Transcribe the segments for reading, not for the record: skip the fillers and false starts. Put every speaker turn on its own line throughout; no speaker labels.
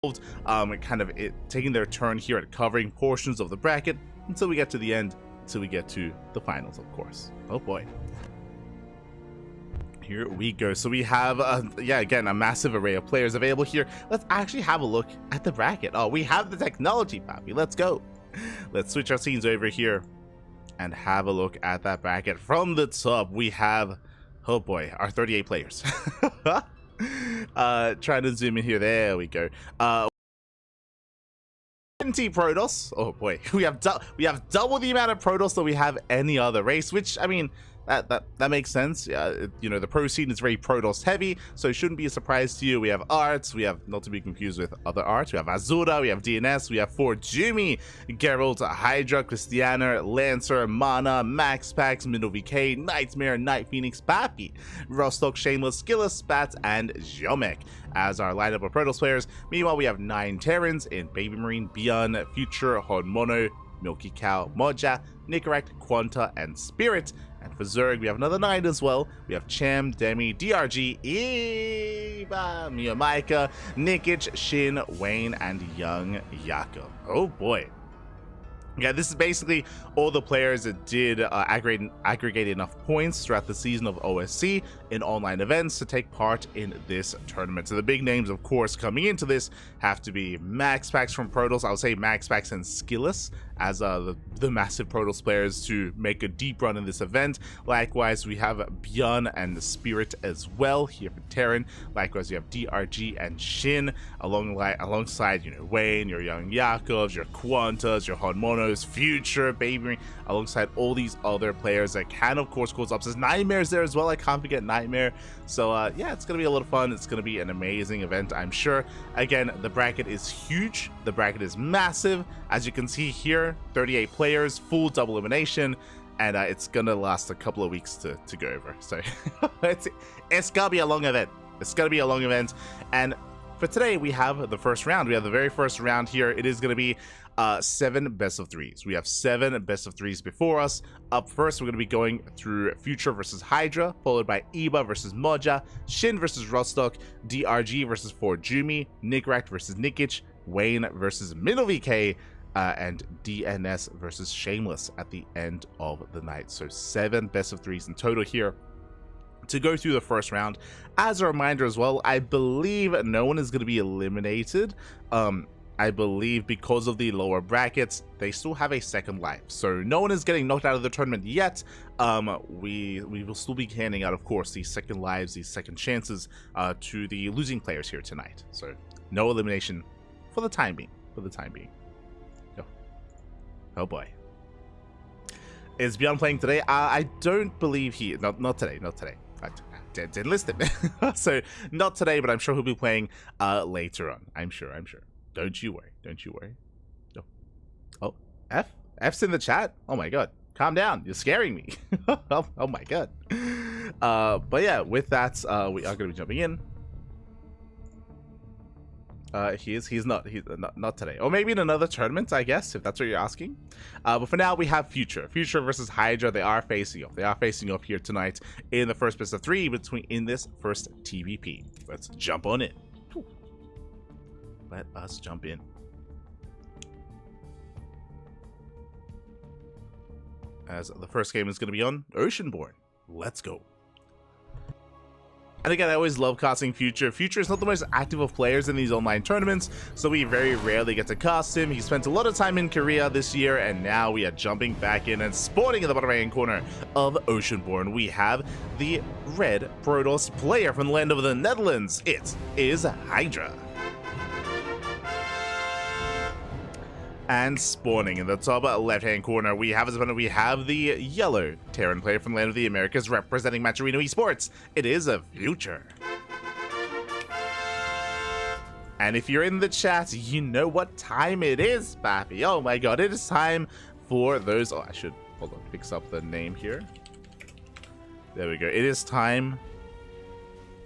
kind of taking their turn here at covering portions of the bracket until we get to the end, until we get to the finals, of course. Oh boy. Here we go. So we have, yeah, again, a massive array of players available here. Let's actually have a look at the bracket. Oh, we have the technology, Pappy. Let's go. Let's switch our scenes over here and have a look at that bracket. From the top, we have, oh boy, our 38 players. Trying to zoom in here. There we go. 20 Protoss. Oh boy, we have double the amount of Protoss that we have any other race, which, I mean, that makes sense. You know, the pro scene is very Protoss heavy, so it shouldn't be a surprise to you. We have Arts, we have, not to be confused with other Arts, we have Azura, we have DNS, we have Forjumi, Geralt, Hydra, Christiana, Lancer, Mana, Max Pax, Middle VK, Nightmare, Night Phoenix, Pappy, Rostock, Shameless, Skillet, Spats, and Jomek as our lineup of Protoss players. Meanwhile, we have 9 Terrans in Baby Marine, Beyond, Future, Honmono, Milky Cow, Moja, Nicorette, Quanta, and Spirit. And for Zerg, we have another 9 as well. We have Cham, Demi, DRG, Eva, Miyamaika, Nikic, Shin, Wayne, and Young Yako. Oh boy. Yeah, this is basically all the players that did aggregate enough points throughout the season of OSC in online events to take part in this tournament. So the big names, of course, coming into this have to be Max Pax from Protoss. I would say Max Pax and Skillis as the massive Protoss players to make a deep run in this event. Likewise, we have Bjorn and the Spirit as well here for Terran. Likewise, we have DRG and Shin alongside, you know, Wayne, your Young Yakovs, your Quantas, your Hormonos, Future, Baby, alongside all these other players that can, of course, cause upsets. Nightmare's there as well. I can't forget Nightmare. So yeah, it's gonna be a lot of fun. It's gonna be an amazing event, I'm sure. Again, the bracket is huge. The bracket is massive. As you can see here, 38 players, full double elimination, and it's gonna last a couple of weeks to go over. So it's gonna be a long event. It's gonna be a long event. And for today, we have the first round. We have the very first round here. It is gonna be 7 best of 3s. We have 7 best of 3s before us. Up first, we're going to be going through Future versus Hydra, followed by Eba versus Moja, Shin versus Rostock, DRG versus Forjumi, Nicorette versus Nikic, Wayne versus Middle VK, and DNS versus Shameless at the end of the night. So 7 best of 3s in total here to go through the first round. As a reminder as well, I believe no one is going to be eliminated. I believe because of the lower brackets, they still have a second life. So no one is getting knocked out of the tournament yet. We will still be handing out, of course, these second lives, these second chances to the losing players here tonight. So no elimination for the time being. Oh boy. Is Beyond playing today? I don't believe he... Not today. I didn't list him. So not today, but I'm sure he'll be playing later on. I'm sure. Don't you worry. Oh, F's in the chat? Oh my god. Calm down. You're scaring me. oh my god. But yeah, with that, we are going to be jumping in. He's not today. Or maybe in another tournament, I guess, if that's what you're asking. But for now, we have Future versus Hydra. They are facing off here tonight in the first best of 3 in this first TVP. Let's jump on it. Let us jump in. As the first game is going to be on Oceanborn. Let's go. And again, I always love casting Future. Future is not the most active of players in these online tournaments, so we very rarely get to cast him. He spent a lot of time in Korea this year, and now we are jumping back in and spawning in the bottom right-hand corner of Oceanborn. We have the red Protoss player from the land of the Netherlands. It is Hydra. And spawning in the top left-hand corner, we have the yellow Terran player from the land of the Americas representing Maturino Esports. It is a Future. And if you're in the chat, you know what time it is, Pappy. Oh my god, it is time for those... Oh, I should, hold on, fix up the name here. There we go. It is time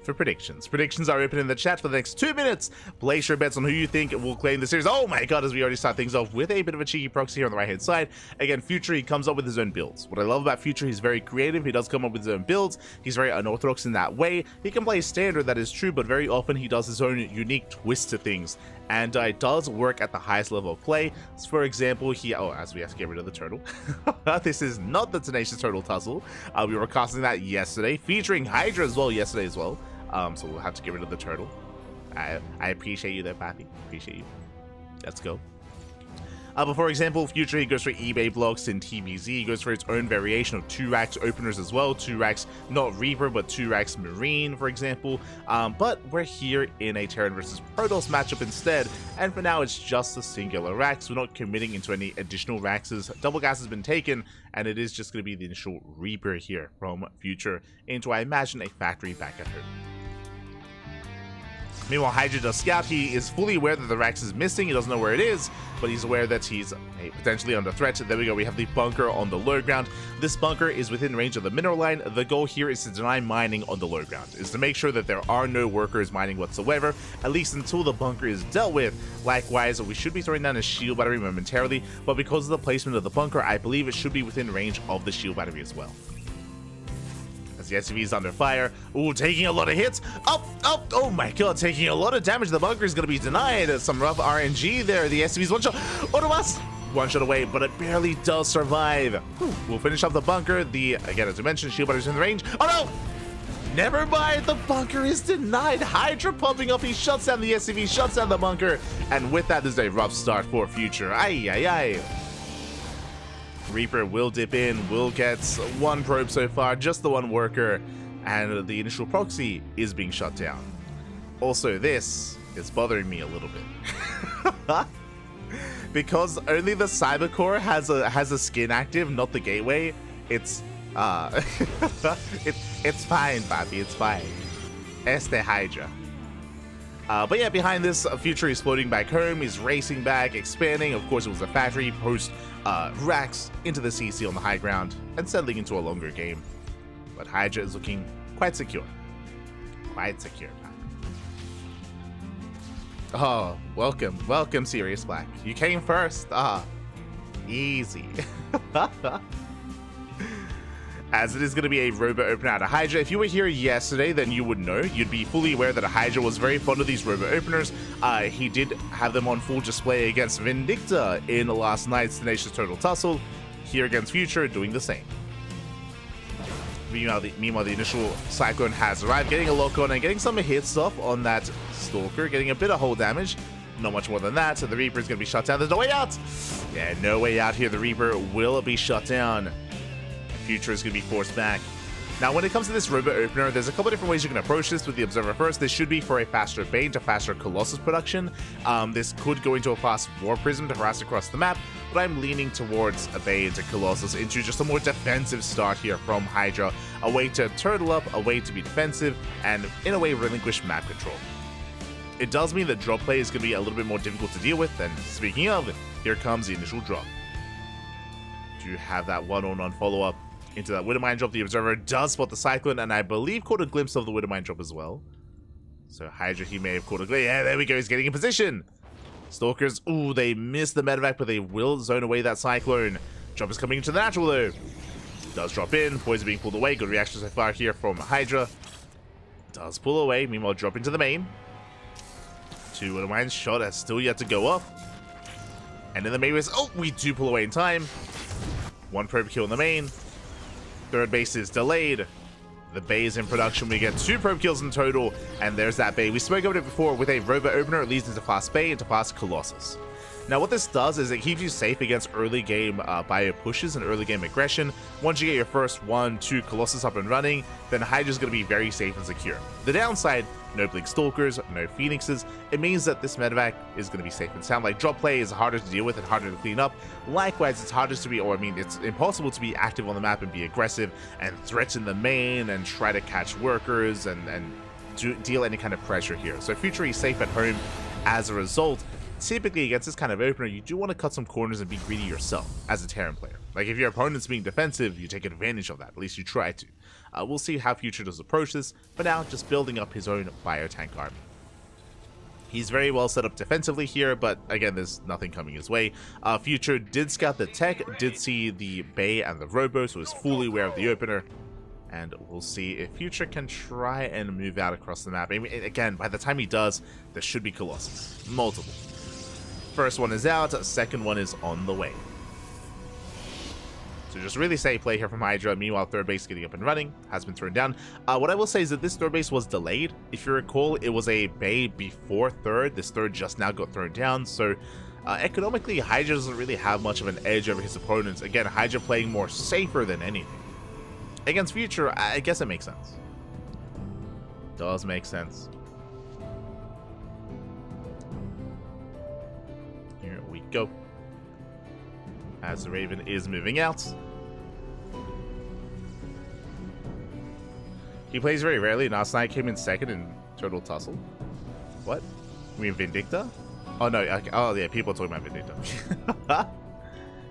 for predictions. Predictions are open in the chat for the next 2 minutes. Place your bets on who you think will claim the series. Oh my god, as we already start things off with a bit of a cheeky proxy here on the right hand side. Again, Future, he comes up with his own builds. What I love about Future, he's very creative. He does come up with his own builds. He's very unorthodox in that way. He can play standard, that is true, but very often he does his own unique twist to things. and it does work at the highest level of play. So for example, here, as we have to get rid of the turtle. This is not the Tenacious Turtle Tussle. We were casting that yesterday, featuring Hydra as well yesterday as well. So we'll have to get rid of the turtle. I appreciate you there, Pappy. Appreciate you. Let's go. But for example, Future, he goes for eBay blocks in TBZ. He goes for its own variation of 2-racks openers as well. 2-racks, not Reaper, but 2-racks Marine, for example. But we're here in a Terran versus Protoss matchup instead. And for now, it's just the singular racks. We're not committing into any additional racks. Double gas has been taken, and it is just going to be the initial Reaper here from Future into, I imagine, a factory back at home. Meanwhile, Hydra does scout. He is fully aware that the Rax is missing. He doesn't know where it is, but he's aware that he's potentially under threat. There we go. We have the bunker on the low ground. This bunker is within range of the mineral line. The goal here is to deny mining on the low ground, is to make sure that there are no workers mining whatsoever, at least until the bunker is dealt with. Likewise, we should be throwing down a shield battery momentarily, but because of the placement of the bunker, I believe it should be within range of the shield battery as well. The SCV is under fire. Ooh, taking a lot of hits. Oh my god, taking a lot of damage. The bunker is going to be denied. Some rough RNG there. The SCV's one shot. Automas! One shot away, but it barely does survive. We'll finish off the bunker. Again, as I mentioned, shield battery's in the range. Oh no! Never mind, the bunker is denied. Hydra pumping up. He shuts down the SCV, shuts down the bunker. And with that, this is a rough start for Future. Ay. Reaper will dip in, will get one probe so far, just the one worker, and the initial proxy is being shut down. Also, this is bothering me a little bit. Because only the Cyber Core has a skin active, not the gateway. It's it's fine, Papi, it's fine. Este Hydra. But yeah, behind this, Future is floating back home, he's racing back, expanding. Of course, it was a factory post racks into the CC on the high ground and settling into a longer game. But Hydra is looking quite secure. Quite secure. Oh, welcome, Sirius Black. You came first. Easy. As it is going to be a robo opener out of Hydra. If you were here yesterday, then you would know. You'd be fully aware that Hydra was very fond of these robo openers. He did have them on full display against Vindicta in last night's Tenacious Turtle Tussle. Here against Future, doing the same. Meanwhile, the initial Cyclone has arrived, getting a lock on and getting some hit stuff on that Stalker, getting a bit of hull damage. Not much more than that, so the Reaper is going to be shut down. There's no way out! Yeah, no way out here. The Reaper will be shut down. Future is going to be forced back. Now, when it comes to this robo opener, there's a couple different ways you can approach this with the Observer first. This should be for a faster Bane to faster Colossus production. This could go into a fast War Prism to harass across the map, but I'm leaning towards a Bane to Colossus into just a more defensive start here from Hydra. A way to turtle up, a way to be defensive, and in a way relinquish map control. It does mean that drop play is going to be a little bit more difficult to deal with, and speaking of, here comes the initial drop. Do you have that 1-on-1 follow-up into that Widowmine drop? The Observer does spot the Cyclone, and I believe caught a glimpse of the Widowmine drop as well. So Hydra, he may have caught a glimpse. Yeah, there we go. He's getting in position. Stalkers, ooh, they missed the medevac, but they will zone away that Cyclone. Drop is coming into the natural, though. Does drop in. Poison being pulled away. Good reaction so far here from Hydra. Does pull away. Meanwhile, drop into the main. 2 Widowmines. Shot has still yet to go off. And in the main base, oh, we do pull away in time. 1 probe kill in the main. Third base is delayed. The Bay is in production. We get 2 probe kills in total, and there's that Bay. We spoke about it before. With a robo opener, it leads into fast Bay, into fast Colossus. Now, what this does is it keeps you safe against early game bio pushes and early game aggression. Once you get your first 1, 2 Colossus up and running, then Hydra's going to be very safe and secure. The downside, no Blink Stalkers, no Phoenixes. It means that this medevac is going to be safe and sound. Like, drop play is harder to deal with and harder to clean up. Likewise, it's harder to be, it's impossible to be active on the map and be aggressive and threaten the main and try to catch workers and deal any kind of pressure here. So Future is safe at home as a result. Typically, against this kind of opener, you do want to cut some corners and be greedy yourself as a Terran player. Like, if your opponent's being defensive, you take advantage of that. At least you try to. We'll see how Future does approach this, but now just building up his own bio-tank army. He's very well set up defensively here, but again, there's nothing coming his way. Future did scout the tech, did see the Bay and the Robo, so is fully aware of the opener. And we'll see if Future can try and move out across the map. I mean, again, by the time he does, there should be Colossus. Multiple. First one is out, second one is on the way. So just really safe play here from Hydra. Meanwhile, third base getting up and running, has been thrown down. What I will say is that this third base was delayed. If you recall, it was a bay before third. This third just now got thrown down. So economically, Hydra doesn't really have much of an edge over his opponents. Again, Hydra playing more safer than anything. Against Future, I guess it makes sense. Does make sense. Here we go. As the Raven is moving out. He plays very rarely. Last night came in second in Total Tussle. What? You mean Vindicta? Oh no, okay. Oh yeah, people are talking about Vindicta.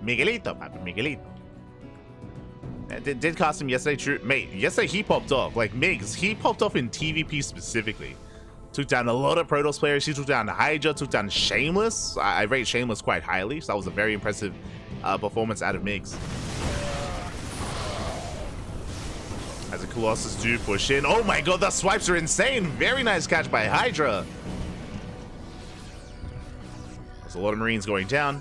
Miguelito, Papa, Miguelito. Did cost him yesterday, true. Mate, yesterday he popped off. Like Migs, he popped off in TVP specifically. Took down a lot of Protoss players. He took down Hydra, took down Shameless. I rate Shameless quite highly, so that was a very impressive performance out of Migs. As the Colossus do push in. Oh my god, the swipes are insane. Very nice catch by Hydra. There's a lot of Marines going down.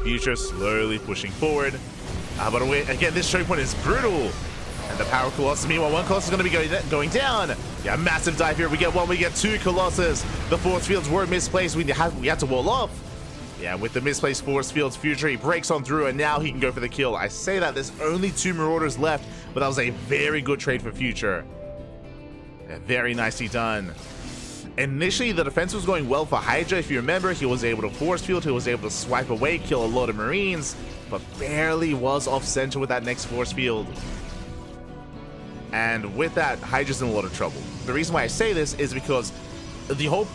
Future slowly pushing forward. But again, this choke point is brutal. And the power Colossus. Meanwhile, one Colossus is going to be going down. Yeah, massive dive here. We get one, we get two Colossus. The force fields were misplaced. We had to wall off. Yeah, with the misplaced force fields, Future, he breaks on through, and now he can go for the kill. I say that there's only 2 Marauders left, but that was a very good trade for Future. Yeah, very nicely done. Initially, the defense was going well for Hydra. If you remember, he was able to force field, he was able to swipe away, kill a lot of Marines, but barely was off center with that next force field. And with that, Hydra's in a lot of trouble. The reason why I say this is because the whole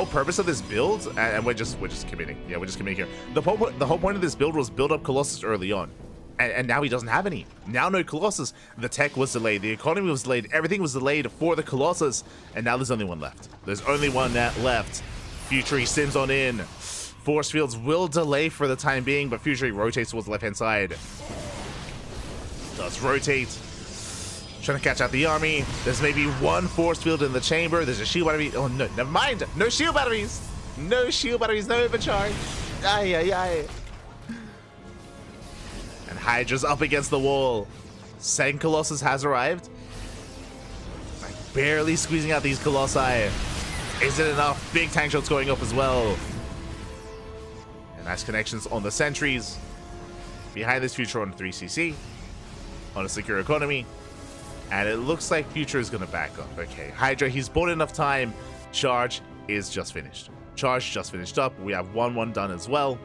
purpose of this build, and we're just committing. Yeah, we're just committing here. The whole point of this build was build up Colossus early on. And now he doesn't have any. Now no Colossus. The tech was delayed. The economy was delayed. Everything was delayed for the Colossus. And now there's only one left. There's only one left. Future, he sims on in. Force fields will delay for the time being, but Future, he rotates towards the left-hand side. Does rotate. Trying to catch out the army. There's maybe one force field in the chamber. There's a shield battery. Oh, no, never mind. No shield batteries. No shield batteries. No overcharge. Ay, ay, ay. And Hydra's up against the wall. Second Colossus has arrived. Like barely squeezing out these Colossi. Is it enough? Big tank shots going up as well. And nice connections on the sentries. Behind this, Future on 3cc. On a secure economy. And it looks like Future is going to back up. Okay, Hydra, he's bought enough time. Charge is just finished. Charge just finished up. We have 1-1 done as well.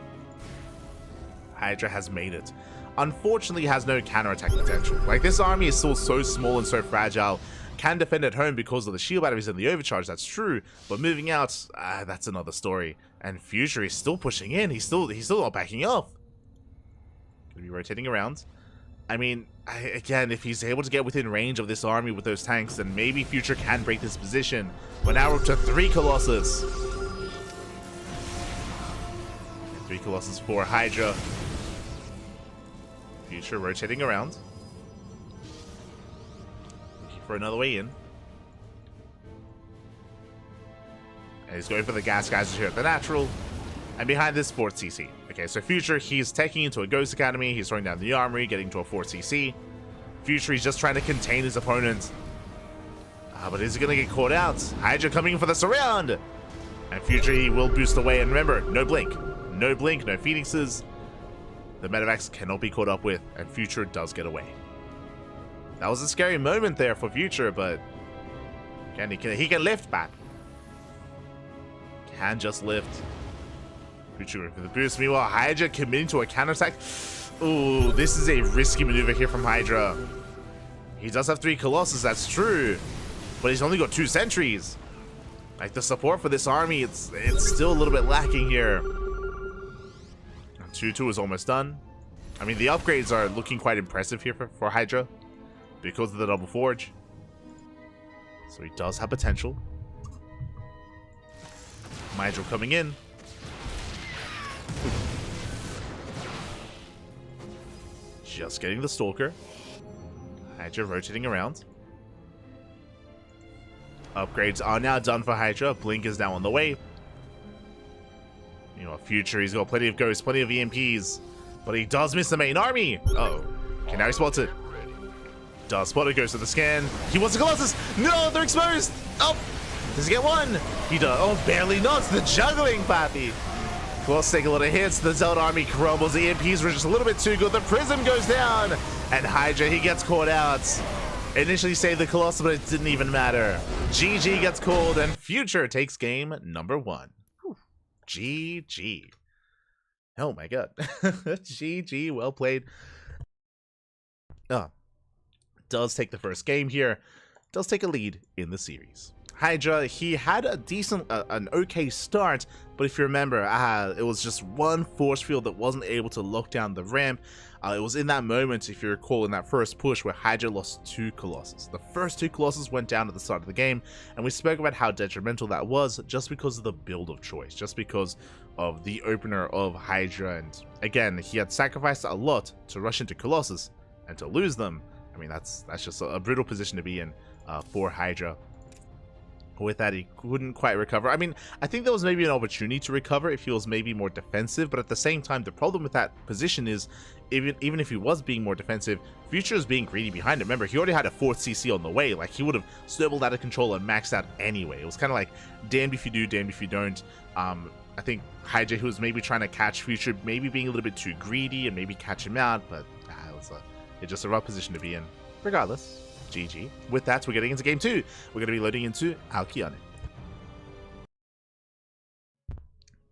Hydra has made it. Unfortunately, has no counterattack potential. Like, this army is still so small and so fragile. Can defend at home because of the shield batteries and the overcharge, that's true. But moving out, that's another story. And Future is still pushing in. He's still not backing off. Gonna be rotating around. I mean, again, if he's able to get within range of this army with those tanks, then maybe Future can break this position. But now we're up to 3 Colossus. 3 Colossus for Hydra. Future rotating around. Looking for another way in. And he's going for the gas geysers here at the natural. And behind this, 4th CC. Okay, so Future, he's taking into a Ghost Academy. He's throwing down the armory, getting to a 4th CC. Future, he's just trying to contain his opponent. But is he going to get caught out? Hydra coming in for the surround. And Future, he will boost away. And remember, no blink. No blink, no Phoenixes. The Medivacs cannot be caught up with. And Future does get away. That was a scary moment there for Future, but he can lift back. Can just lift. Future for the boost. Meanwhile, Hydra committing to a counterattack. Ooh, this is a risky maneuver here from Hydra. He does have 3 Colossus, that's true. But he's only got 2 sentries. Like, the support for this army, it's still a little bit lacking here. 2-2 is almost done. I mean, the upgrades are looking quite impressive here for Hydra. Because of the double forge. So he does have potential. Hydra coming in. Just getting the Stalker. Hydra rotating around. Upgrades are now done for Hydra. Blink is now on the way. You know, Future, he's got plenty of ghosts, plenty of EMPs. But he does miss the main army. Uh-oh. Okay, now he spots it. Does spot it, goes to the scan. He wants a Colossus. No, they're exposed. Oh, does he get one? He does. Oh, barely nuts. The juggling, Pappy. Colossus take a lot of hits. The Zealot army crumbles. The EMPs were just a little bit too good. The Prism goes down. And Hydra, he gets caught out. Initially saved the Colossus, but it didn't even matter. GG gets called, and Future takes game number 1. Whew. GG. Oh my god. GG, well played. Does take the first game here. Does take a lead in the series. Hydra, he had a decent, an okay start, but if you remember, it was just one force field that wasn't able to lock down the ramp. It was in that moment, if you recall, in that first push where Hydra lost 2 Colossus. The first 2 Colossus went down at the start of the game, and we spoke about how detrimental that was just because of the build of choice, just because of the opener of Hydra. And again, he had sacrificed a lot to rush into Colossus, and to lose them, I mean, that's just a brutal position to be in for Hydra. With that, he couldn't quite recover. I mean, I think there was maybe an opportunity to recover if he was maybe more defensive, but at the same time, the problem with that position is, even if he was being more defensive, Future is being greedy behind him. Remember, he already had a 4th CC on the way. Like, he would have snowballed out of control and maxed out anyway. It was kind of like, damned if you do, damned if you don't. I think Hydra, who was maybe trying to catch Future, maybe being a little bit too greedy and maybe catch him out, but it's just a rough position to be in. Regardless, GG. With that, we're getting into game 2. We're going to be loading into Alcyone.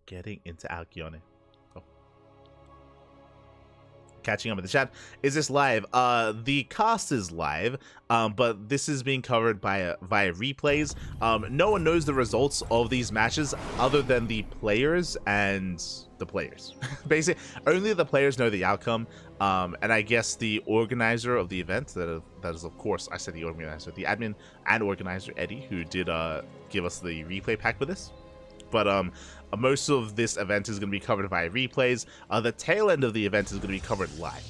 Getting into Alcyone. Oh. Catching up in the chat. Is this live? The cast is live, but this is being covered via replays. No one knows the results of these matches other than the players and the players. Basically, only the players know the outcome. And I guess the organizer of the event, that is of course, I said the organizer, the admin and organizer, Eddie, who did give us the replay pack for this. But most of this event is going to be covered via replays. The tail end of the event is going to be covered live.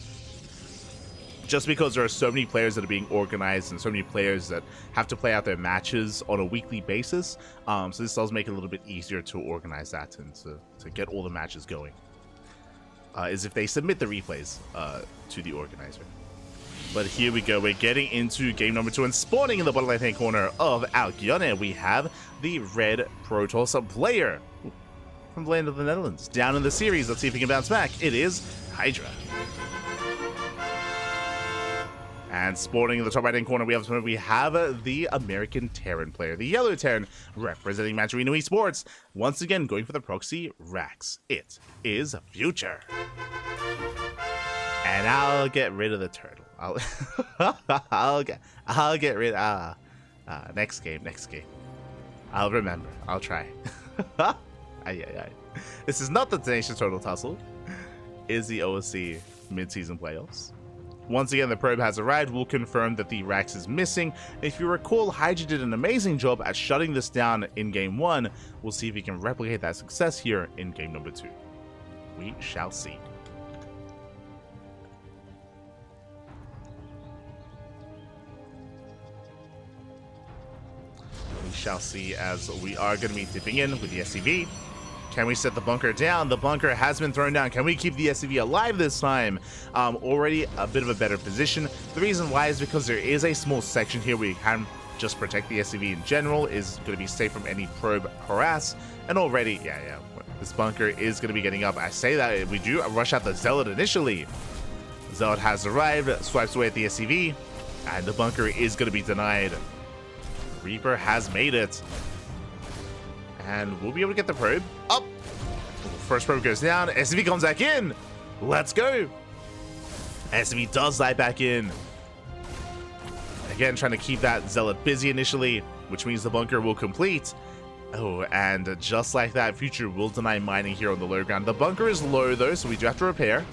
Just because there are so many players that are being organized and so many players that have to play out their matches on a weekly basis. So this does make it a little bit easier to organize that and to get all the matches going. Is if they submit the replays to the organizer. But here we go, we're getting into game number 2, and spawning in the bottom left-hand corner of Alcyone, we have the red Protoss player from the land of the Netherlands. Down in the series, let's see if he can bounce back. It is Hydra. And spawning in the top right-hand corner, we have the American Terran player, the yellow Terran, representing Mandarino Esports. Once again, going for the proxy Rax. It is Future. And I'll get rid of the turtle. I'll get rid. Next game. I'll remember. I'll try. This is not the Tenacious Turtle Tussle. Is the OSC mid-season playoffs. Once again, the probe has arrived. We'll confirm that the Rax is missing. If you recall, Hydra did an amazing job at shutting this down in game 1. We'll see if he can replicate that success here in game number 2. We shall see. We shall see, as we are going to be dipping in with the SCV. Can we set the bunker down? The bunker has been thrown down. Can we keep the SCV alive this time? Already a bit of a better position. The reason why is because there is a small section here where you can just protect the SCV in general. Is going to be safe from any probe harass. And already, this bunker is going to be getting up. I say that we do rush out the Zealot initially. Zealot has arrived, swipes away at the SCV, and the bunker is going to be denied. Reaper has made it. And we'll be able to get the probe up. First probe goes down. SCV comes back in. Let's go. SCV does light back in. Again, trying to keep that Zealot busy initially, which means the bunker will complete. Oh, and just like that, Future will deny mining here on the low ground. The bunker is low though, so we do have to repair.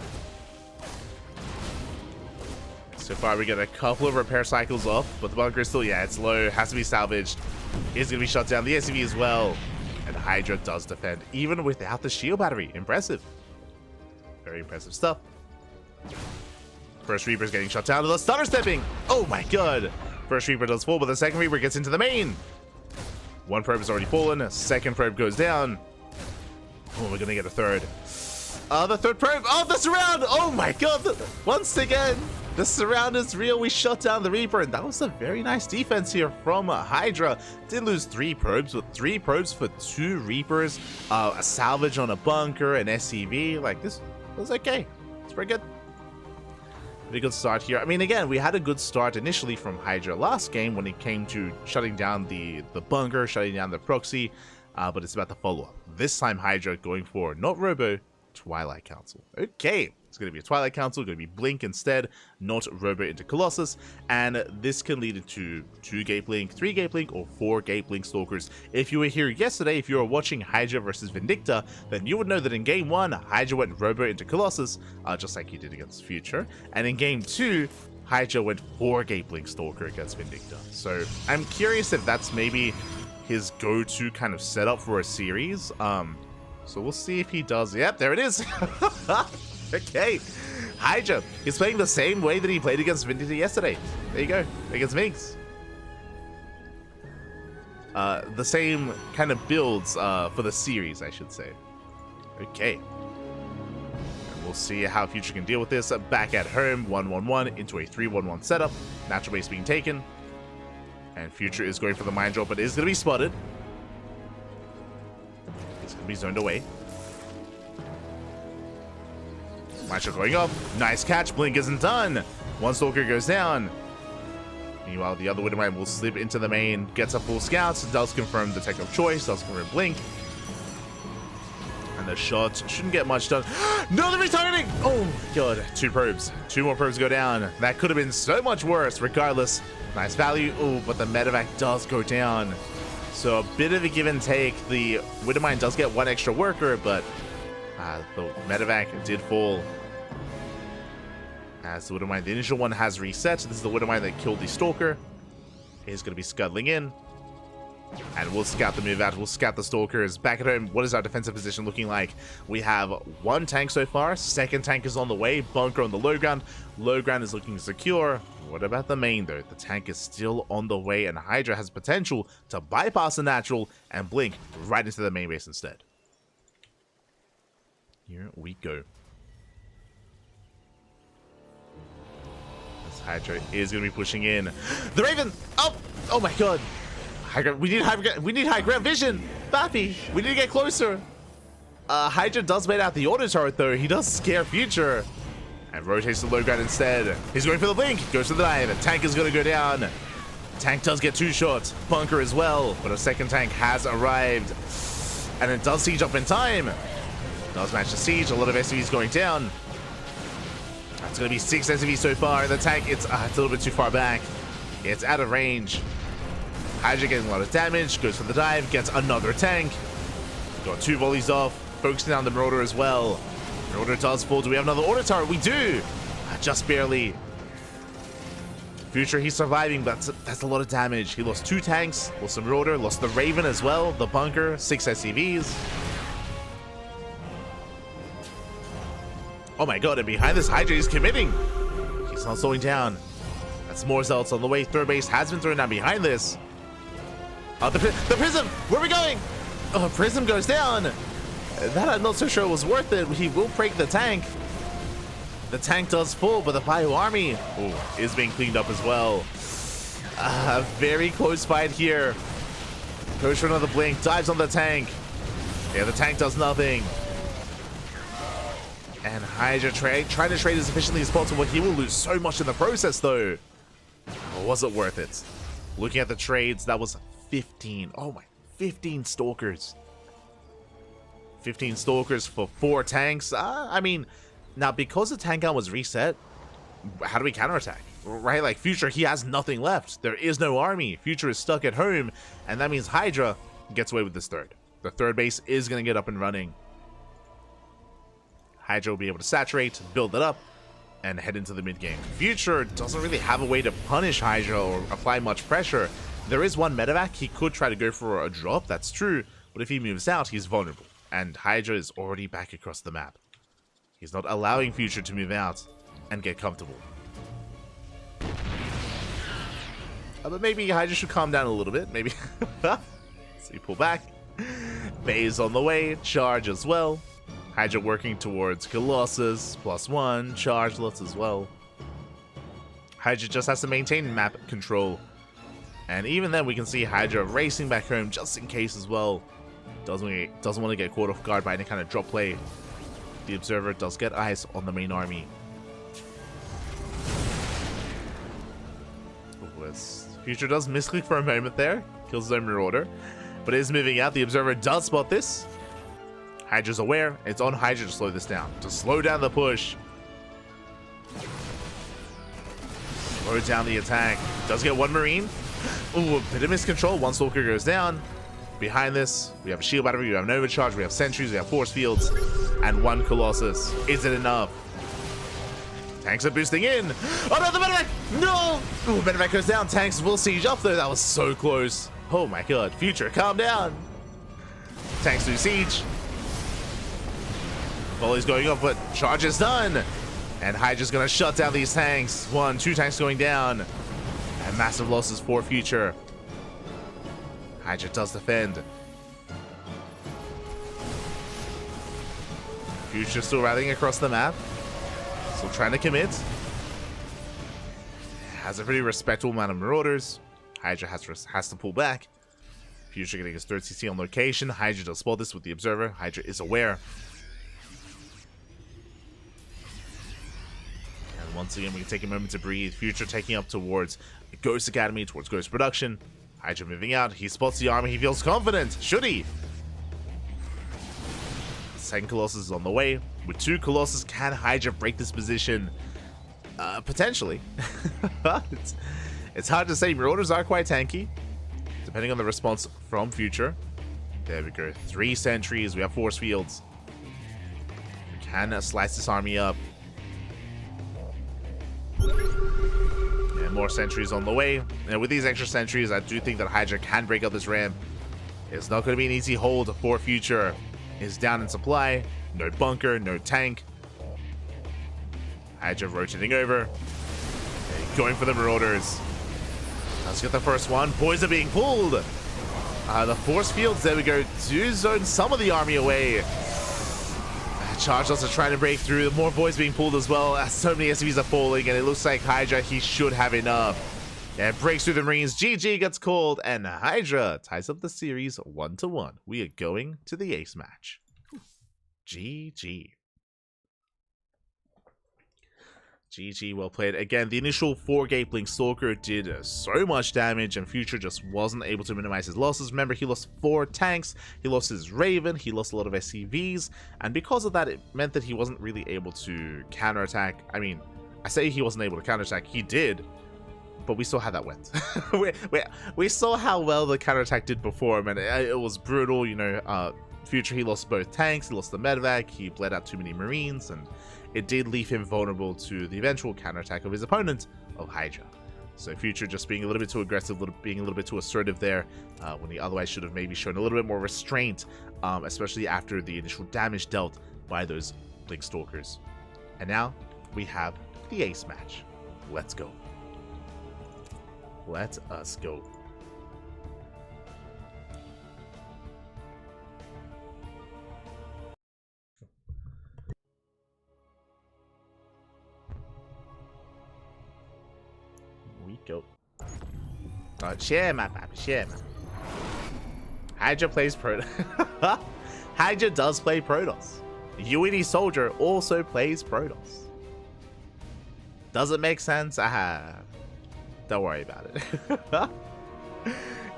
So far, we get a couple of repair cycles off, but the bunker is still, it's low. Has to be salvaged. Is going to be shut down. The SCV as well. And Hydra does defend, even without the shield battery. Impressive. Very impressive stuff. First Reaper's getting shot down. The stutter stepping. Oh my god. First Reaper does fall, but the second Reaper gets into the main. One probe has already fallen. Second probe goes down. Oh, we're gonna get a third. The third probe. Oh, the surround. Oh my god. Once again, the surround is real. We shut down the Reaper, and that was a very nice defense here from Hydra. Did lose 3 probes, but 3 probes for 2 Reapers, a salvage on a bunker, an SCV. Like, this was okay. It's pretty good. Pretty good start here. I mean, again, we had a good start initially from Hydra last game when it came to shutting down the bunker, shutting down the proxy, but it's about the follow-up. This time, Hydra going for not Robo, Twilight Council. Okay, it's going to be a Twilight Council, going to be Blink instead, not Robo into Colossus, and this can lead into 2 Gate Blink, 3 Gate Blink, or 4 Gate Blink Stalkers. If you were here yesterday, if you were watching Hydra versus Vindicta, then you would know that in Game 1, Hydra went Robo into Colossus, just like he did against Future, and in Game 2, Hydra went 4 Gate Blink Stalker against Vindicta. So I'm curious if that's maybe his go-to kind of setup for a series. So we'll see if he does. Yep, there it is. Okay. Hydra is playing the same way that he played against Vindicta yesterday. There you go. Against Minx. The same kind of builds for the series, I should say. Okay. And we'll see how Future can deal with this. Back at home, 1-1-1 into a 3-1-1 setup. Natural base being taken. And Future is going for the mine drop, but is going to be spotted. It's going to be zoned away. Mine shot going up. Nice catch. Blink isn't done. One Stalker goes down. Meanwhile, the other Widowmine will slip into the main. Gets a full scout. Does confirm the tech of choice. Does confirm Blink. And the shot shouldn't get much done. No, the retargeting! Oh my god. 2 probes. 2 more probes go down. That could have been so much worse. Regardless. Nice value. Oh, but the medevac does go down. So a bit of a give and take. The Widowmine does get 1 extra worker, but the medevac did fall. As the Widowmine, the initial one has reset. This is the Widowmine that killed the Stalker. Is going to be scuttling in. And we'll scout the move out. We'll scout the Stalkers. Back at home, what is our defensive position looking like? We have 1 tank so far. Second tank is on the way. Bunker on the low ground. Low ground is looking secure. What about the main, though? The tank is still on the way, and Hydra has potential to bypass the natural and blink right into the main base instead. Here we go. This Hydra is going to be pushing in. The Raven! Oh! Oh my god! We need high ground vision! Bappy! We need to get closer! Hydra does bait out the auto turret, though. He does scare Future. And rotates the low ground instead. He's going for the blink. Goes for the dive. Tank is going to go down. Tank does get 2 shots. Bunker as well. But a second tank has arrived. And it does siege up in time. Does manage to siege. A lot of SCVs going down. That's going to be 6 SCVs so far. The tank, it's a little bit too far back. It's out of range. Hydra getting a lot of damage. Goes for the dive. Gets another tank. Got 2 volleys off. Focusing on the Marauder as well. Marauder does fall. Do we have another auto turret? We do. Just barely. Future, he's surviving, but that's a lot of damage. He lost 2 tanks. Lost the Marauder. Lost the Raven as well. The bunker. 6 SCVs. Oh my god, and behind this, Hydra is committing. He's not slowing down. That's more Zealots on the way. Third base has been thrown down behind this. The Prism! Where are we going? Oh, Prism goes down. That I'm not so sure was worth it. He will break the tank. The tank does fall, but the Bio Army is being cleaned up as well. A very close fight here. Goes for another blink. Dives on the tank. Yeah, the tank does nothing. And Hydra trying to trade as efficiently as possible. He will lose so much in the process, though. Or was it worth it? Looking at the trades, that was 15. Oh my, 15 Stalkers. 15 Stalkers for 4 tanks. I mean, now because the tank count was reset, how do we counterattack? Right, like Future, he has nothing left. There is no army. Future is stuck at home, and that means Hydra gets away with this third. The third base is going to get up and running. Hydra will be able to saturate, build it up, and head into the mid game. Future doesn't really have a way to punish Hydra or apply much pressure. There is one medevac. He could try to go for a drop, that's true, but if he moves out, he's vulnerable. And Hydra is already back across the map. He's not allowing Future to move out and get comfortable. But maybe Hydra should calm down a little bit. Maybe. So you pull back. Phase on the way. Charge as well. Hydra working towards Colossus. +1. Charge lots as well. Hydra just has to maintain map control. And even then, we can see Hydra racing back home just in case as well. Doesn't want to get caught off guard by any kind of drop play. The Observer does get eyes on the main army. Future does misclick for a moment there. Kills his own Marauder. But it is moving out. The Observer does spot this. Hydra's aware. It's on Hydra to slow this down. To slow down the push. Slow down the attack. Does get one Marine. Ooh, a bit of miscontrol. One Stalker goes down. Behind this, we have a shield battery, we have an overcharge, we have sentries, we have force fields, and one Colossus. Is it enough? Tanks are boosting in. Oh no, the medevac! No! Ooh, medevac goes down. Tanks will siege up though. That was so close. Oh my god. Future, calm down. Tanks do siege. Volley's going off, but charge is done. And Hydra's gonna shut down these tanks. 1, 2 tanks going down. And massive losses for Future. Hydra does defend. Future still rallying across the map. Still trying to commit. Has a pretty respectable amount of Marauders. Hydra has to pull back. Future getting his 3rd CC on location. Hydra does spot this with the Observer. Hydra is aware. And once again, we can take a moment to breathe. Future taking up towards Ghost Academy, towards Ghost Production. Hydra moving out. He spots the army. He feels confident. Should he? Second Colossus is on the way. With 2 Colossus, can Hydra break this position? Potentially. It's hard to say. Marauders are quite tanky, depending on the response from Future. There we go. 3 sentries. We have force fields. We can slice this army up. And more sentries on the way. And with these extra sentries, I do think that Hydra can break up this ramp. It's not going to be an easy hold for Future. Is down in supply. No bunker, no tank. Hydra rotating over. Okay, going for the Marauders. Let's get the first one. Boys are being pulled. The force fields, there we go. Do zone some of the army away. Charge also trying to break through. More boys being pulled as well. So many SCVs are falling, and it looks like Hydra, he should have enough. And breaks through the Marines. GG gets called, and Hydra ties up the series 1-1. We are going to the ace match. GG. GG, well played. Again, the initial 4-gate Blink Stalker did so much damage, and Future just wasn't able to minimize his losses. Remember, he lost 4 tanks, he lost his Raven, he lost a lot of SCVs, and because of that, it meant that he wasn't really able to counterattack. I mean, I say he wasn't able to counterattack, he did, but we saw how that went. we saw how well the counterattack did before him, and it was brutal, you know. Future, he lost both tanks, he lost the medevac, he bled out too many Marines, and it did leave him vulnerable to the eventual counterattack of his opponent, of Hydra. So Future just being a little bit too aggressive, being a little bit too assertive there, when he otherwise should have maybe shown a little bit more restraint, especially after the initial damage dealt by those Blink Stalkers. And now, we have the ace match. Let's go. Let us go. We go. Share my baby, share my. Hydra plays Protoss. Hydra does play Protoss. UED Soldier also plays Protoss. Does it make sense? Don't worry about it.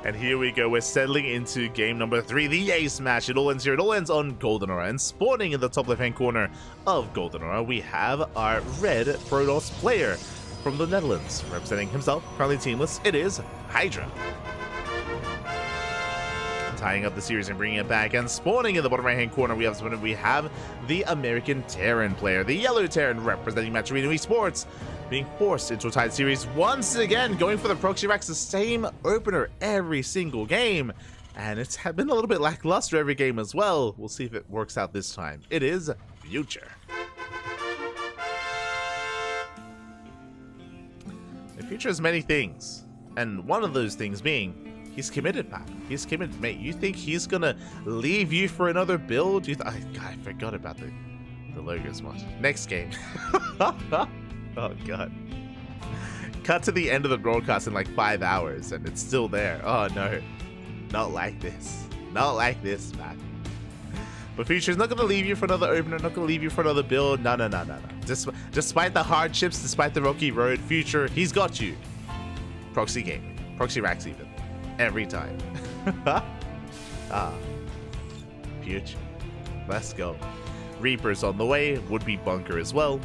And here we go. We're settling into game number 3, the ace match. It all ends here. It all ends on Golden Aura. And spawning in the top left-hand corner of Golden Aura, we have our red Protoss player from the Netherlands. Representing himself, currently teamless, it is Hydra. Tying up the series and bringing it back, and spawning in the bottom right-hand corner, we have the American Terran player, the Yellow Terran, representing Match Arena Esports, being forced into a tied series once again, going for the proxy racks, the same opener every single game, and it's been a little bit lackluster every game as well. We'll see if it works out this time. It is Future. The Future is many things. And one of those things being, he's committed, Pat. He's committed. Mate, you think he's gonna leave you for another build? I forgot about the logos mod. Next game. Oh, God. Cut to the end of the broadcast in like 5 hours, and it's still there. Oh, no. Not like this. Not like this, man. But Future's not going to leave you for another opener, not going to leave you for another build. No. Despite the hardships, despite the rocky road, Future, he's got you. Proxy game. Proxy racks even. Every time. Future. Let's go. Reaper's on the way. Would-be bunker as well.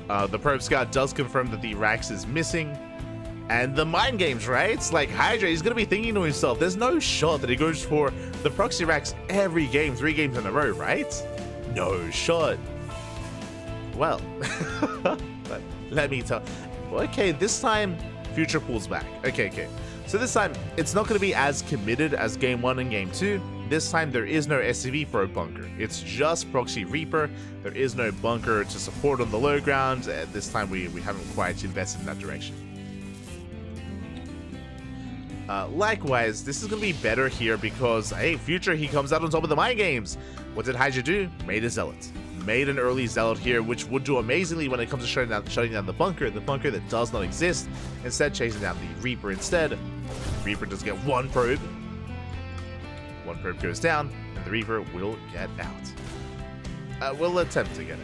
The probe scout does confirm that the racks is missing. And the mind games, right? It's like Hydra, he's going to be thinking to himself, there's no shot that he goes for the proxy racks every game, 3 games in a row, right? No shot. Well, but let me tell. Okay, this time, Future pulls back. Okay. So this time, it's not going to be as committed as Game 1 and Game 2. This time, there is no SCV for a bunker. It's just Proxy Reaper. There is no bunker to support on the low ground. This time, we haven't quite invested in that direction. Likewise, this is going to be better here because, hey, Future, he comes out on top of the mind games. What did Hydra do? Made a Zealot. Made an early Zealot here, which would do amazingly when it comes to shutting down the bunker that does not exist. Instead, chasing down the Reaper instead. Reaper does get 1 probe. 1 probe goes down, and the Reaper will get out. Will attempt to get out.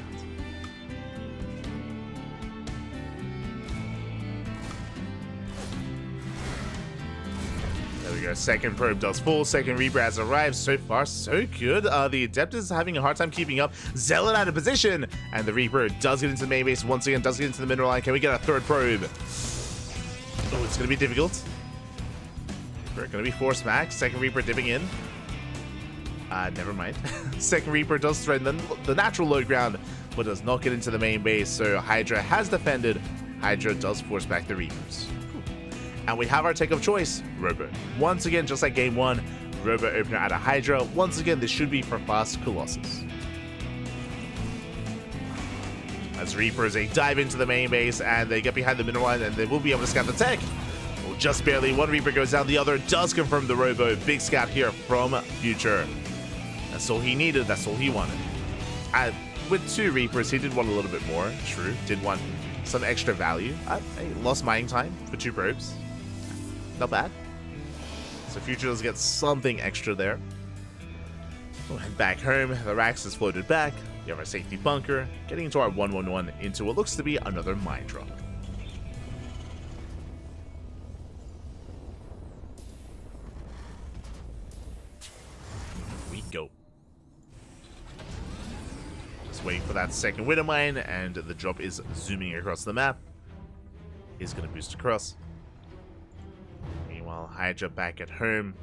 There we go. Second probe does full. Second Reaper has arrived. So far, so good. The Adept is having a hard time keeping up. Zealot out of position. And the Reaper does get into the main base once again. Does get into the mineral line. Can we get a 3rd probe? Oh, it's going to be difficult. We're going to be force max. Second Reaper dipping in. Never mind. Second Reaper does threaten the natural low ground, but does not get into the main base. So Hydra has defended. Hydra does force back the Reapers. And we have our take of choice, Robo. Once again, just like Game 1, Robo opener out of Hydra. Once again, this should be for fast Colossus. As Reapers, they dive into the main base, and they get behind the mineral line, and they will be able to scout the tech. Well, just barely. 1 Reaper goes down, the other does confirm the Robo. Big scout here from Future. That's all he needed, that's all he wanted. With 2 Reapers, he did want a little bit more, true. Did want some extra value. Lost mining time for 2 probes. Not bad. So Future does get something extra there. We'll head back home. The racks is floated back. We have our safety bunker. Getting into our 1-1-1 into what looks to be another mine drop. We go. Just waiting for that second Widow Mine, and the drop is zooming across the map. Is going to boost across. Meanwhile, Hydra back at home.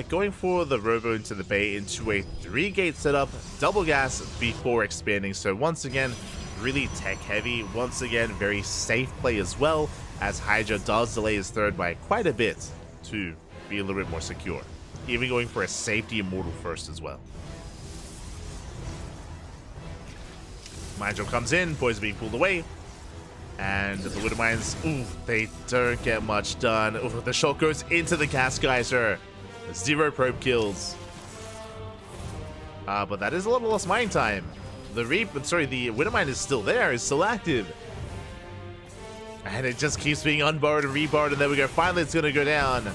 Going for the Robo into the bay into a 3-gate setup, double gas before expanding. So once again, really tech heavy. Once again, very safe play as well, as Hydra does delay his 3rd by quite a bit to be a little bit more secure. Even going for a safety immortal first as well. Mind Drop comes in, boys are being pulled away. And the Widow Mines, ooh, they don't get much done. Ooh, the shot goes into the Gas Geyser. 0 probe kills. But that is a lot of lost mine time. The Widow Mine is still there, is still active. And it just keeps being unbarred and rebarred, and there we go. Finally, it's going to go down.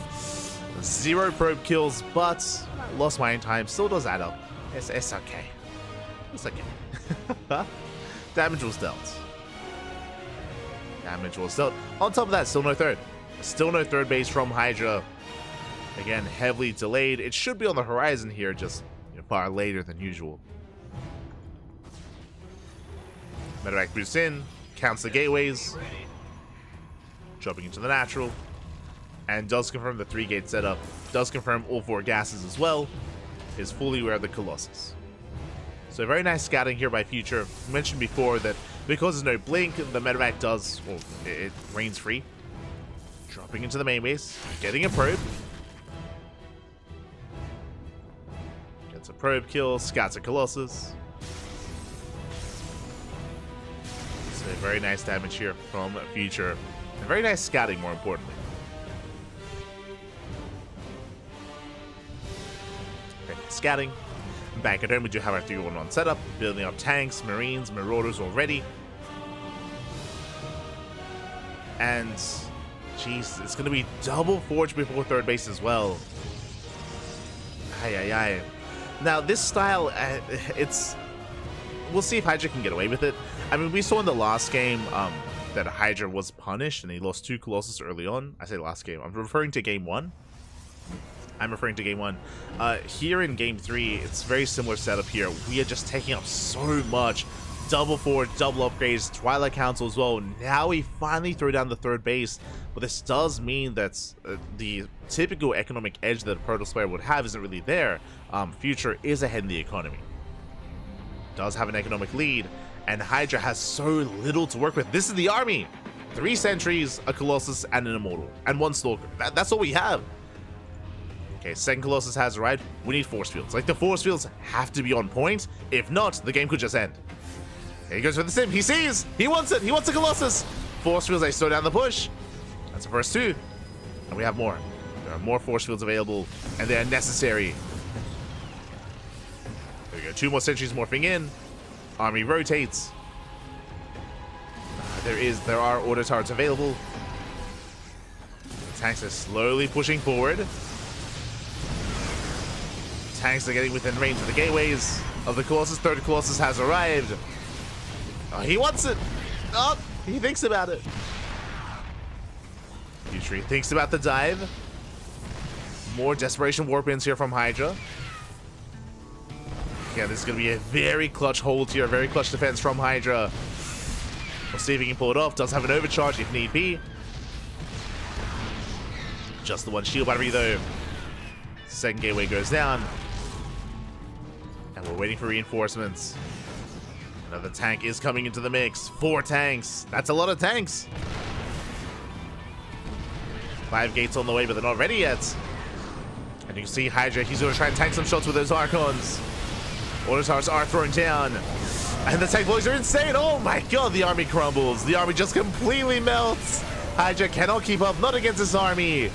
0 probe kills, but lost mine time still does add up. It's okay. It's okay. Damage was dealt. Damage was dealt. On top of that, still no 3rd. Still no 3rd base from Hydra. Again, heavily delayed. It should be on the horizon here, just far later than usual. Medevac boosts in, counts the gateways, dropping into the natural, and does confirm the 3-gate setup. Does confirm all 4 gases as well. Is fully aware of the Colossus. So very nice scouting here by Future. I mentioned before that because there's no blink, the Medevac does, well, it reigns free. Dropping into the main base, getting a probe. Gets a probe kill, scouts a Colossus. So very nice damage here from Future. And very nice scouting, more importantly. scouting. Back at home, we do have our 3-1-1 setup, building up tanks, marines, marauders already. And, jeez, it's going to be double forge before third base as well. Ay. Now, this style, we'll see if Hydra can get away with it. I mean, we saw in the last game that Hydra was punished, and he lost 2 Colossus early on. I say last game. I'm referring to game 1. Here in game 3, it's very similar setup here. We are just taking up so much. Double forge, double upgrades, Twilight Council as well. Now we finally throw down the third base, but this does mean that the typical economic edge that a Protoss player would have isn't really there. Future is ahead in the economy. Does have an economic lead, and Hydra has so little to work with. This is the army. 3 sentries, a Colossus, and an Immortal, and 1 Stalker. That's all we have. Okay, second Colossus has arrived. We need force fields. Like, the force fields have to be on point. If not, the game could just end. Here he goes for the sim. He sees. He wants it. He wants a Colossus. Force fields, they slow down the push. That's the first 2. And we have more. There are more force fields available, and they are necessary. There we go. 2 more sentries morphing in. Army rotates. There are order turrets available. The tanks are slowly pushing forward. Tanks are getting within range of the gateways of the Colossus. Third Colossus has arrived. Oh, he wants it. Oh, he thinks about it. Future thinks about the dive. More Desperation Warpins here from Hydra. Yeah, this is going to be a very clutch hold here, a very clutch defense from Hydra. We'll see if he can pull it off. Does have an overcharge if need be. Just the 1 shield battery though. Second gateway goes down. And we're waiting for reinforcements. Another tank is coming into the mix. 4 tanks. That's a lot of tanks. 5 gates on the way, but they're not ready yet. And you can see Hydra, he's going to try and tank some shots with those Archons. Order towers are thrown down. And the tank boys are insane. Oh my god, the army crumbles. The army just completely melts. Hydra cannot keep up, not against this army.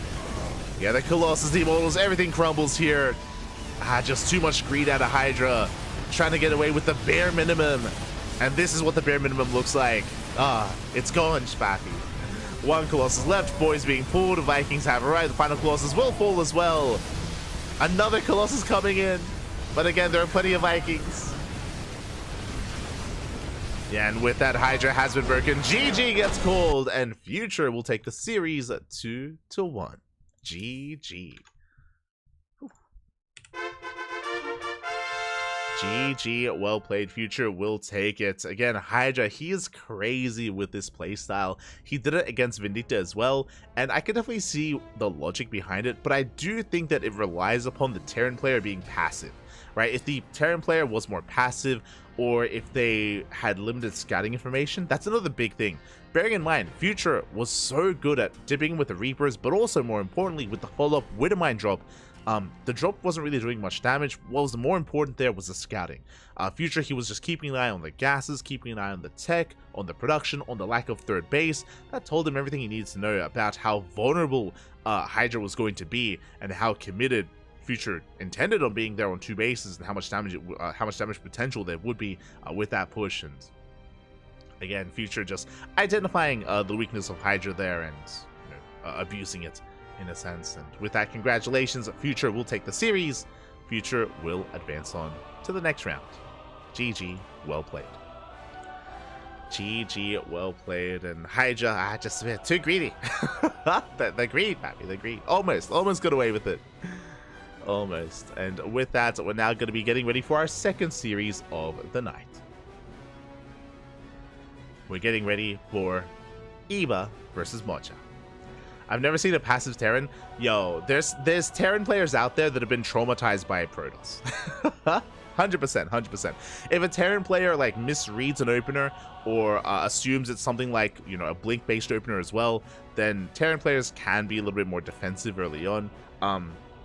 Yeah, the Colossus, the Immortals, everything crumbles here. Just too much greed out of Hydra. Trying to get away with the bare minimum. And this is what the bare minimum looks like. It's gone, Spaffy. 1 Colossus left, boys being pulled. Vikings have arrived. The final Colossus will fall as well. Another Colossus coming in. But again, there are plenty of Vikings. Yeah, and with that, Hydra has been broken. GG gets called, and Future will take the series 2-1. GG. GG, well played. Future will take it. Again, Hydra, he is crazy with this playstyle. He did it against Vindicta as well, and I can definitely see the logic behind it, but I do think that it relies upon the Terran player being passive, right? If the Terran player was more passive, or if they had limited scouting information, that's another big thing. Bearing in mind, Future was so good at dipping with the Reapers, but also more importantly with the follow-up Widowmine drop. The drop wasn't really doing much damage. What was more important there was the scouting. Future, he was just keeping an eye on the gases, keeping an eye on the tech, on the production, on the lack of third base. That told him everything he needs to know about how vulnerable Hydra was going to be, and how committed Future intended on being there on 2 bases, and how much damage potential there would be with that push. And again, Future just identifying the weakness of Hydra there and abusing it in a sense. And with that, congratulations, Future will take the series. Future will advance on to the next round. GG, well played. GG, well played. And Hydra, just a bit too greedy. the greed, Pappy, the greed. Almost got away with it. Almost. And with that, we're now going to be getting ready for our second series of the night. We're getting ready for Eva versus Mocha. I've never seen a passive Terran. Yo, there's Terran players out there that have been traumatized by Protoss. 100%. If a Terran player like misreads an opener or assumes it's something like, a blink-based opener as well, then Terran players can be a little bit more defensive early on.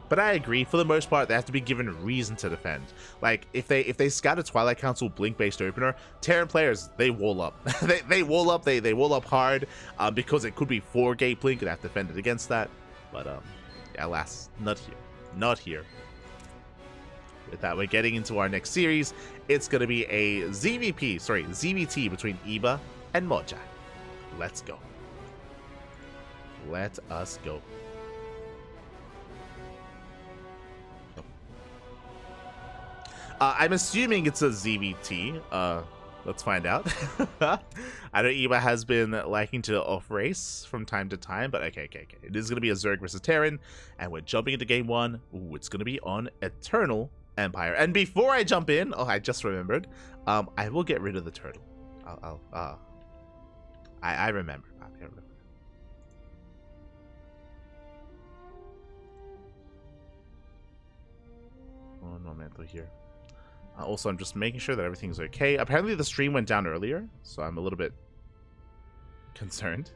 But I agree, for the most part, they have to be given reason to defend. Like, if they scout a Twilight Council blink-based opener, Terran players, they wall up. they wall up, they wall up hard, because it could be 4-gate blink, and have to defend it against that. But, alas, not here. Not here. with that, we're getting into our next series. It's going to be a ZVT between Eba and Moja. Let's go. Let us go. I'm assuming it's a ZVT. Let's find out. I know Eba has been liking to off-race from time to time, but okay. It is going to be a Zerg versus Terran, and we're jumping into game 1. Ooh, it's going to be on Eternal Empire. And before I jump in, I just remembered, I will get rid of the turtle. I remember. One momento here. Also, I'm just making sure that everything's okay. Apparently the stream went down earlier, so I'm a little bit concerned.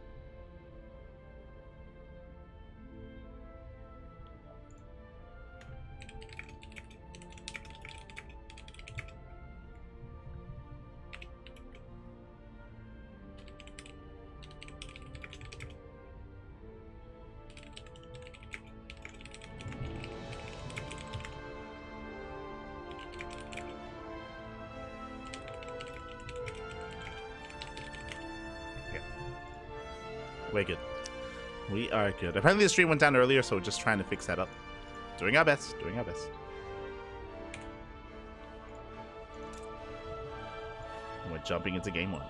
We're good. We are good. Apparently the stream went down earlier, so we're just trying to fix that up. Doing our best. Doing our best. And we're jumping into game 1.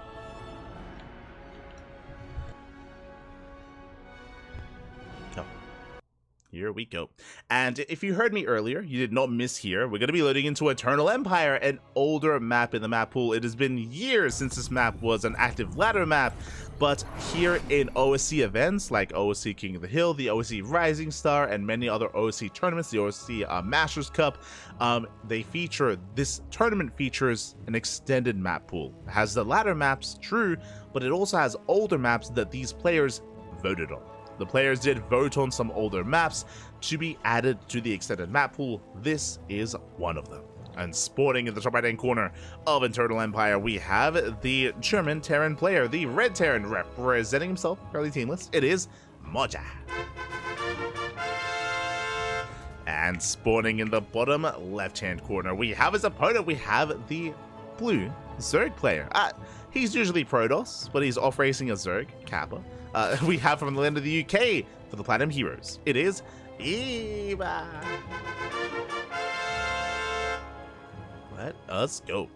Here we go. And if you heard me earlier, you did not miss here. We're going to be loading into Eternal Empire, an older map in the map pool. It has been years since this map was an active ladder map, but here in OSC events like OSC King of the Hill, the OSC Rising Star, and many other OSC tournaments, the OSC Masters Cup, this tournament features an extended map pool. It has the ladder maps, true, but it also has older maps that these players voted on. The players did vote on some older maps to be added to the extended map pool. This is one of them. And spawning in the top right hand corner of Eternal Empire, we have the German Terran player, the Red Terran, representing himself, fairly teamless. It is Moja. And spawning in the bottom left hand corner, we have his opponent. We have the blue Zerg player. He's usually Protoss, but he's off racing a Zerg, Kappa. We have from the land of the UK for the Platinum Heroes. It is Eba. Let us go.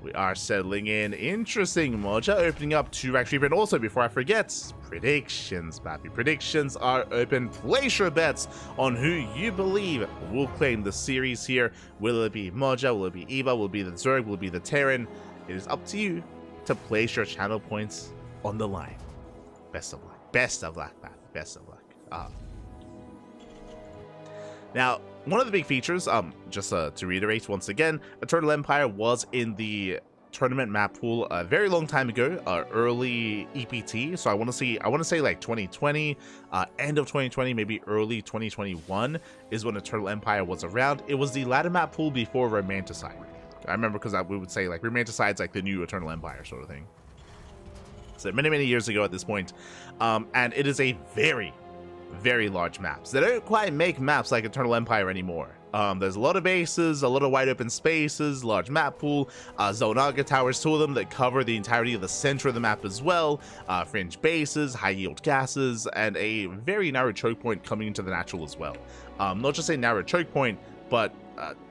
We are settling in. Interesting, Moja. Opening up 2 rack stream. And also, before I forget, predictions, Bappy. Predictions are open. Place your bets on who you believe will claim the series here. Will it be Moja? Will it be Eba? Will it be the Zerg? Will it be the Terran? It is up to you to place your channel points on the line. Best of luck. Best of luck, man. Best of luck. Now, one of the big features, just to reiterate once again, Eternal Empire was in the tournament map pool a very long time ago, early EPT. So I want to say like 2020, end of 2020, maybe early 2021 is when Eternal Empire was around. It was the ladder map pool before Romanticide. I remember because we would say like Romanticide's like the new Eternal Empire sort of thing. So many years ago at this point, and it is a very large map. So they don't quite make maps like Eternal Empire anymore. There's a lot of bases, a lot of wide open spaces, large map pool, Zonaga towers, 2 of them that cover the entirety of the center of the map as well, fringe bases, high yield gases, and a very narrow choke point coming into the natural as well. Not just a narrow choke point, but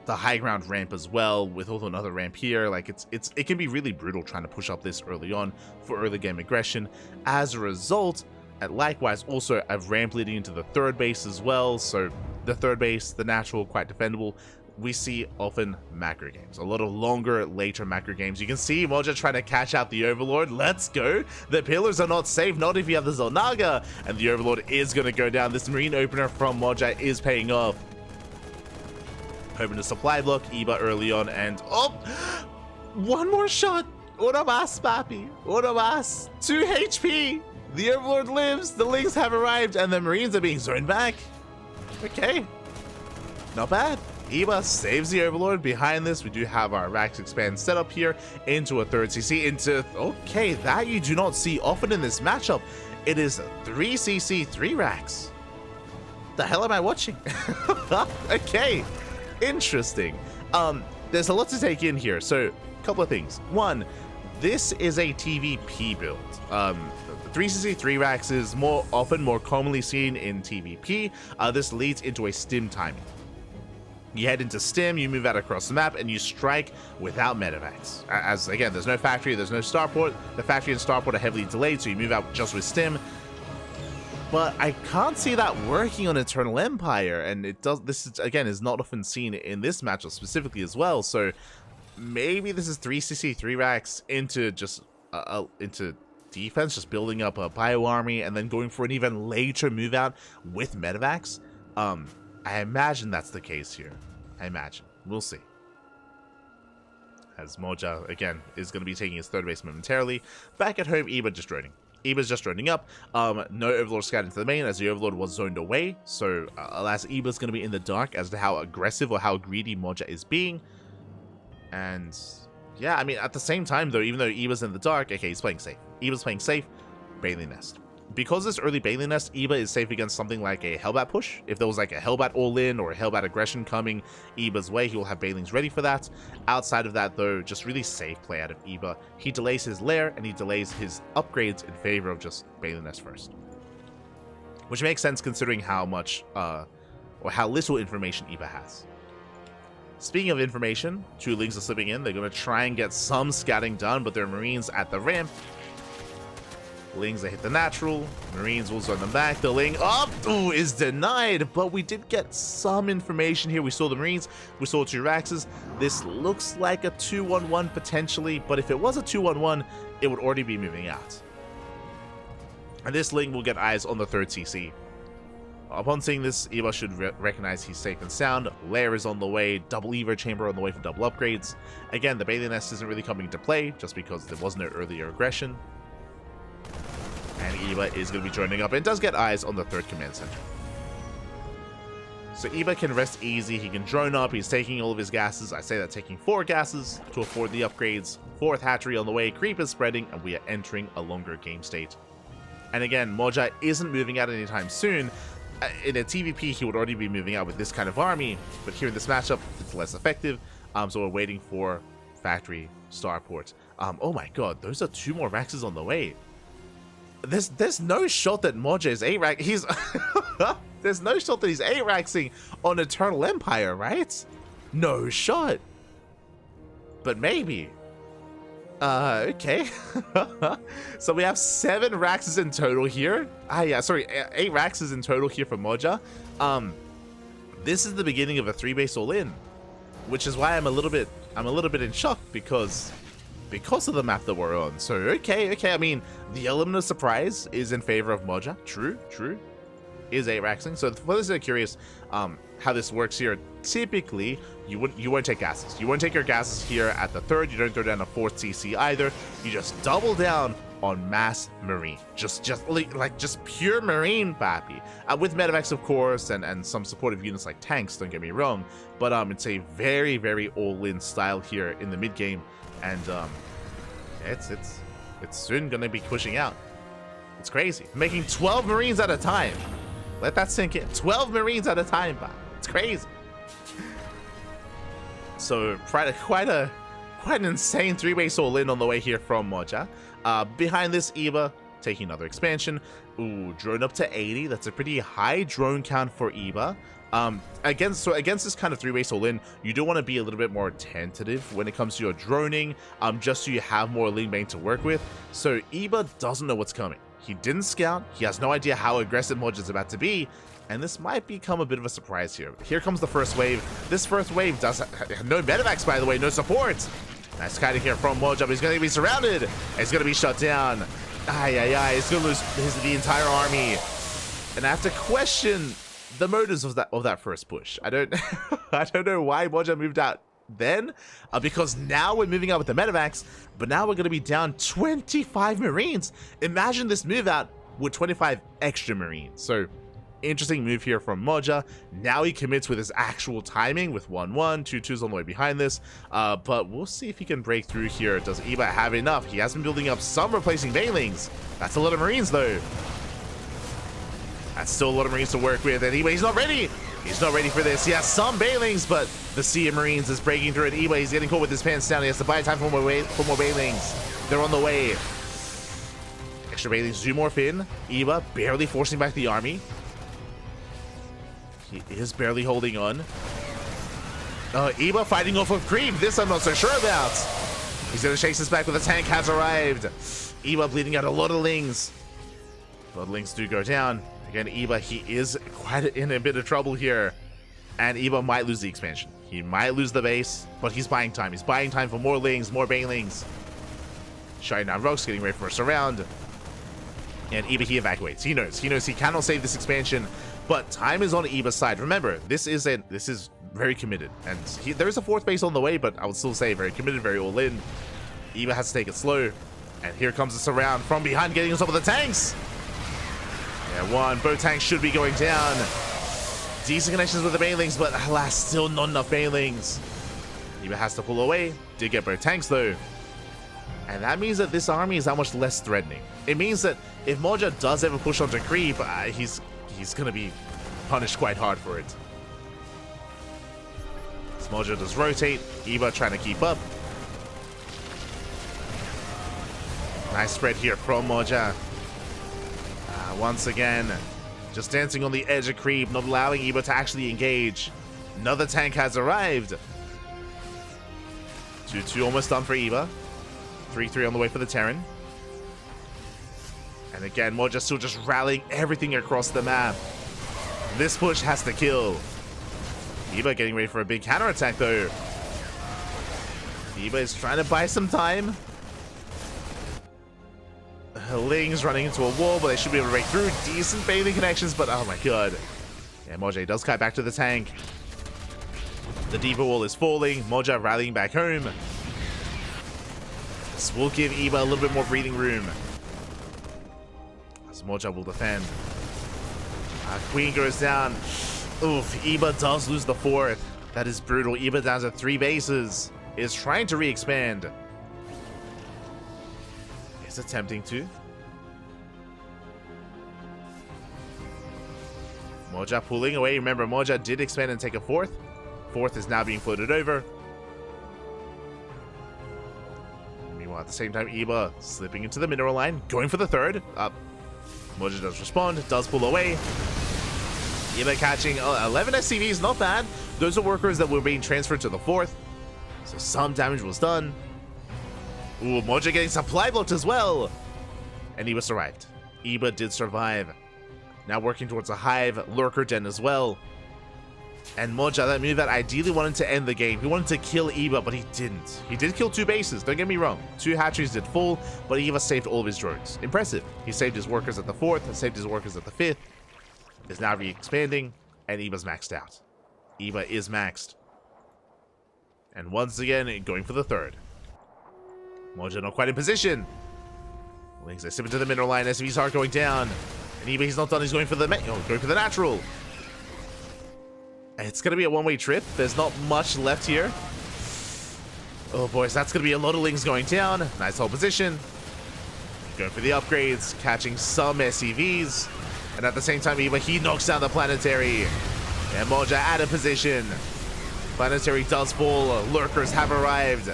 the high ground ramp as well, with also another ramp here. Like it can be really brutal trying to push up this early on for early game aggression. As a result, and likewise also a ramp leading into the third base as well. So the third base, the natural, quite defendable. We see often macro games, a lot of longer, later macro games. You can see Moja trying to catch out the Overlord. Let's go. The pillars are not safe, not if you have the Zonaga, and the Overlord is going to go down. This marine opener from Moja is paying off. Open the supply block, Eba early on, and one more shot. Una más, papi. Una más. 2 HP. The Overlord lives. The Lings have arrived, and the Marines are being zoned back. Okay. Not bad. Eba saves the Overlord. Behind this, we do have our Racks Expand set up here into a third CC. Okay, that you do not see often in this matchup. It is 3 CC, 3 Racks. The hell am I watching? Okay. Interesting. There's a lot to take in here. So, a couple of things. One, this is a TVP build. 3CC3 racks is more commonly seen in TVP. This leads into a stim timing. You head into stim, you move out across the map, and you strike without medevacs. As again, there's no factory, there's no starport. The factory and starport are heavily delayed, so you move out just with stim. But I can't see that working on Eternal Empire, and it does. This is, again, is not often seen in this matchup specifically as well. So maybe this is 3CC3 racks into just into defense, just building up a bio army, and then going for an even later move out with medevacs. I imagine that's the case here. I imagine. We'll see. As Moja, again, is going to be taking his third base momentarily. Back at home, Eba just droning. Eba's just droning up. No Overlord scout into the main, as the Overlord was zoned away. So, alas, Eba's going to be in the dark as to how aggressive or how greedy Moja is being. And, yeah, I mean, at the same time, though, even though Eba's in the dark, okay, he's playing safe. Eba's playing safe. Bailey Nest. Because this early Bailey Nest, Eba is safe against something like a Hellbat push. If there was like a Hellbat all-in or a Hellbat aggression coming Eba's way, he will have Bailings ready for that. Outside of that, though, just really safe play out of Eba. He delays his lair and he delays his upgrades in favor of just Bailey Nest first. Which makes sense considering how much, or how little information Eba has. Speaking of information, 2 Lings are slipping in. They're going to try and get some scouting done, but there are Marines at the ramp. Lings, they hit the natural. Marines will zone them back. The Ling up is denied, but we did get some information here. We saw the Marines. We saw 2 Raxes. This looks like a 2-1-1 potentially, but if it was a 2-1-1, it would already be moving out. And this Ling will get eyes on the 3rd CC. Upon seeing this, Eba should recognize he's safe and sound. Lair is on the way. Double Evo Chamber on the way for double upgrades. Again, the Bailey Nest isn't really coming into play just because there was no earlier aggression. And Eba is going to be joining up and does get eyes on the 3rd command center. So Eba can rest easy. He can drone up. He's taking all of his gases. I say that taking 4 gases to afford the upgrades. 4th hatchery on the way. Creep is spreading, and we are entering a longer game state. And again, Moja isn't moving out anytime soon. In a TVP, he would already be moving out with this kind of army. But here in this matchup, it's less effective. So we're waiting for factory starport. Oh my god, those are 2 more Raxes on the way. There's no shot that Moja is A-Rack. He's there's no shot that he's A-Raxing on Eternal Empire, right? No shot. But maybe. Okay. So we have 7 Raxes in total here. Yeah, sorry, 8 Raxes in total here for Moja. This is the beginning of a 3-base all-in, which is why I'm a little bit in shock because of the map that we're on. So okay, I mean, the element of surprise is in favor of Moja. True. Is 8-Raxing. So for those that are curious how this works here, typically you won't take gases. You won't take your gases here at the 3rd. You don't throw down a 4th CC either. You just double down on mass Marine. Just pure Marine, pappy. With medevacs, of course, and some supportive units like tanks, don't get me wrong. But it's a very, very all-in style here in the mid-game. And it's soon gonna be pushing out. It's crazy. Making 12 Marines at a time. Let that sink in. 12 Marines at a time, man. It's crazy. So quite an insane 3-base all-in on the way here from Moja. Behind this, Eba taking another expansion. Ooh, drone up to 80. That's a pretty high drone count for Eba. Against this kind of 3-base all-in, you do want to be a little bit more tentative when it comes to your droning, just so you have more lean bane to work with. So Eba doesn't know what's coming. He didn't scout. He has no idea how aggressive Moja is about to be, and this might become a bit of a surprise here. Here comes the first wave. This first wave does have no medevacs, by the way, no support. Nice kiting here from Moja, but he's going to be surrounded. He's going to be shut down. He's going to lose the entire army, and I have to question the motives of that first push. I don't know why Moja moved out then, because now we're moving out with the medevacs, but now we're going to be down 25 Marines. Imagine this move out with 25 extra Marines. So interesting move here from Moja. Now he commits with his actual timing with 1-1, 2-2s on the way behind this, but we'll see if he can break through here. Does Eba have enough? He has been building up some replacing Banelings. That's a lot of Marines though. That's still a lot of Marines to work with, and he's not ready. He's not ready for this. He has some Bailings, but the Sea of Marines is breaking through it. Iba, he's getting caught with his pants down. He has to buy time for more Bailings. They're on the way. Extra Bailings do morph in. Iba barely forcing back the army. He is barely holding on. Iba fighting off of creep. This I'm not so sure about. He's going to chase us back, but the tank has arrived. Iba bleeding out a lot of Lings. A lot of Lings do go down. Again, Iba, he is quite in a bit of trouble here. And Iba might lose the expansion. He might lose the base, but he's buying time. He's buying time for more Lings, more Banelings. Shiny now Rogue's getting ready for a surround. And Iba, he evacuates. He knows he cannot save this expansion, but time is on Iba's side. Remember, this is very committed. And there is a fourth base on the way, but I would still say very committed, very all in. Iba has to take it slow. And here comes the surround from behind, getting on top of the tanks. Yeah, both tanks should be going down. Decent connections with the Banelings, but alas, still not enough Banelings. Iba has to pull away. Did get both tanks though. And that means that this army is that much less threatening. It means that if Moja does ever push onto creep, he's gonna be punished quite hard for it. As Moja does rotate, Iba trying to keep up. Nice spread here from Moja. Once again, just dancing on the edge of creep, not allowing Iba to actually engage. Another tank has arrived. 2-2 almost done for Iba. 3-3 on the way for the Terran. And again, Moja still just rallying everything across the map. This push has to kill. Iba getting ready for a big counterattack though. Iba is trying to buy some time. Ling's running into a wall, but they should be able to break through. Decent bathing connections, but oh my god. Yeah, Moja does kite back to the tank. The Diva wall is falling. Moja rallying back home. This will give Iba a little bit more breathing room. As Moja will defend. Queen goes down. Oof, Iba does lose the fourth. That is brutal. Iba down to 3 bases. Is trying to re-expand. Is attempting to. Moja pulling away. Remember, Moja did expand and take a fourth. Fourth is now being floated over. Meanwhile, at the same time, Iba slipping into the mineral line, going for the third. Moja does respond, does pull away. Iba catching 11 SCVs, not bad. Those are workers that were being transferred to the fourth. So some damage was done. Ooh, Moja getting supply blocked as well. And Iba survived. Iba did survive. Now working towards a hive, lurker den as well. And Moja, that move that ideally wanted to end the game. He wanted to kill Iba, but he didn't. He did kill 2 bases, don't get me wrong. 2 hatcheries did fall, but Iba saved all of his drones. Impressive. He saved his workers at the 4th, and saved his workers at the 5th. Is now re-expanding, and Iba's maxed out. Iba is maxed. And once again, going for the 3rd. Moja not quite in position. Lings, they slip into the mineral line. SCV's heart going down. And Iba, he's not done. He's going for the going for the natural. And it's going to be a one-way trip. There's not much left here. Oh, boys, that's going to be a lot of Lings going down. Nice hold position. Going for the upgrades. Catching some SCVs. And at the same time, Iba, he knocks down the planetary. And Moja out of position. Planetary does fall. Lurkers have arrived.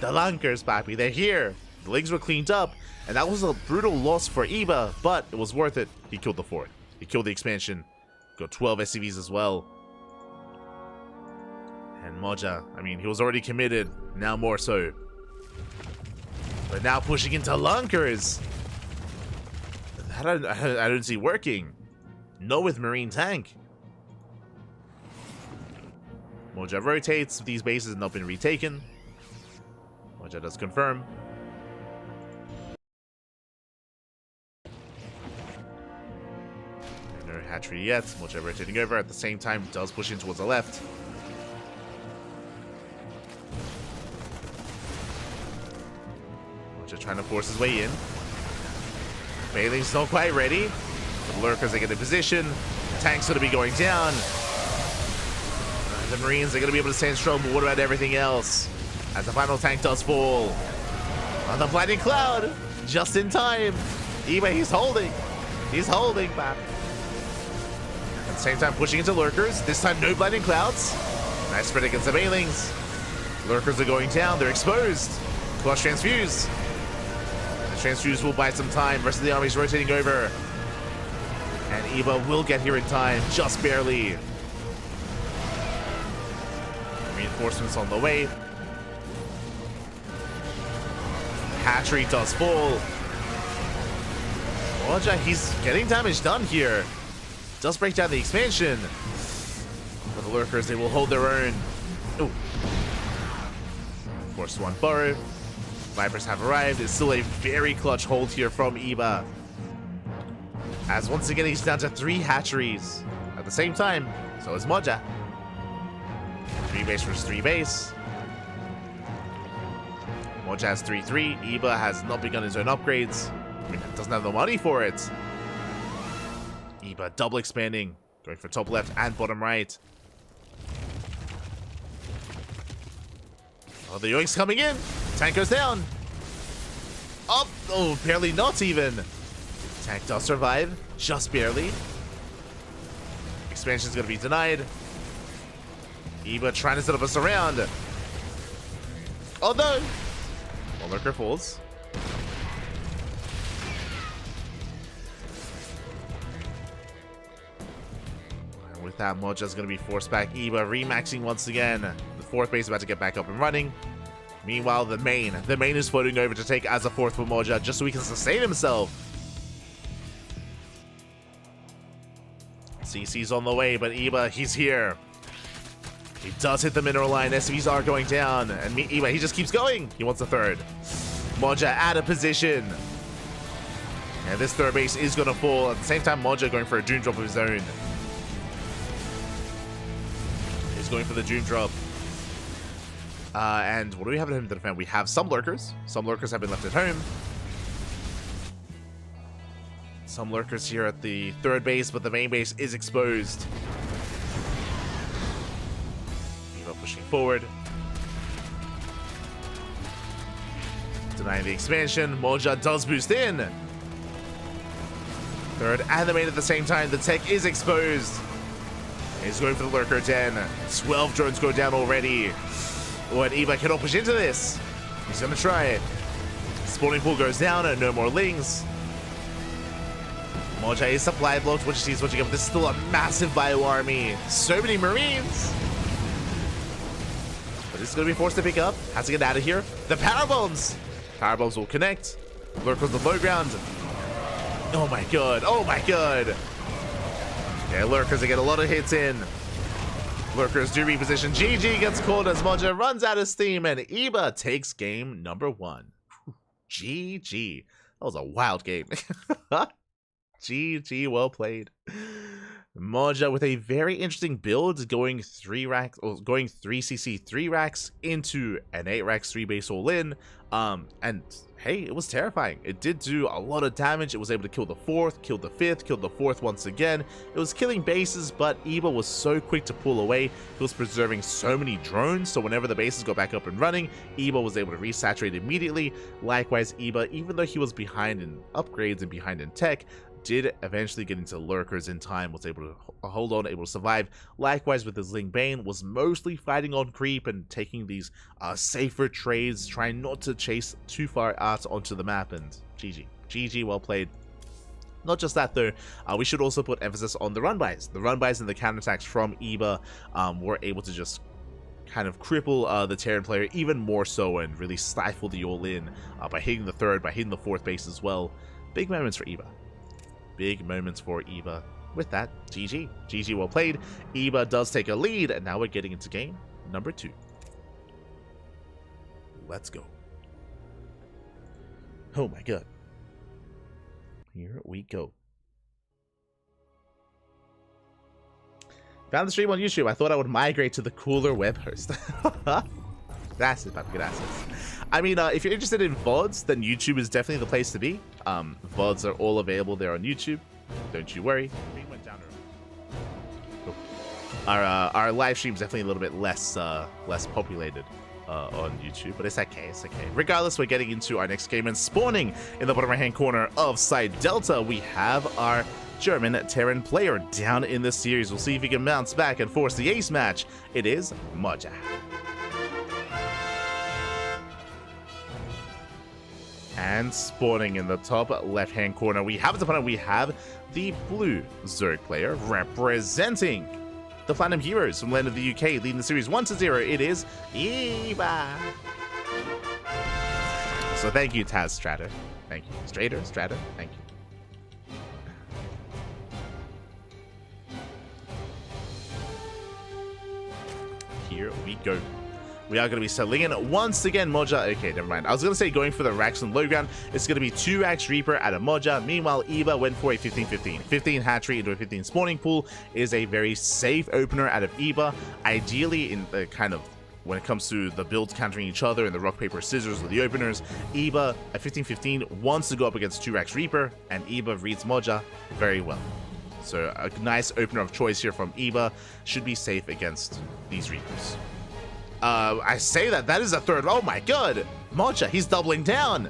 The Lunkers, papi, they're here. The Lings were cleaned up, and that was a brutal loss for Iba, but it was worth it. He killed the 4th. He killed the expansion. Got 12 SCVs as well. And Moja, I mean, he was already committed, now more so. But now pushing into Lunkers. That I don't see working. No with Marine Tank. Moja rotates. These bases have not been retaken. Moja does confirm. No hatchery yet. Moja rotating over. At the same time, does push in towards the left. Moja trying to force his way in. Bailing's not quite ready. The Lurkers are getting in position. The tank's going to be going down. The Marines are going to be able to stand strong, but what about everything else? As the final tank does fall. On the blinding cloud. Just in time. Iba, he's holding. He's holding, man. the same time pushing into lurkers. This time no blinding clouds. Nice spread against the banelings. Lurkers are going down. They're exposed. Clutch transfuse. The transfuse will buy some time. Rest of the army is rotating over. And Eva will get here in time, just barely. Reinforcements on the way. Hatchery does fall. Moja, he's getting damage done here. Does break down the expansion. But the lurkers, they will hold their own. Ooh. Force one burrow. Vipers have arrived. It's still a very clutch hold here from Eva. As once again, he's down to 3 hatcheries at the same time. So is Moja. 3 base versus 3 base. Moja has 3-3. Eva has not begun his own upgrades. I mean, doesn't have the money for it. Eva double expanding. Going for top left and bottom right. Oh, the yoinks coming in. Tank goes down. Up. Oh, barely not even. Tank does survive. Just barely. Expansion's going to be denied. Eva trying to set up a surround. Oh no! Well, lurker falls. And with that, Moja's going to be forced back. Eva remaxing once again. The 4th base is about to get back up and running. Meanwhile, the main is floating over to take as a 4th for Moja just so he can sustain himself. CC's on the way, but Eva, he's here. He does hit the mineral line. SCVs are going down. And Eva, he just keeps going. He wants a 3rd. Moja out of position. And this 3rd base is going to fall. At the same time, Moja going for a Doom Drop of his own. He's going for the Doom Drop. And what do we have at home to defend? We have some lurkers. Some lurkers have been left at home. Some lurkers here at the 3rd base, but the main base is exposed. Eva pushing forward. Denying the expansion. Moja does boost in. 3rd and the main at the same time. The tech is exposed. He's going for the lurker den. 12 drones go down already. Oh, and Eva cannot push into this. He's going to try it. Spawning pool goes down and no more lings. Moja is supply blocked, which is what you get, but this is still a massive bio army. So many marines. But this is going to be forced to pick up. Has to get out of here. The power bombs. Power bombs will connect. Lurkers the low ground. Oh my god. Oh my god. Yeah, lurkers, they get a lot of hits in. Lurkers do reposition. GG gets called as Moja runs out of steam, and Eva takes game number 1. GG. That was a wild game. GG, well played. Moja with a very interesting build, going 3 racks, or going 3 CC 3 racks into an 8 racks 3 base all in. And hey, it was terrifying. It did do a lot of damage. It was able to kill the 4th, kill the 5th, kill the 4th once again. It was killing bases, but Eva was so quick to pull away. He was preserving so many drones, so whenever the bases got back up and running, Eva was able to resaturate immediately. Likewise, Eva, even though he was behind in upgrades and behind in tech, did eventually get into lurkers in time, was able to hold on, able to survive. Likewise with his Ling Bane, was mostly fighting on creep and taking these safer trades, trying not to chase too far out onto the map, and GG, well played. Not just that though, we should also put emphasis on the run-bys. The run-bys and the counterattacks from Eva were able to just kind of cripple the Terran player even more so and really stifle the all-in by hitting the 3rd, by hitting the 4th base as well. Big moments for Eva. Big moments for Eva. With that, GG. GG, well played. Eva does take a lead, and now we're getting into game number 2. Let's go. Oh my god. Here we go. Found the stream on YouTube. I thought I would migrate to the cooler web host. Gracias, papi, gracias. I mean, if you're interested in VODs, then YouTube is definitely the place to be. VODs are all available there on YouTube. Don't you worry. Our live stream is definitely a little bit less populated on YouTube, but it's okay, it's okay. Regardless, we're getting into our next game, and spawning in the bottom right hand corner of side Delta, we have our German Terran player down in the series. We'll see if he can bounce back and force the ace match. It is Moja. And spawning in the top left-hand corner, we have his opponent. We have the blue Zerg player representing the Platinum Heroes from land of the UK, leading the series 1-0. It is Eva. So thank you, Taz Stratter. Thank you. Stratter. Thank you. Here we go. We are going to be settling in once again. Moja. Okay, never mind. I was going to say going for the Rax and low ground. It's going to be 2 Rax Reaper at a Moja. Meanwhile, Eva went for a 15-15. 15 hatchery into a 15 spawning pool is a very safe opener out of Eva. Ideally, in the kind of when it comes to the builds countering each other and the rock, paper, scissors with the openers, Eva at 15-15 wants to go up against 2 Rax Reaper, and Eva reads Moja very well. So a nice opener of choice here from Eva should be safe against these Reapers. I say that is a third. Oh my god, Moja, he's doubling down.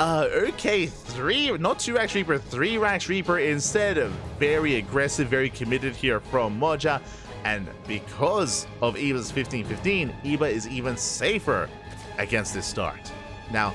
Okay, 3, not 2 Rax Reaper, 3 Rax Reaper instead. Very aggressive, very committed here from Moja. And because of Eva's 15-15, Eva is even safer against this start. Now,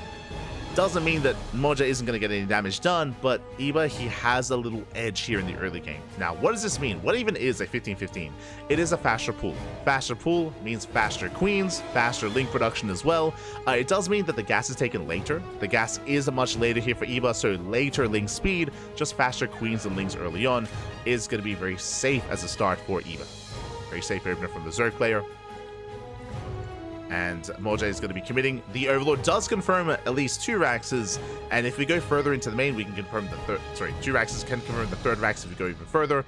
doesn't mean that Moja isn't going to get any damage done, but Eva, he has a little edge here in the early game. Now, what does this mean? What even is a 15-15? It is a faster pool. Faster pool means faster queens, faster link production as well. It does mean that the gas is taken later. The gas is much later here for Eva, so later link speed, just faster queens and links early on, is going to be very safe as a start for Eva. Very safe opener from the Zerg player. And Moja is going to be committing. The Overlord does confirm at least 2 Raxes, and if we go further into the main, we can confirm the third. Sorry, 2 Raxes can confirm the 3rd Rax if we go even further.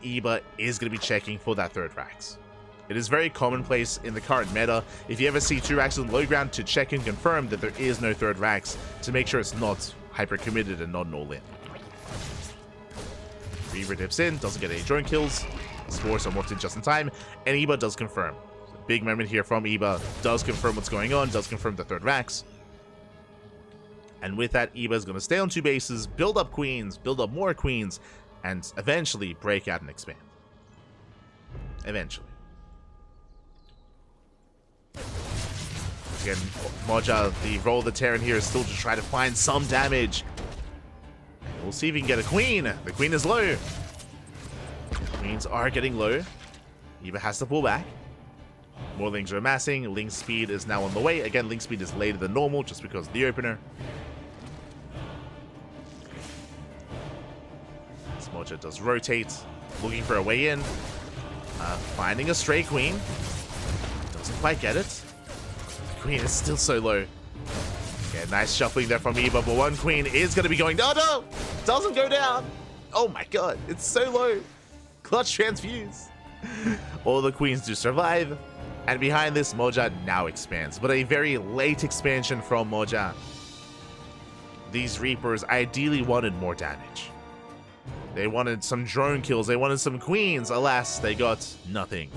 Eva is going to be checking for that 3rd Rax. It is very commonplace in the current meta, if you ever see 2 Raxes on low ground, to check and confirm that there is no 3rd Rax, to make sure it's not hyper committed and not an all-in. Reaver dips in, doesn't get any drone kills. Spores are morphed in just in time, and Eva does confirm. Big moment here from Eva, does confirm what's going on, does confirm the 3rd Rax. And with that, Eva is going to stay on 2 bases, build up queens, build up more queens, and eventually break out and expand. Eventually. Again, Moja, the role of the Terran here is still to try to find some damage. We'll see if he can get a queen. The queen is low. Queens are getting low. Eva has to pull back. More links are amassing. Link speed is now on the way. Again, link speed is later than normal just because of the opener. Moja does rotate, looking for a way in. Finding a stray queen. Doesn't quite get it. The queen is still so low. Okay, nice shuffling there from Eva, but one queen is going to be going. Oh no! Doesn't go down! Oh my god, it's so low. Clutch transfuse. All the queens do survive. And behind this, Moja now expands, but a very late expansion from Moja. These Reapers ideally wanted more damage. They wanted some drone kills, they wanted some queens. Alas, they got nothing.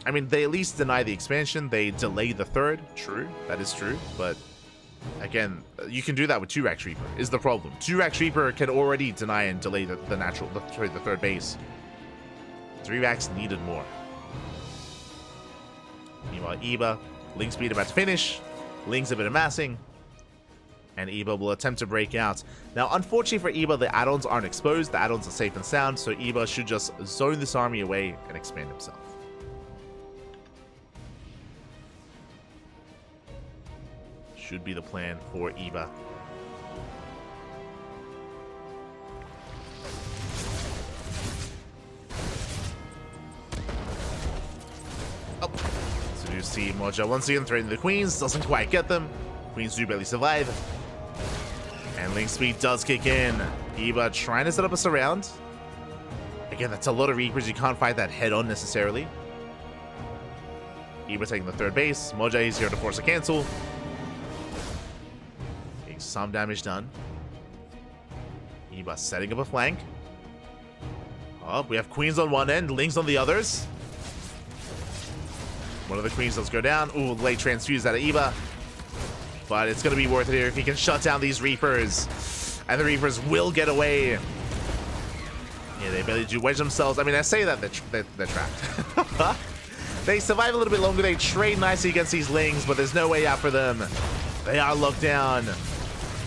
I mean, they at least deny the expansion, they delay the 3rd, true, that is true, but again, you can do that with 2 Rax Reaper, is the problem. 2 Rax Reaper can already deny and delay the 3rd base. 3 Rax needed more. Meanwhile, Eva, link speed about to finish, links have been amassing, and Eva will attempt to break out. Now, unfortunately for Eva, the add-ons aren't exposed, the add-ons are safe and sound, so Eva should just zone this army away and expand himself. Should be the plan for Eva. Oh. So you see Moja once again threatening the queens, doesn't quite get them. Queens do barely survive. And link speed does kick in. Eva trying to set up a surround. Again, that's a lot of Reapers, you can't fight that head on necessarily. Eva taking the 3rd base. Moja is here to force a cancel. Getting some damage done. Eva setting up a flank. Oh, we have queens on one end, links on the others. One of the queens does go down. Ooh, late transfuse out of Eva. But it's going to be worth it here if he can shut down these Reapers. And the Reapers will get away. Yeah, they barely do wedge themselves. I mean, I say that they're trapped. They survive a little bit longer. They trade nicely against these Lings, but there's no way out for them. They are locked down.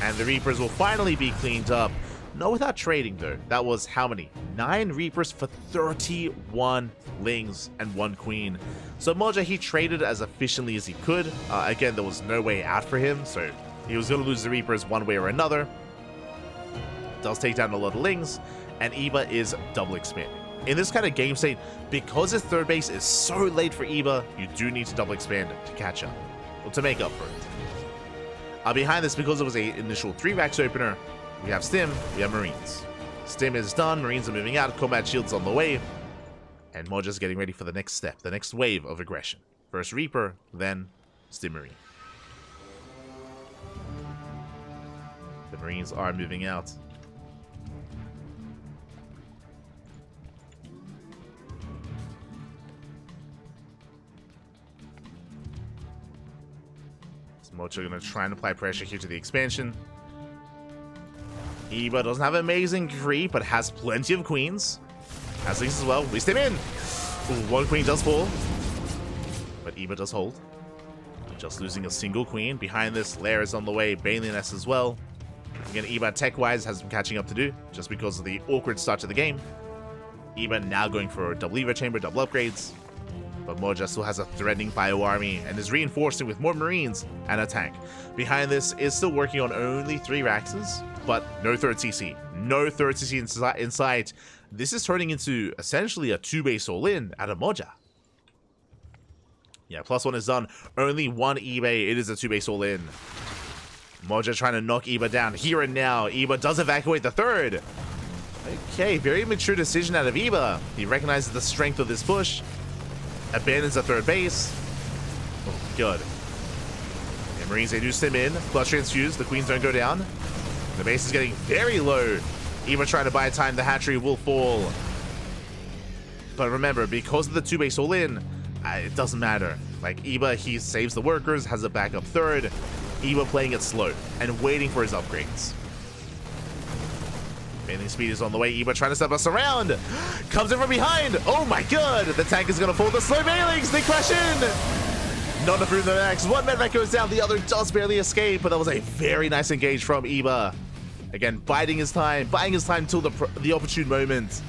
And the Reapers will finally be cleaned up. No, without trading, though. That was how many? 9 Reapers for 31 Lings and 1 Queen. So Moja, he traded as efficiently as he could. Again, there was no way out for him, so he was going to lose the Reapers one way or another. Does take down a lot of Lings, and Eba is double expanding. In this kind of game state, because his third base is so late for Eba, you do need to double expand to catch up, or to make up for it. Behind this, because it was an initial 3 racks opener, we have Stim, we have Marines. Stim is done, Marines are moving out, Combat Shield's on the way, and Moja's getting ready for the next step, the next wave of aggression. First Reaper, then Stim Marine. The Marines are moving out. Mocha going to try and apply pressure here to the expansion. Eba doesn't have amazing creep, but has plenty of queens. Has things as well. We step in. Ooh, 1 queen does fall, but Eba does hold. Just losing a single queen. Behind this, Lair is on the way. Baneliness as well. Again, Eba tech-wise has some catching up to do, just because of the awkward start to the game. Eba now going for double Evo chamber, double upgrades. But Moja still has a threatening bio army and is reinforcing with more Marines and a tank. Behind this is still working on only 3 Raxes, but no third CC. No third CC in sight. This is turning into essentially a 2-base all-in at a Moja. Yeah, +1 is done. Only 1 eBay. It is a 2-base all-in. Moja trying to knock Eba down here and now. Eba does evacuate the third. Okay, very mature decision out of Eba. He recognizes the strength of this push. Abandons the third base. Oh, good. And Marines, they do stim in. Plus transfuse. The queens don't go down. The base is getting very low. Eba trying to buy time. The hatchery will fall. But remember, because of the 2-base all-in, it doesn't matter. Like, Eba, he saves the workers, has a backup third. Eba playing it slow and waiting for his upgrades. Baneling speed is on the way. Eba trying to step us around. Comes in from behind. Oh my god. The tank is going to fall. The slow Banelings. They crash in. Not enough room to the max. One medivac goes down. The other does barely escape. But that was a very nice engage from Eba. Again, biding his time till the opportune moment.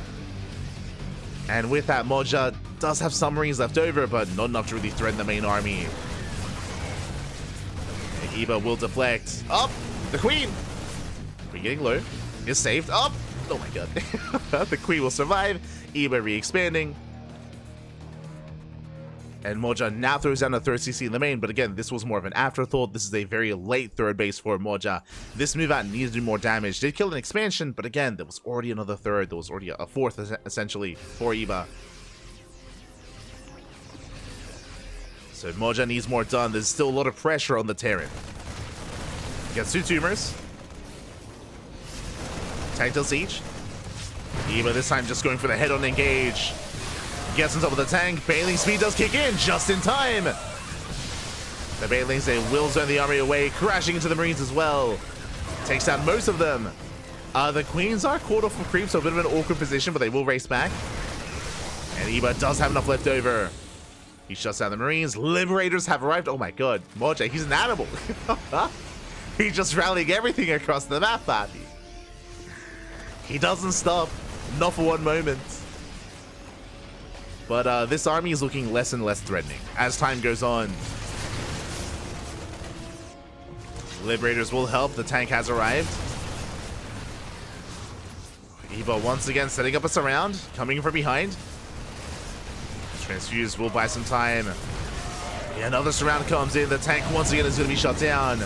And with that, Moja does have some Marines left over, but not enough to really threaten the main army. And Eba will deflect. Up. The queen. We're getting low. Is saved. Up. Oh my god. The queen will survive. Eba re-expanding. And Moja now throws down a third CC in the main, but again, this was more of an afterthought. This is a very late third base for Moja. This move out needs to do more damage. Did kill an expansion, but again, there was already another third. There was already a fourth, essentially, for Eba. So Moja needs more done. There's still a lot of pressure on the Terran. Gets 2 tumors. Tank till siege. Eba this time just going for the head-on engage. Gets on top of the tank. Baneling speed does kick in just in time. The Banelings, they will zone the army away, crashing into the Marines as well. Takes down most of them. The Queens are caught off of creep, so a bit of an awkward position, but they will race back. And Eba does have enough left over. He shuts down the Marines. Liberators have arrived. Oh my god. Moja, he's an animal. He's just rallying everything across the map, Pappy. He doesn't stop, not for one moment. But this army is looking less and less threatening as time goes on. Liberators will help. The tank has arrived. Eba once again setting up a surround, coming from behind. Transfuse will buy some time. Yeah, another surround comes in. The tank once again is going to be shut down.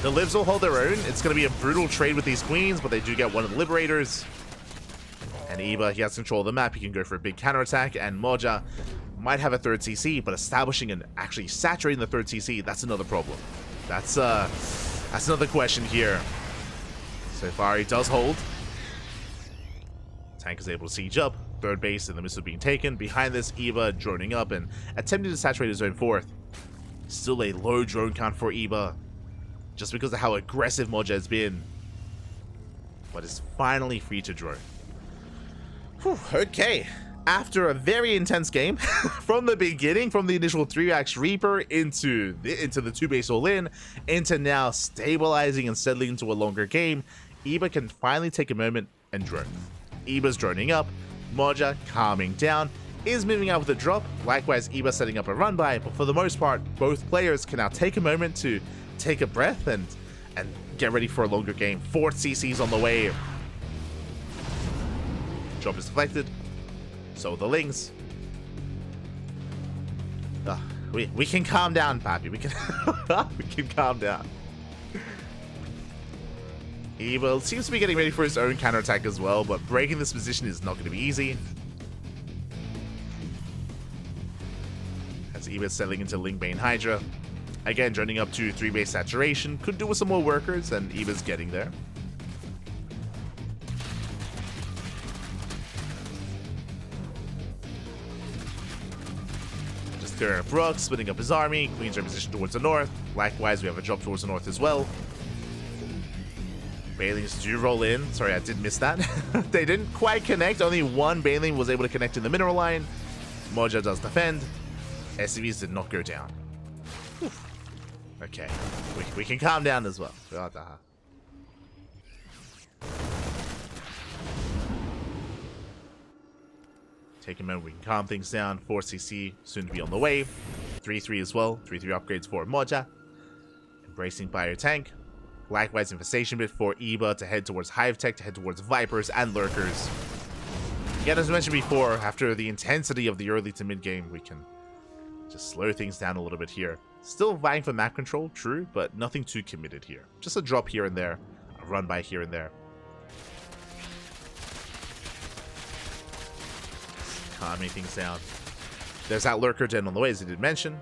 The Libs will hold their own. It's going to be a brutal trade with these queens, but they do get one of the Liberators. And Eba, he has control of the map. He can go for a big counterattack. And Moja might have a third CC, but establishing and actually saturating the third CC, that's another problem. That's another question here. So far, he does hold. Tank is able to siege up. Third base and the missile being taken. Behind this, Eba droning up and attempting to saturate his own fourth. Still a low drone count for Eba, just because of how aggressive Moja has been. But is finally free to drone. Whew, okay. After a very intense game, from the beginning, from the initial 3-axe Reaper into the 2-base all-in, into now stabilizing and settling into a longer game, Eba can finally take a moment and drone. Eba's droning up, Moja calming down, is moving out with a drop, likewise Eba setting up a run by, but for the most part, both players can now take a moment to take a breath and get ready for a longer game. 4 CCs on the way. Drop is deflected. So the Lings. We can calm down, Pappy. We can we can calm down. Eba seems to be getting ready for his own counterattack as well, but breaking this position is not going to be easy. As Eba settling into Lingbane Hydra. Again, joining up to 3-base saturation. Could do with some more workers, and Eba's getting there. Brooks splitting up his army. Queen's are positioned towards the north. Likewise, we have a drop towards the north as well. Banelings do roll in. Sorry, I did miss that. They didn't quite connect. Only one Baneling was able to connect in the mineral line. Moja does defend. SCVs did not go down. Whew. Okay, we can calm down as well. Take a moment, we can calm things down. 4CC soon to be on the way. 3-3 as well. 3-3 upgrades for Moja. Embracing Fire Tank. Likewise, Infestation Bit for Eba to head towards Hive Tech, to head towards Vipers and Lurkers. Again, as mentioned before, after the intensity of the early to mid game, we can just slow things down a little bit here. Still vying for map control, true, but nothing too committed here. Just a drop here and there, a run by here and there. Calming things down. There's that Lurker Den on the way, as I did mention.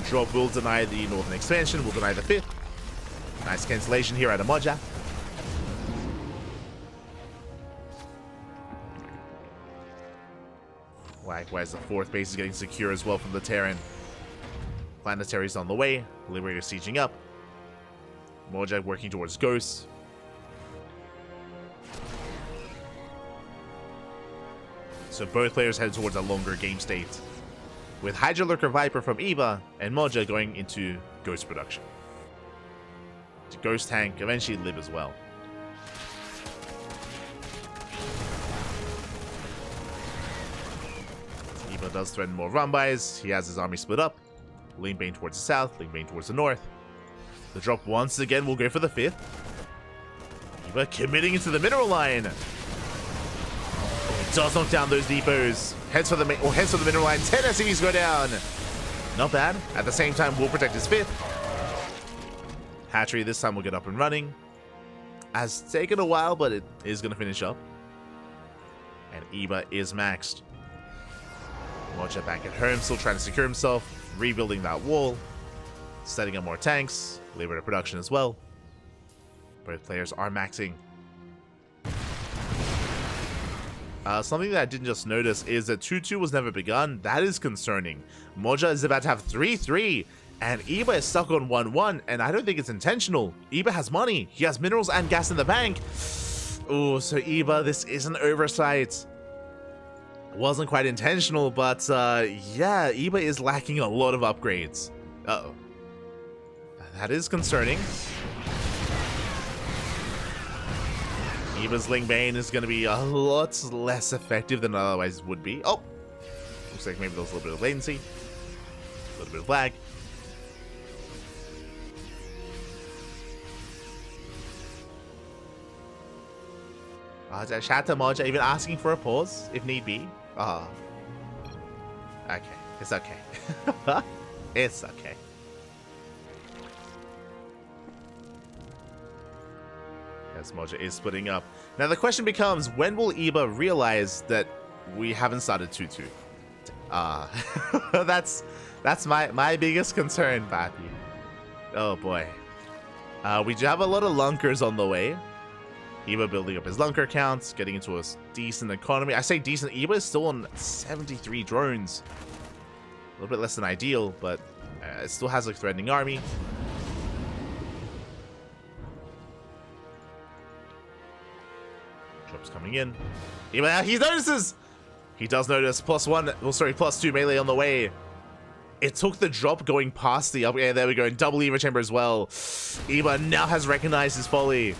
Drop will deny the northern expansion, will deny the 5th. Nice cancellation here at Moja. Likewise, the 4th base is getting secure as well from the Terran. Planetary's on the way. Liberator sieging up. Moja working towards Ghosts. So both players head towards a longer game state, with Hydra Lurker Viper from Eba and Moja going into Ghost production. The Ghost tank eventually live as well. Eba does threaten more run-bys. He has his army split up. Lingbane towards the south, Lingbane towards the north. The drop once again will go for the 5th. Eba committing into the mineral line. Does knock down those depots. Heads for the mineral line. 10 SCVs go down. Not bad. At the same time, will protect his 5th. Hatchery this time will get up and running. Has taken a while, but it is going to finish up. And Eba is maxed. Moja back at home, still trying to secure himself. Rebuilding that wall. Setting up more tanks. Liberator production as well. Both players are maxing. Something that I didn't just notice is that 2-2 was never begun. That is concerning. Moja is about to have 3-3, and Eba is stuck on 1-1, and I don't think it's intentional. Eba has money. He has minerals and gas in the bank. Oh, so Eba, this is an oversight. It wasn't quite intentional, but yeah, Eba is lacking a lot of upgrades. Uh-oh. That is concerning. Eba's Lingbane is going to be a lot less effective than it otherwise would be. Oh! Looks like maybe there was a little bit of latency. A little bit of lag. Shout out to Moja, even asking for a pause, if need be. Okay. It's okay. It's okay. Yes, Moja is splitting up. Now the question becomes, when will Eba realize that we haven't started 2-2? That's my biggest concern, Pappy. Oh boy. We do have a lot of lunkers on the way. Eba building up his lunker counts, getting into a decent economy. I say decent, Eba is still on 73 drones. A little bit less than ideal, but it still has a threatening army. Keeps coming in. Eba, he notices! He does notice. +1, oh sorry, +2 melee on the way. It took the drop going past the upgrade. Yeah, there we go. Double Evo Chamber as well. Eba now has recognized his folly.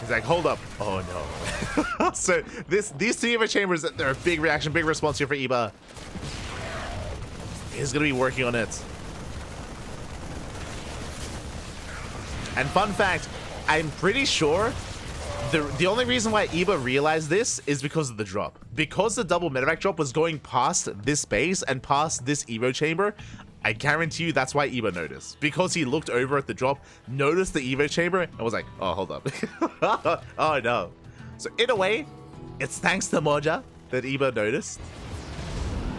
He's like, hold up. Oh no. So these two Evo Chambers, they're a big reaction, big response here for Eba. He's gonna be working on it. And fun fact, I'm pretty sure the only reason why Eba realized this is because of the drop. Because the double medevac drop was going past this base and past this Evo chamber, I guarantee you that's why Eba noticed. Because he looked over at the drop, noticed the Evo chamber, and was like, oh, hold up. Oh no. So in a way, it's thanks to Moja that Eba noticed.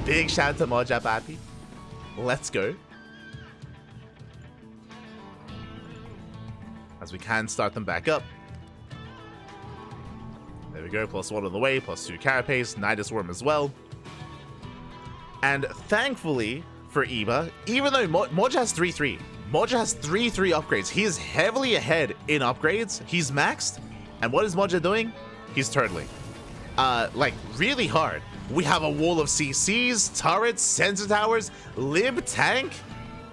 Big shout out to Moja, baby. Let's go. As we can start them back up. There we go, +1 on the way, +2 Carapace, Nidus Worm as well. And thankfully for Eba, even though Moja has 3-3, Moja has 3-3 upgrades. He is heavily ahead in upgrades. He's maxed. And what is Moja doing? He's turtling. Like, really hard. We have a wall of CCs, turrets, sensor towers, lib tank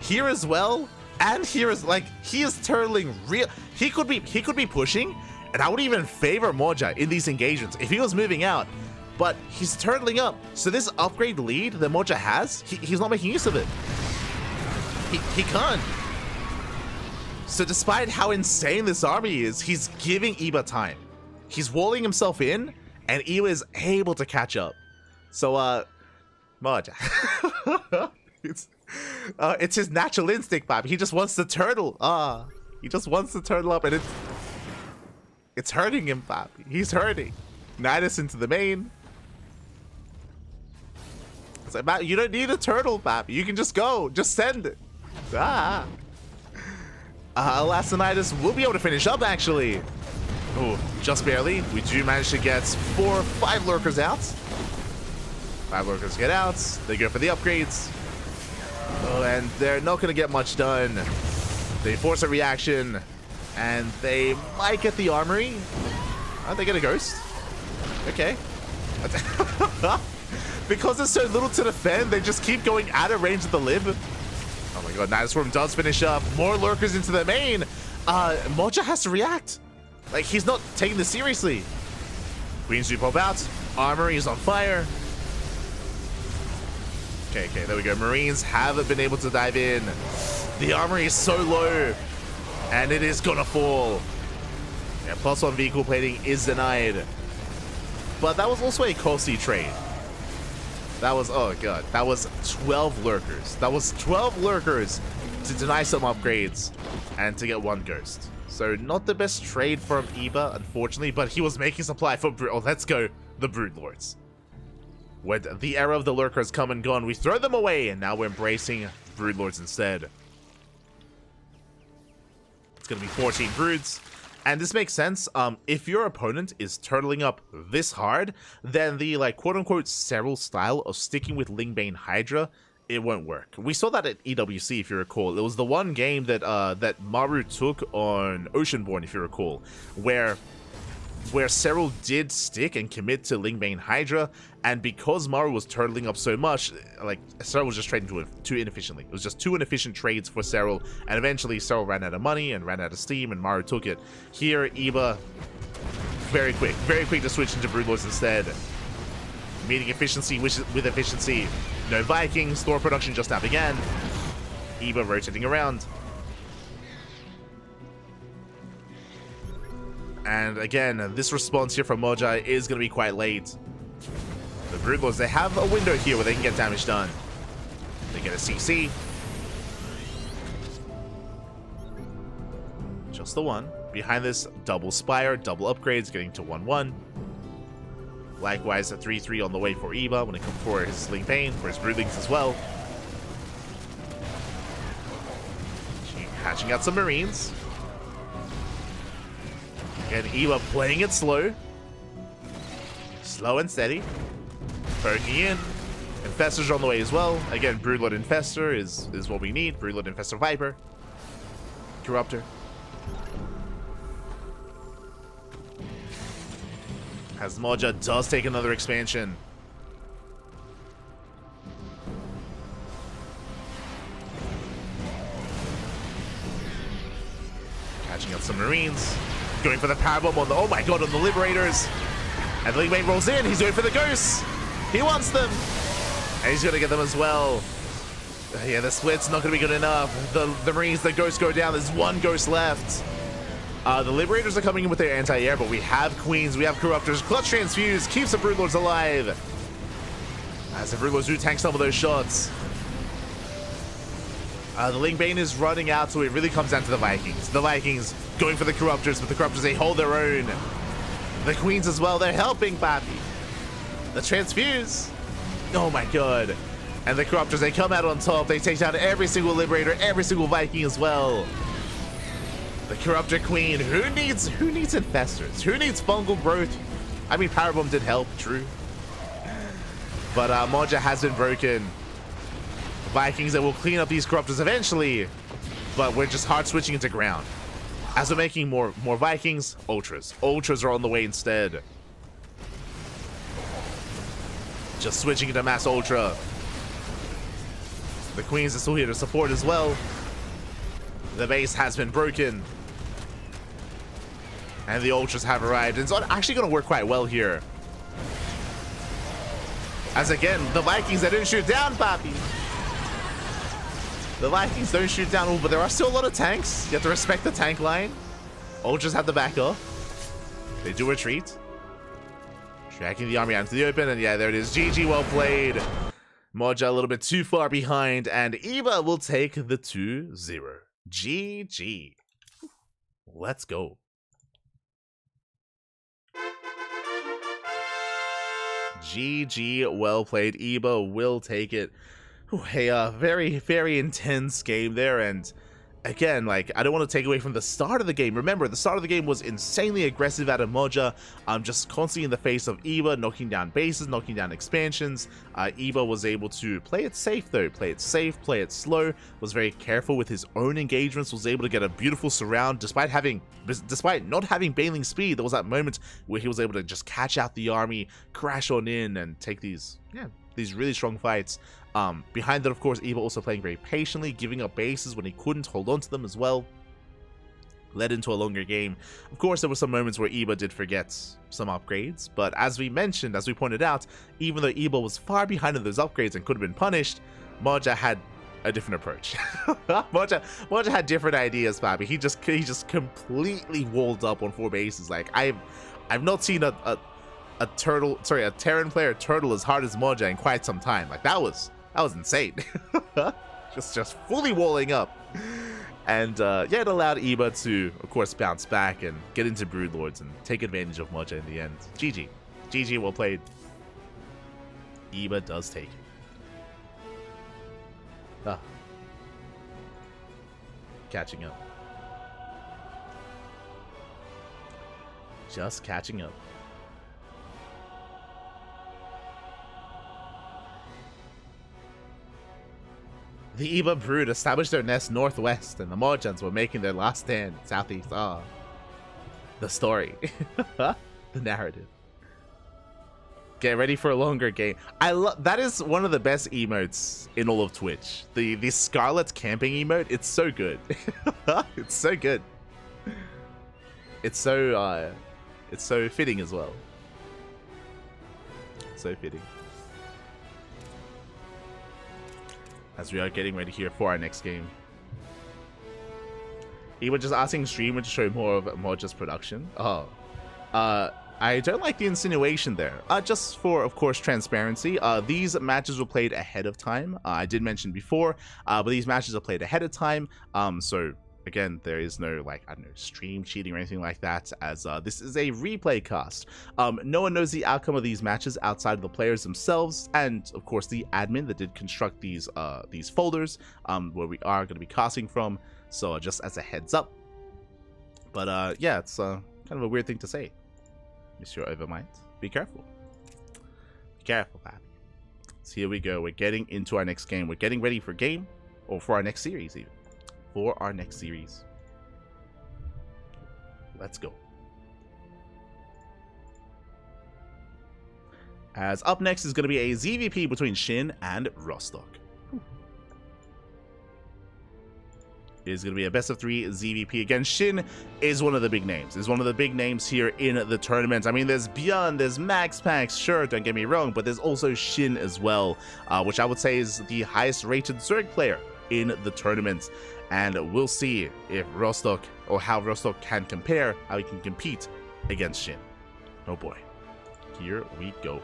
here as well. And here is, like, he is turtling real. He could be pushing. And I would even favor Moja in these engagements if he was moving out. But he's turtling up. So this upgrade lead that Moja has, he's not making use of it. He can't. So despite how insane this army is, he's giving Eba time. He's walling himself in, and Eba is able to catch up. So, Moja. It's his natural instinct, Bob. He just wants to turtle. He just wants to turtle up, and it's hurting him, Bob. He's hurting. Nidus into the main. It's like, Matt, you don't need a turtle, Bob. You can just go. Just send it. Nidus will be able to finish up, actually. Oh, just barely. We do manage to get 5 lurkers out. 5 lurkers get out. They go for the upgrades. Oh, and they're not going to get much done. They force a reaction. And they might get the armory. Oh, they get a ghost. Okay. Because there's so little to defend, they just keep going out of range of the lib. Oh my god, Nidus Worm does finish up. More lurkers into the main. Moja has to react. Like, he's not taking this seriously. Queens do pop out. Armory is on fire. Okay, there we go. Marines haven't been able to dive in. The armory is so low. And it is gonna fall. Yeah, +1 vehicle plating is denied. But that was also a costly trade. That was, oh god, that was 12 lurkers. That was 12 lurkers to deny some upgrades and to get 1 ghost. So not the best trade from Eba, unfortunately, but he was making supply for let's go, the Broodlords. When the era of the lurkers come and gone, we throw them away, and now we're embracing Broodlords instead. It's gonna be 14 broods, and this makes sense. If your opponent is turtling up this hard, then the, like, quote-unquote Serral style of sticking with Lingbane Hydra, it won't work. We saw that at EWC, if you recall. It was the one game that that Maru took on Oceanborn, if you recall, where Serral did stick and commit to Lingbane Hydra, and because Maru was turtling up so much, like, Serral was just trading too inefficiently. It was just 2 inefficient trades for Serral, and eventually Serral ran out of money and ran out of steam, and Maru took it. Here, Eba, very quick to switch into Broodlords instead. Meeting efficiency with efficiency. No Vikings, Thor production just now began. Eba rotating around. And again, this response here from Moja is going to be quite late. The Broodlords, they have a window here where they can get damage done. They get a CC. Just the one. Behind this, double Spire, double upgrades, getting to 1-1. Likewise, a 3-3 on the way for Eba when it comes for his Lingbane, for his Broodlings as well. Hatching out some Marines. Again, Eba playing it slow. Slow and steady. Poking in. Infestors are on the way as well. Again, Broodlord Infestor is what we need. Broodlord Infestor Viper. Corruptor. As Moja does take another expansion. Catching up some Marines. Going for the powerbomb on the, oh my god, on the Liberators. And the Link rolls in. He's going for the Ghosts. He wants them. And he's going to get them as well. Yeah, the split's not going to be good enough. The Marines, the Ghosts go down. There's one Ghost left. The Liberators are coming in with their anti-air, but we have Queens, we have Corruptors. Clutch Transfuse keeps the Broodlords alive. As the Broodlords do tank some of those shots. The Link Bane is running out, so it really comes down to the Vikings. The Vikings going for the Corruptors, but the Corruptors, they hold their own. The Queens as well, they're helping Pappy. The Transfuse. Oh my god. And the Corruptors, they come out on top. They take down every single Liberator, every single Viking as well. The Corruptor Queen. Who needs Infestors? Who needs fungal growth? I mean, Powerbomb did help, true. But Moja has been broken. Vikings that will clean up these Corruptors eventually. But we're just hard switching into ground. As we're making more Vikings, Ultras. Ultras are on the way instead. Just switching into Mass Ultra. The Queens are still here to support as well. The base has been broken. And the Ultras have arrived. And it's actually going to work quite well here. As again, the Vikings, they don't shoot down, Pappy. The Vikings don't shoot down, but there are still a lot of tanks. You have to respect the tank line. Ultras have the back off. They do retreat. Tracking the army out into the open. And yeah, there it is. GG, well played. Moja a little bit too far behind. And Eva will take the 2-0. GG. Let's go. GG, well played. Eva will take it. A very, very intense game there, and again, like, I don't want to take away from the start of the game. Remember, the start of the game was insanely aggressive out of Moja. Just constantly in the face of Eva, knocking down bases, knocking down expansions. Eva was able to play it safe, though. Play it safe, play it slow. Was very careful with his own engagements. Was able to get a beautiful surround, despite not having bailing speed. There was that moment where he was able to just catch out the army, crash on in, and take these really strong fights. Behind that, of course, Eva also playing very patiently, giving up bases when he couldn't hold on to them as well. Led into a longer game. Of course, there were some moments where Eva did forget some upgrades, but as we mentioned, as we pointed out, even though Eva was far behind in those upgrades and could have been punished, Moja had a different approach. Moja had different ideas, Bobby. He just completely walled up on 4 bases. Like, I've not seen a Terran player turtle as hard as Moja in quite some time. Like, that was insane. just fully walling up. And yeah, it allowed Eva to, of course, bounce back and get into Broodlords and take advantage of Moja in the end. GG. GG, well played. Eva does take it. Catching up. Just catching up. The Eva brood established their nest northwest, and the Mojans were making their last stand southeast. Ah, the story, the narrative. Get ready for a longer game. I love that. Is one of the best emotes in all of Twitch. The Scarlet camping emote. It's so good. It's so good. It's so fitting as well. So fitting. As we are getting ready here for our next game. Eva just asking streamer to show more of Moja's production. Oh. I don't like the insinuation there. Just for, of course, transparency, these matches were played ahead of time. I did mention before, but these matches are played ahead of time. So, again, there is no, like, I don't know, stream cheating or anything like that, as this is a replay cast. No one knows the outcome of these matches outside of the players themselves, and, of course, the admin that did construct these folders, where we are going to be casting from. So, just as a heads up. But, yeah, it's kind of a weird thing to say. Monsieur Overmind, be careful. Be careful, Pappy. So here we go. We're getting into our next game. We're getting ready for game, or for our next series even. For our next series. Let's go. As up next is going to be a ZVP between Shin and Rostock. It is going to be a best of 3 ZVP. Again, Shin is one of the big names. Is one of the big names here in the tournament. I mean, there's Beyond, there's Max Pax, sure, don't get me wrong, but there's also Shin as well, which I would say is the highest rated Zerg player in the tournament. And we'll see if Rostock, or how Rostock can compare, how he can compete against Shin. Oh boy. Here we go.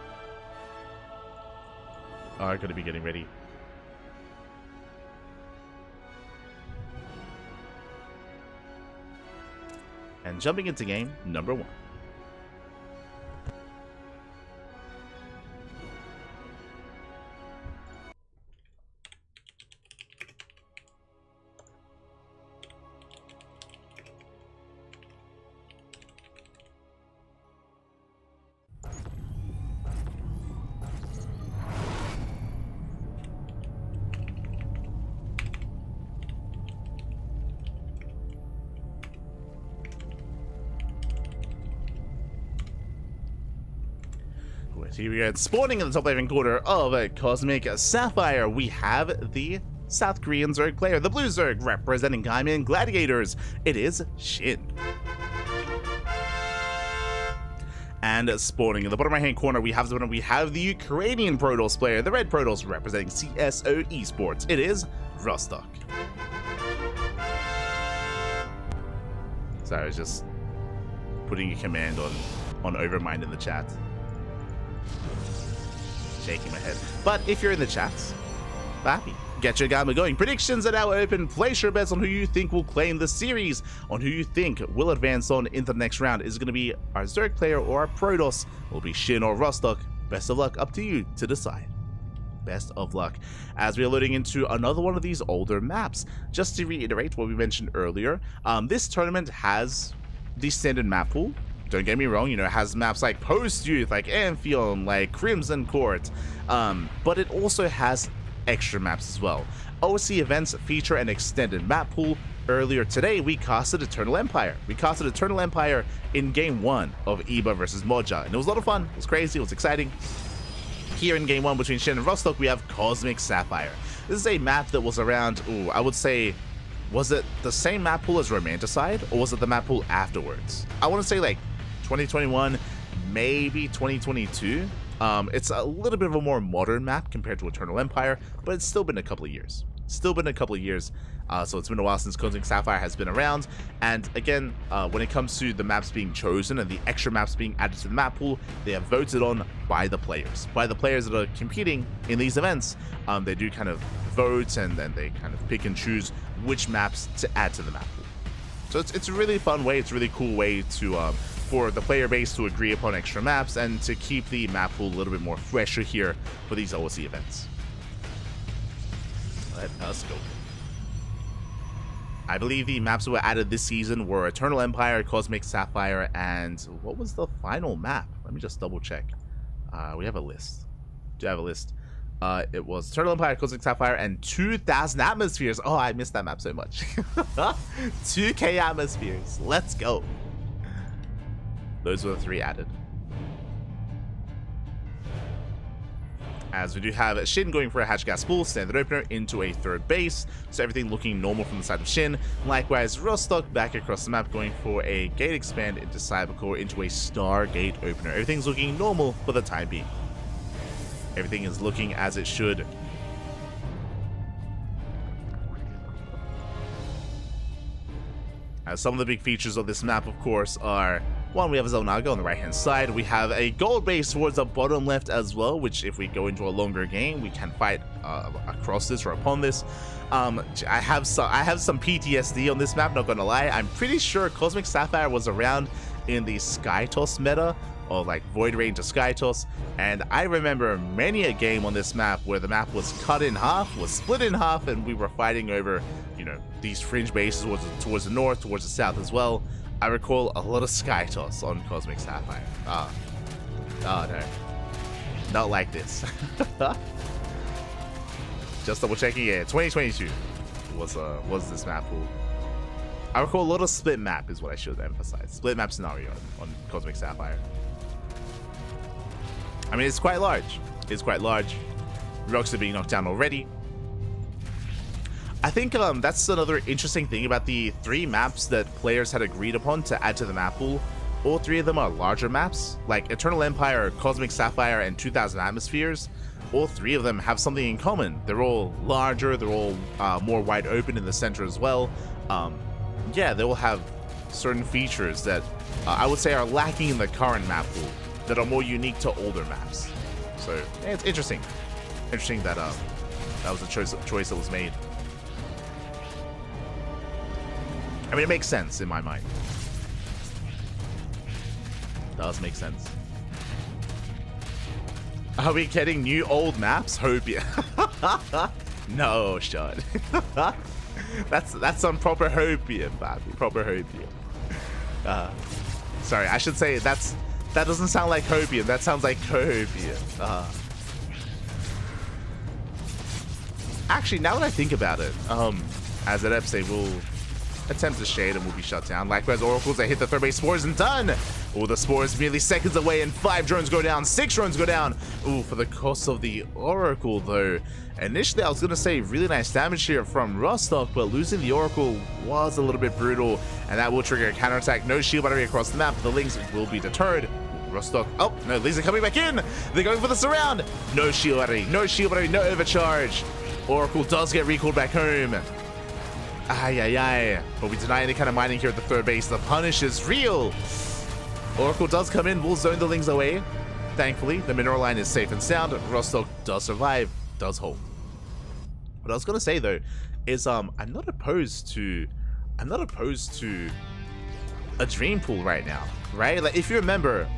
Are going to be getting ready. And jumping into game number 1. Here we go. Spawning in the top left-hand corner of a Cosmic Sapphire, we have the South Korean Zerg player, the Blue Zerg, representing Gaiman Gladiators. It is Shin. And spawning in the bottom right-hand corner, we have the Ukrainian Protoss player, the Red Protoss, representing CSO Esports. It is Rostock. So I was just putting a command on Overmind in the chat. Shaking my head. But if you're in the chats, happy. Get your gamma going. Predictions are now open. Place your bets on who you think will claim the series, on who you think will advance on into the next round. Is it going to be our Zerg player or our Protoss? Will it be Shin or Rostock? Best of luck. Up to you to decide. Best of luck. As we are loading into another one of these older maps. Just to reiterate what we mentioned earlier, this tournament has the standard map pool. Don't get me wrong, you know, it has maps like Post Youth, like Amphion, like Crimson Court, but it also has extra maps as well. OSC events feature an extended map pool. Earlier today, we casted Eternal Empire. We casted Eternal Empire in Game 1 of Iba versus Moja, and it was a lot of fun. It was crazy, it was exciting. Here in Game 1 between Shin and Rostock, we have Cosmic Sapphire. This is a map that was around, I would say, was it the same map pool as Romanticide, or was it the map pool afterwards? I want to say like 2021, maybe 2022. It's a little bit of a more modern map compared to Eternal Empire, but it's still been a couple of years. So it's been a while since Cosmic Sapphire has been around. And again, when it comes to the maps being chosen and the extra maps being added to the map pool, they are voted on by the players. By the players that are competing in these events, they do kind of vote, and then they kind of pick and choose which maps to add to the map pool. So it's a really fun way, it's a really cool way to for the player base to agree upon extra maps and to keep the map pool a little bit more fresher here for these OSC events. Let us go. I believe the maps that were added this season were Eternal Empire, Cosmic Sapphire, and what was the final map? Let me just double check. We have a list. Do you have a list? It was Eternal Empire, Cosmic Sapphire, and 2,000 atmospheres. Oh, I missed that map so much. 2K atmospheres. Let's go. Those were the 3 added. As we do have Shin going for a hatch gas pool, standard opener into a third base, so everything looking normal from the side of Shin. Likewise, Rostock back across the map going for a gate expand into Cybercore into a star gate opener. Everything's looking normal for the time being. Everything is looking as it should. As some of the big features of this map, of course, are one, we have a Zelnaga on the right hand side. We have a gold base towards the bottom left as well, which if we go into a longer game, we can fight across this or upon this. I have some PTSD on this map, not gonna lie. I'm pretty sure Cosmic Sapphire was around in the Skytoss meta, or like Void Range of Skytoss, and I remember many a game on this map where the map was cut in half, was split in half, and we were fighting over, you know, these fringe bases towards the north, towards the south as well. I recall a lot of Skytoss on Cosmic Sapphire. Oh no. Not like this. Just double checking, yeah, 2022 was this map pool. I recall a lot of split map is what I should emphasize. Split map scenario on Cosmic Sapphire. I mean, it's quite large. It's quite large. Rocks are being knocked down already. I think that's another interesting thing about the 3 maps that players had agreed upon to add to the map pool. All 3 of them are larger maps, like Eternal Empire, Cosmic Sapphire, and 2000 Atmospheres. All 3 of them have something in common. They're all larger, they're all more wide open in the center as well. Yeah, they will have certain features that I would say are lacking in the current map pool that are more unique to older maps. So yeah, it's interesting. Interesting that that was a choice that was made. I mean, it makes sense in my mind. It does make sense. Are we getting new old maps? Hope yeah. No, Sean. That's some proper hopium, baby. Proper hopium. Sorry, I should say that doesn't sound like hopium. That sounds like copium. Actually, now that I think about it, as an episode, we'll attempt to shade and will be shut down. Likewise, oracles that hit the third base spores and done. Oh, the spores merely seconds away and 5 drones go down, 6 drones go down. Ooh, for the cost of the oracle though. Initially, I was gonna say really nice damage here from Rostock, but losing the oracle was a little bit brutal, and that will trigger a counterattack. No shield battery across the map. The Lings will be deterred. Rostock, oh no, Lings are coming back in. They're going for the surround. No shield battery, no shield battery, no overcharge. Oracle does get recalled back home. Ay. But we deny any kind of mining here at the third base. The punish is real. Oracle does come in, will zone the Lings away. Thankfully, the mineral line is safe and sound. Rostock does survive, does hold. What I was gonna say though is I'm not opposed to a dream pool right now, right? Like if you remember,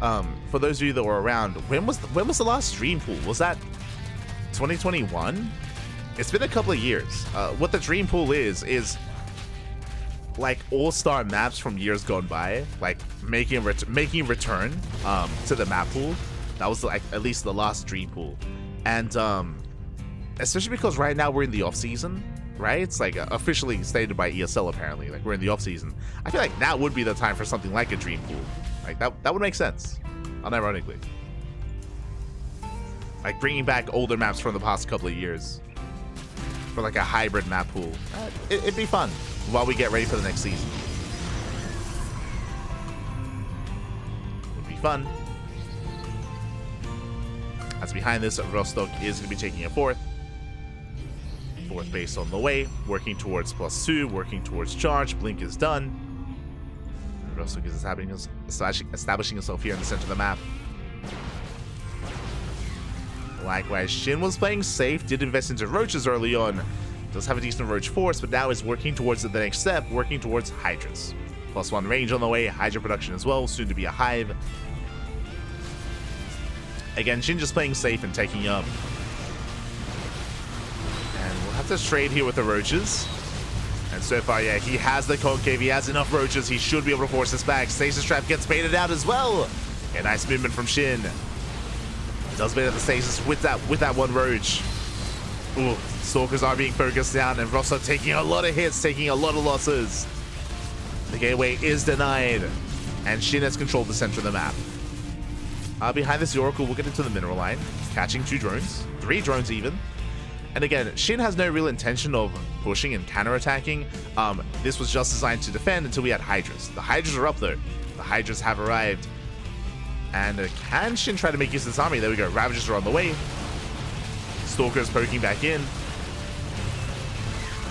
for those of you that were around, when was the last dream pool? Was that 2021? It's been a couple of years. What the dream pool is like all-star maps from years gone by, like making return to the map pool. That was like at least the last dream pool, and especially because right now we're in the off season, right? It's like officially stated by ESL apparently, like we're in the off season. I feel like now would be the time for something like a dream pool. Like that would make sense, unironically. Like bringing back older maps from the past couple of years for like a hybrid map pool. It'd be fun while we get ready for the next season. Would be fun. As behind this, Rostock is going to be taking a fourth base on the way, working towards +2, working towards charge. Blink is done. Rostock is establishing himself here in the center of the map. Likewise, Shin was playing safe, did invest into roaches early on. Does have a decent roach force, but now is working towards the next step, working towards hydras. +1 range on the way, hydra production as well, soon to be a hive. Again, Shin just playing safe and taking up. And we'll have to trade here with the roaches. And so far, yeah, he has the concave, he has enough roaches, he should be able to force this back. Stasis trap gets baited out as well. A nice movement from Shin. Does bait at the stasis with that one roach. Ooh, Stalkers are being focused down, and Rostock taking a lot of hits, taking a lot of losses. The gateway is denied, and Shin has controlled the center of the map. Behind this, the Oracle will get into the mineral line, catching 2 drones, 3 drones even. And again, Shin has no real intention of pushing and counterattacking. This was just designed to defend until we had Hydras. The Hydras are up though. The Hydras have arrived. And can Shin try to make use of this army? There we go. Ravagers are on the way. Stalkers poking back in.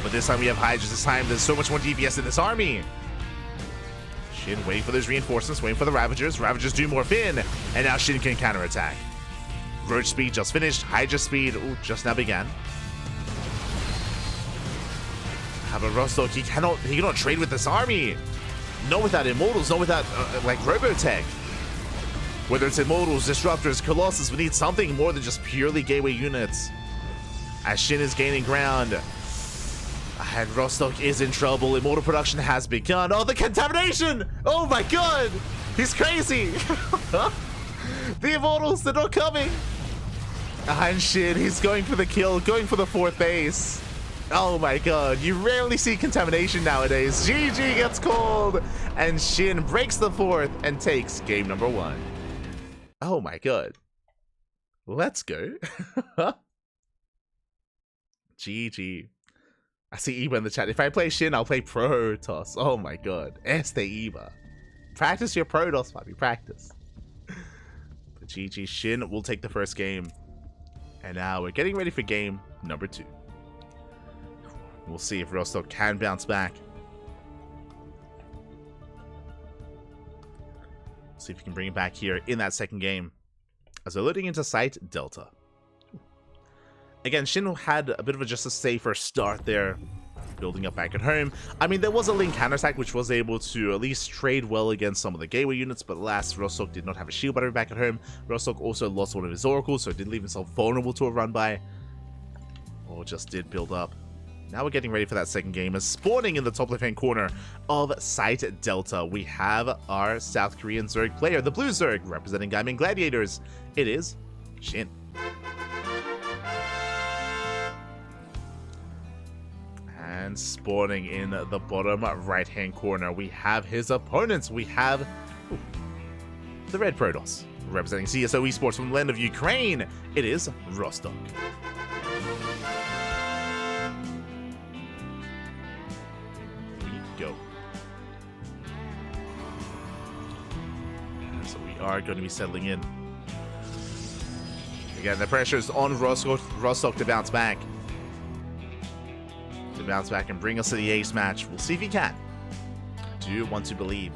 But this time we have Hydras. This time there's so much more DPS in this army. Shin waiting for those reinforcements, waiting for the Ravagers. Ravagers do morph in. And now Shin can counterattack. Roach speed just finished. Hydra speed just now began. But Rostock, he cannot trade with this army. Not without Immortals, not without like Robotech. Whether it's Immortals, Disruptors, Colossus, we need something more than just purely gateway units. As Shin is gaining ground. And Rostock is in trouble. Immortal production has begun. Oh, the contamination! Oh my god! He's crazy! The Immortals, they're not coming! And Shin, he's going for the kill, going for the 4th base. Oh my god, you rarely see contamination nowadays. GG gets called! And Shin breaks the 4th and takes game number 1. Oh my god. Let's go. GG. I see Eva in the chat. If I play Shin, I'll play Protoss. Oh my god. Este Eva. Practice your Protoss, Bobby. Practice. But GG. Shin will take the first game. And now we're getting ready for game number 2. We'll see if Rostock can bounce back. See if we can bring it back here in that second game. As they're loading into site Delta. Again, Shin had a bit of just a safer start there, building up back at home. I mean, there was a Link counterattack which was able to at least trade well against some of the gateway units, but alas, Rostock did not have a shield battery back at home. Rostock also lost one of his oracles, so did leave himself vulnerable to a run by, or just did build up. Now we're getting ready for that second game, as spawning in the top left-hand corner of Site Delta, we have our South Korean Zerg player, the Blue Zerg, representing Gaimin Gladiators. It is Shin. And spawning in the bottom right-hand corner, we have his opponents. We have the Red Protoss, representing CSO Esports from the land of Ukraine. It is Rostock. Go. So we are going to be settling in. Again, the pressure is on Rostock to bounce back. To bounce back and bring us to the ace match. We'll see if he can. Do want to believe.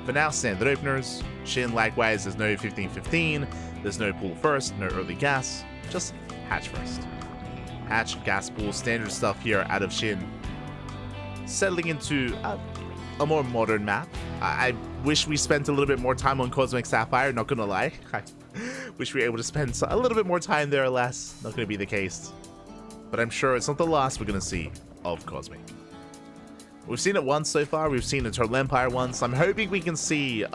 For now, standard openers. Shin, likewise, there's no 15-15. There's no pool first, no early gas. Just hatch first. Hatch, gas pool, standard stuff here out of Shin. Settling into a more modern map. I wish we spent a little bit more time on Cosmic Sapphire, not gonna lie. I wish we were able to spend a little bit more time there, alas. Not gonna be the case. But I'm sure it's not the last we're gonna see of Cosmic. We've seen it once so far. We've seen Eternal Empire once. I'm hoping we can see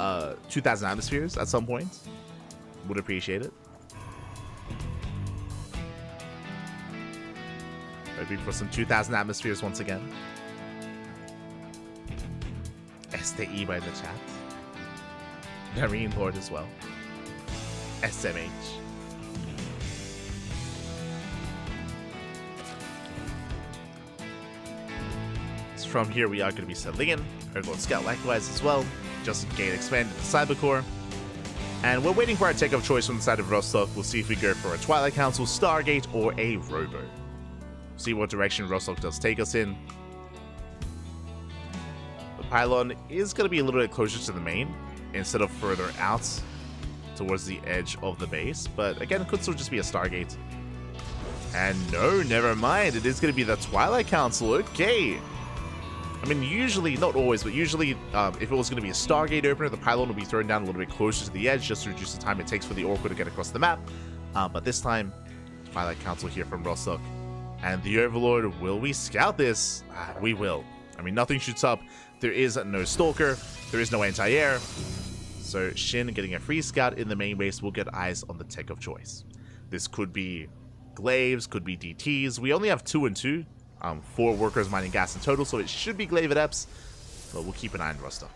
2,000 Atmospheres at some point. Would appreciate it. Hoping for some 2,000 Atmospheres once again. STE by the chat. Marine Lord as well. SMH. So from here we are going to be settling in. Overlord Scout likewise as well. Just Gate expanded to Cybercore. And we're waiting for our take of choice from the side of Rostock. We'll see if we go for a Twilight Council, Stargate, or a Robo. See what direction Rostock does take us in. Pylon is going to be a little bit closer to the main instead of further out towards the edge of the base, but again, it could still just be a Stargate. And no, never mind, it is going to be the Twilight Council. Okay, I mean, usually, not always, but usually if it was going to be a Stargate opener, the Pylon will be thrown down a little bit closer to the edge just to reduce the time it takes for the Oracle to get across the map. But this time, Twilight Council here from Rostock. And the Overlord, will we scout this? We will. I mean, nothing shoots up. There is no Stalker. There is no anti-air. So Shin getting a free scout in the main base will get eyes on the tech of choice. This could be Glaives, could be DTs. We only have 2 and 2. 4 workers mining gas in total, so it should be Glaive Adepts. But we'll keep an eye on Rostock.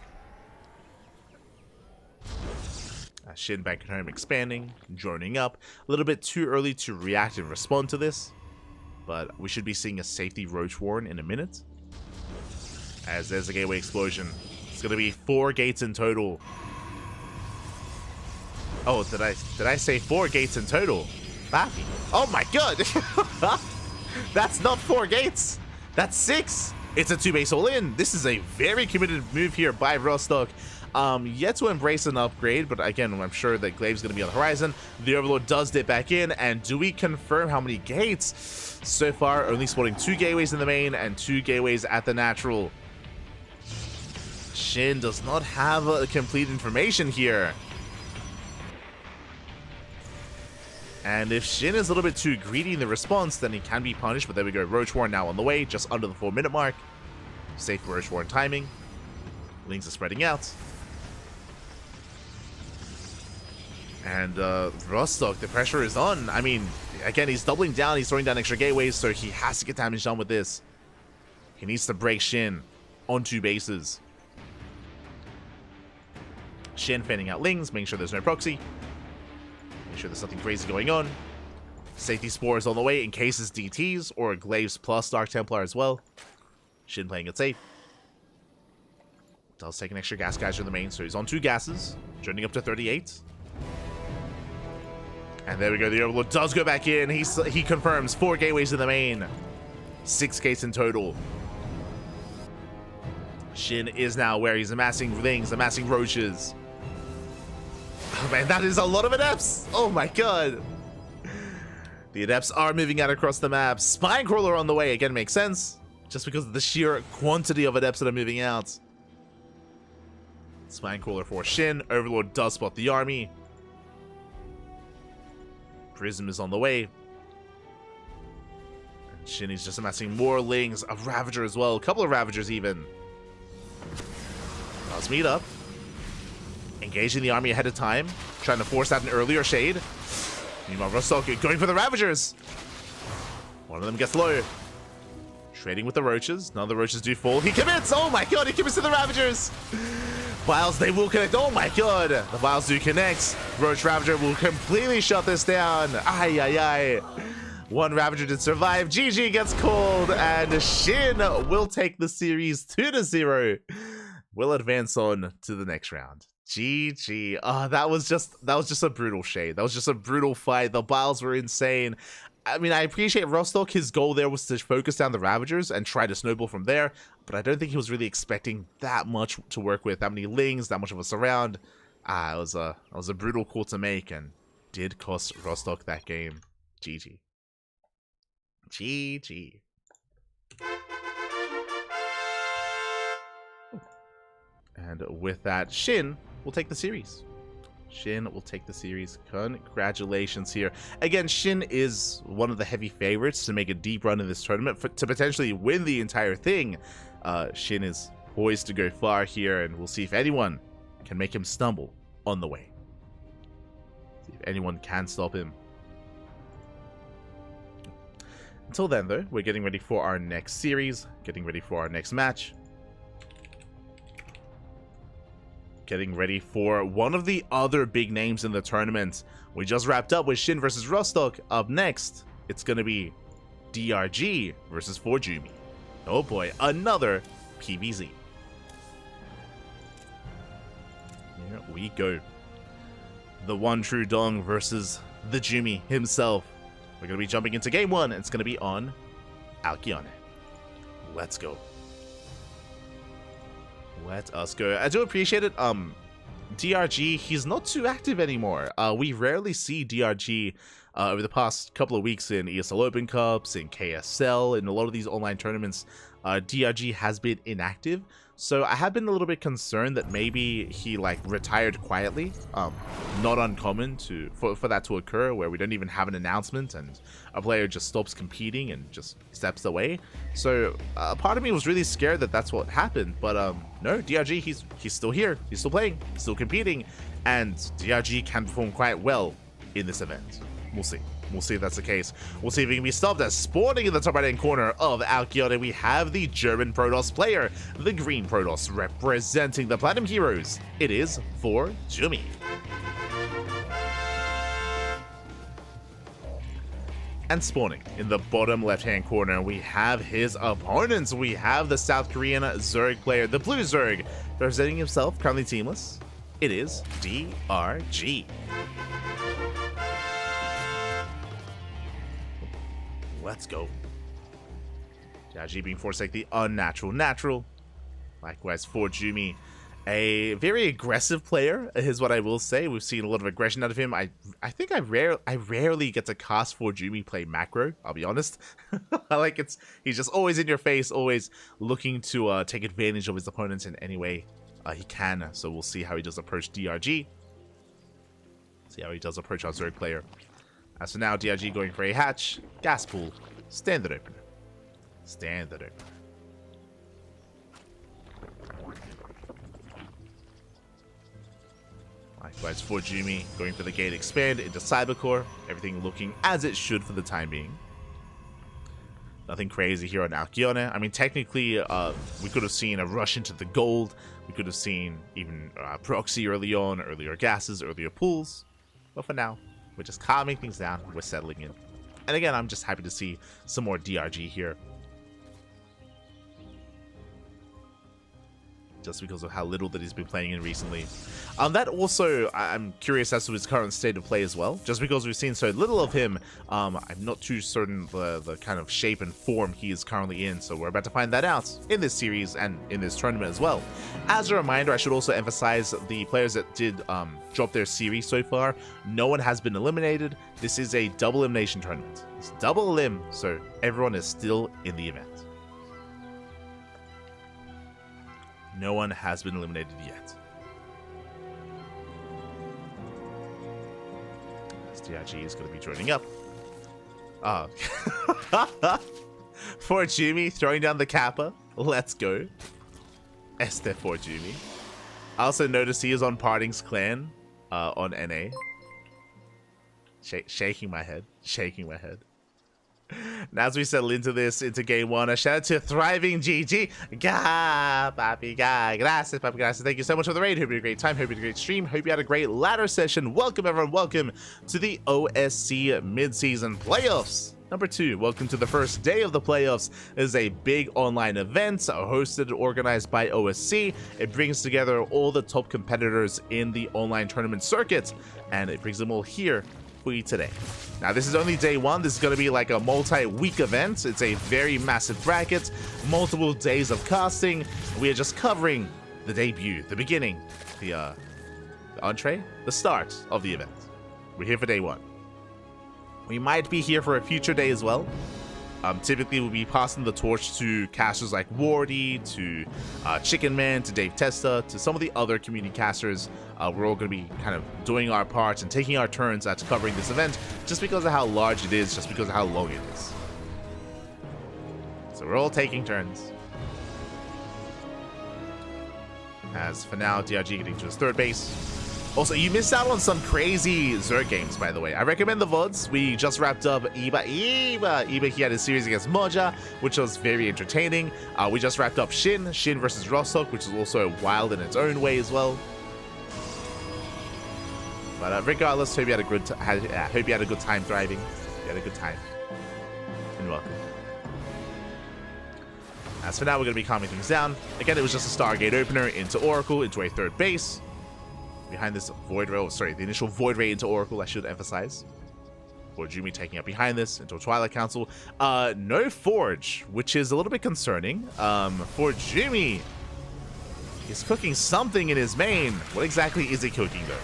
Shin back at home expanding, droning up. A little bit too early to react and respond to this. But we should be seeing a safety Roach Warren in a minute. As there's a gateway explosion. It's going to be 4 gates in total. Oh, did I say 4 gates in total? Bappy. Oh my god! That's not 4 gates! That's 6! It's a 2-base all-in. This is a very committed move here by Rostock. Yet to embrace an upgrade, but again, I'm sure that Glaive's going to be on the horizon. The Overlord does dip back in, and do we confirm how many gates? So far, only spotting 2 gateways in the main and 2 gateways at the natural. Shin does not have complete information here. And if Shin is a little bit too greedy in the response, then he can be punished. But there we go, Roach Warren now on the way, just under the 4-minute mark. Safe Roach Warren timing. Lings are spreading out. And Rostock, the pressure is on. I mean, again, he's doubling down, he's throwing down extra gateways, so he has to get damage done with this. He needs to break Shin on 2 bases. Shin fanning out Lings, making sure there's no proxy. Make sure there's nothing crazy going on. Safety Spores on the way in case it's DTs or Glaives plus Dark Templar as well. Shin playing it safe. Does take an extra gas geyser in the main, so he's on 2 gases, joining up to 38. And there we go, the Overlord does go back in. He confirms 4 gateways in the main, 6 gates in total. Shin is now where he's amassing things, amassing roaches. Oh man, that is a lot of adepts. Oh my god. The adepts are moving out across the map. Spinecrawler on the way, again, makes sense. Just because of the sheer quantity of adepts that are moving out. Spinecrawler for Shin. Overlord does spot the army. Prism is on the way. And Shin is just amassing more Lings. A Ravager as well. A couple of Ravagers even. Does meet up. Engaging the army ahead of time. Trying to force out an earlier shade. Meanwhile, Rostock going for the Ravagers. One of them gets low. Trading with the Roaches. None of the Roaches do fall. He commits! Oh my god, he commits to the Ravagers! Vials, they will connect. Oh my god! The Vials do connect. Roach Ravager will completely shut this down. Ay, ay, ay. One Ravager did survive. GG gets called, and Shin will take the series 2-0. We'll advance on to the next round. GG. That was just a brutal shade. That was just a brutal fight. The Vials were insane. I mean, I appreciate Rostock. His goal there was to focus down the Ravagers and try to snowball from there, but I don't think he was really expecting that much to work with, that many Lings, that much of a surround. It was a brutal call to make, and did cost Rostock that game. GG. GG. And with that, Shin will take the series. Shin will take the series. Congratulations here. Again, Shin is one of the heavy favorites to make a deep run in this tournament, to potentially win the entire thing. Shin is poised to go far here, and we'll see if anyone can make him stumble on the way. See if anyone can stop him. Until then, though, we're getting ready for our next series, getting ready for our next match. Getting ready for one of the other big names in the tournament. We just wrapped up with Shin versus Rostock. Up next, it's going to be DRG versus Forjumi. Oh boy, another PVZ. Here we go. The one true Dong versus the Jumi himself. We're going to be jumping into game 1, and it's going to be on Alkione. Let's go. Let us go. I do appreciate it. DRG, he's not too active anymore. We rarely see DRG over the past couple of weeks in ESL Open Cups, in KSL, in a lot of these online tournaments. DRG has been inactive, so I have been a little bit concerned that maybe he retired quietly. Not uncommon for that to occur, where we don't even have an announcement and a player just stops competing and just steps away. So part of me was really scared that that's what happened, but no, DRG, he's still here, he's still playing, still competing, and DRG can perform quite well in this event. We'll see. We'll see if that's the case. We'll see if he can be stopped. As spawning in the top right-hand corner of Alkione, we have the German Protoss player, the Green Protoss, representing the Platinum Heroes. It is Forjumi. And spawning in the bottom left-hand corner, we have his opponents. We have the South Korean Zerg player, the Blue Zerg, representing himself, currently teamless. It is DRG. Let's go. DRG being forced to take the unnatural natural. Likewise, Forjumi, a very aggressive player is what I will say. We've seen a lot of aggression out of him. I think I rarely get to cast Forjumi play macro, I'll be honest. He's just always in your face, always looking to take advantage of his opponents in any way he can. So we'll see how he does approach DRG. See how he does approach our Zerg player. So now DRG going for a hatch, gas pool, standard opener. Standard opener. Likewise, Forjumi going for the gate expand into Cybercore. Everything looking as it should for the time being. Nothing crazy here on Alkione. I mean, technically, we could have seen a rush into the gold. We could have seen even proxy early on, earlier gases, earlier pools. But for now, We're just calming things down. We're settling in. And again, I'm just happy to see some more DRG here. Just because of how little that he's been playing in recently. That also, I'm curious as to his current state of play as well. Just because we've seen so little of him, I'm not too certain the kind of shape and form he is currently in. So we're about to find that out in this series and in this tournament as well. As a reminder, I should also emphasize the players that did drop their series so far. No one has been eliminated. This is a double elimination tournament. It's double elim, so everyone is still in the event. No one has been eliminated yet. SDRG is going to be joining up. For Jimmy throwing down the Kappa. Let's go. Esther for Jimmy. I also noticed he is on Parting's clan on NA. Shaking my head. Shaking my head. Now as we settle into game one, a shout out to Thriving GG. Ga, papi, ga, gracias, papi, gracias. Thank you so much for the raid. Hope you had a great time. Hope you had a great stream. Hope you had a great ladder session. Welcome, everyone. Welcome to the OSC mid-season playoffs. Number 2, welcome to the first day of the playoffs. It is a big online event hosted and organized by OSC. It brings together all the top competitors in the online tournament circuit, and it brings them all here for you today. Now, this is only day 1. This is going to be like a multi-week event. It's a very massive bracket, multiple days of casting. We are just covering the debut, the beginning, the entree, the start of the event. We're here for day 1. We might be here for a future day as well. Typically, we'll be passing the torch to casters like Wardy, to Chicken Man, to Dave Testa, to some of the other community casters. We're all going to be kind of doing our part and taking our turns at covering this event, just because of how large it is, just because of how long it is. So we're all taking turns. As for now, DRG getting to his third base. Also, you missed out on some crazy Zerg games, by the way. I recommend the VODs. We just wrapped up Iba. He had his series against Moja, which was very entertaining. We just wrapped up Shin versus Rostock, which is also wild in its own way as well. But regardless, hope you had a good time thriving. You had a good time. And welcome. As for now, we're going to be calming things down. Again, it was just a Stargate opener into Oracle, into a third base. Behind this Void Ray, the initial Void Ray into Oracle, I should emphasize. For Jimmy taking up behind this into a Twilight Council. No Forge, which is a little bit concerning. For Jimmy, he's cooking something in his main. What exactly is he cooking, though?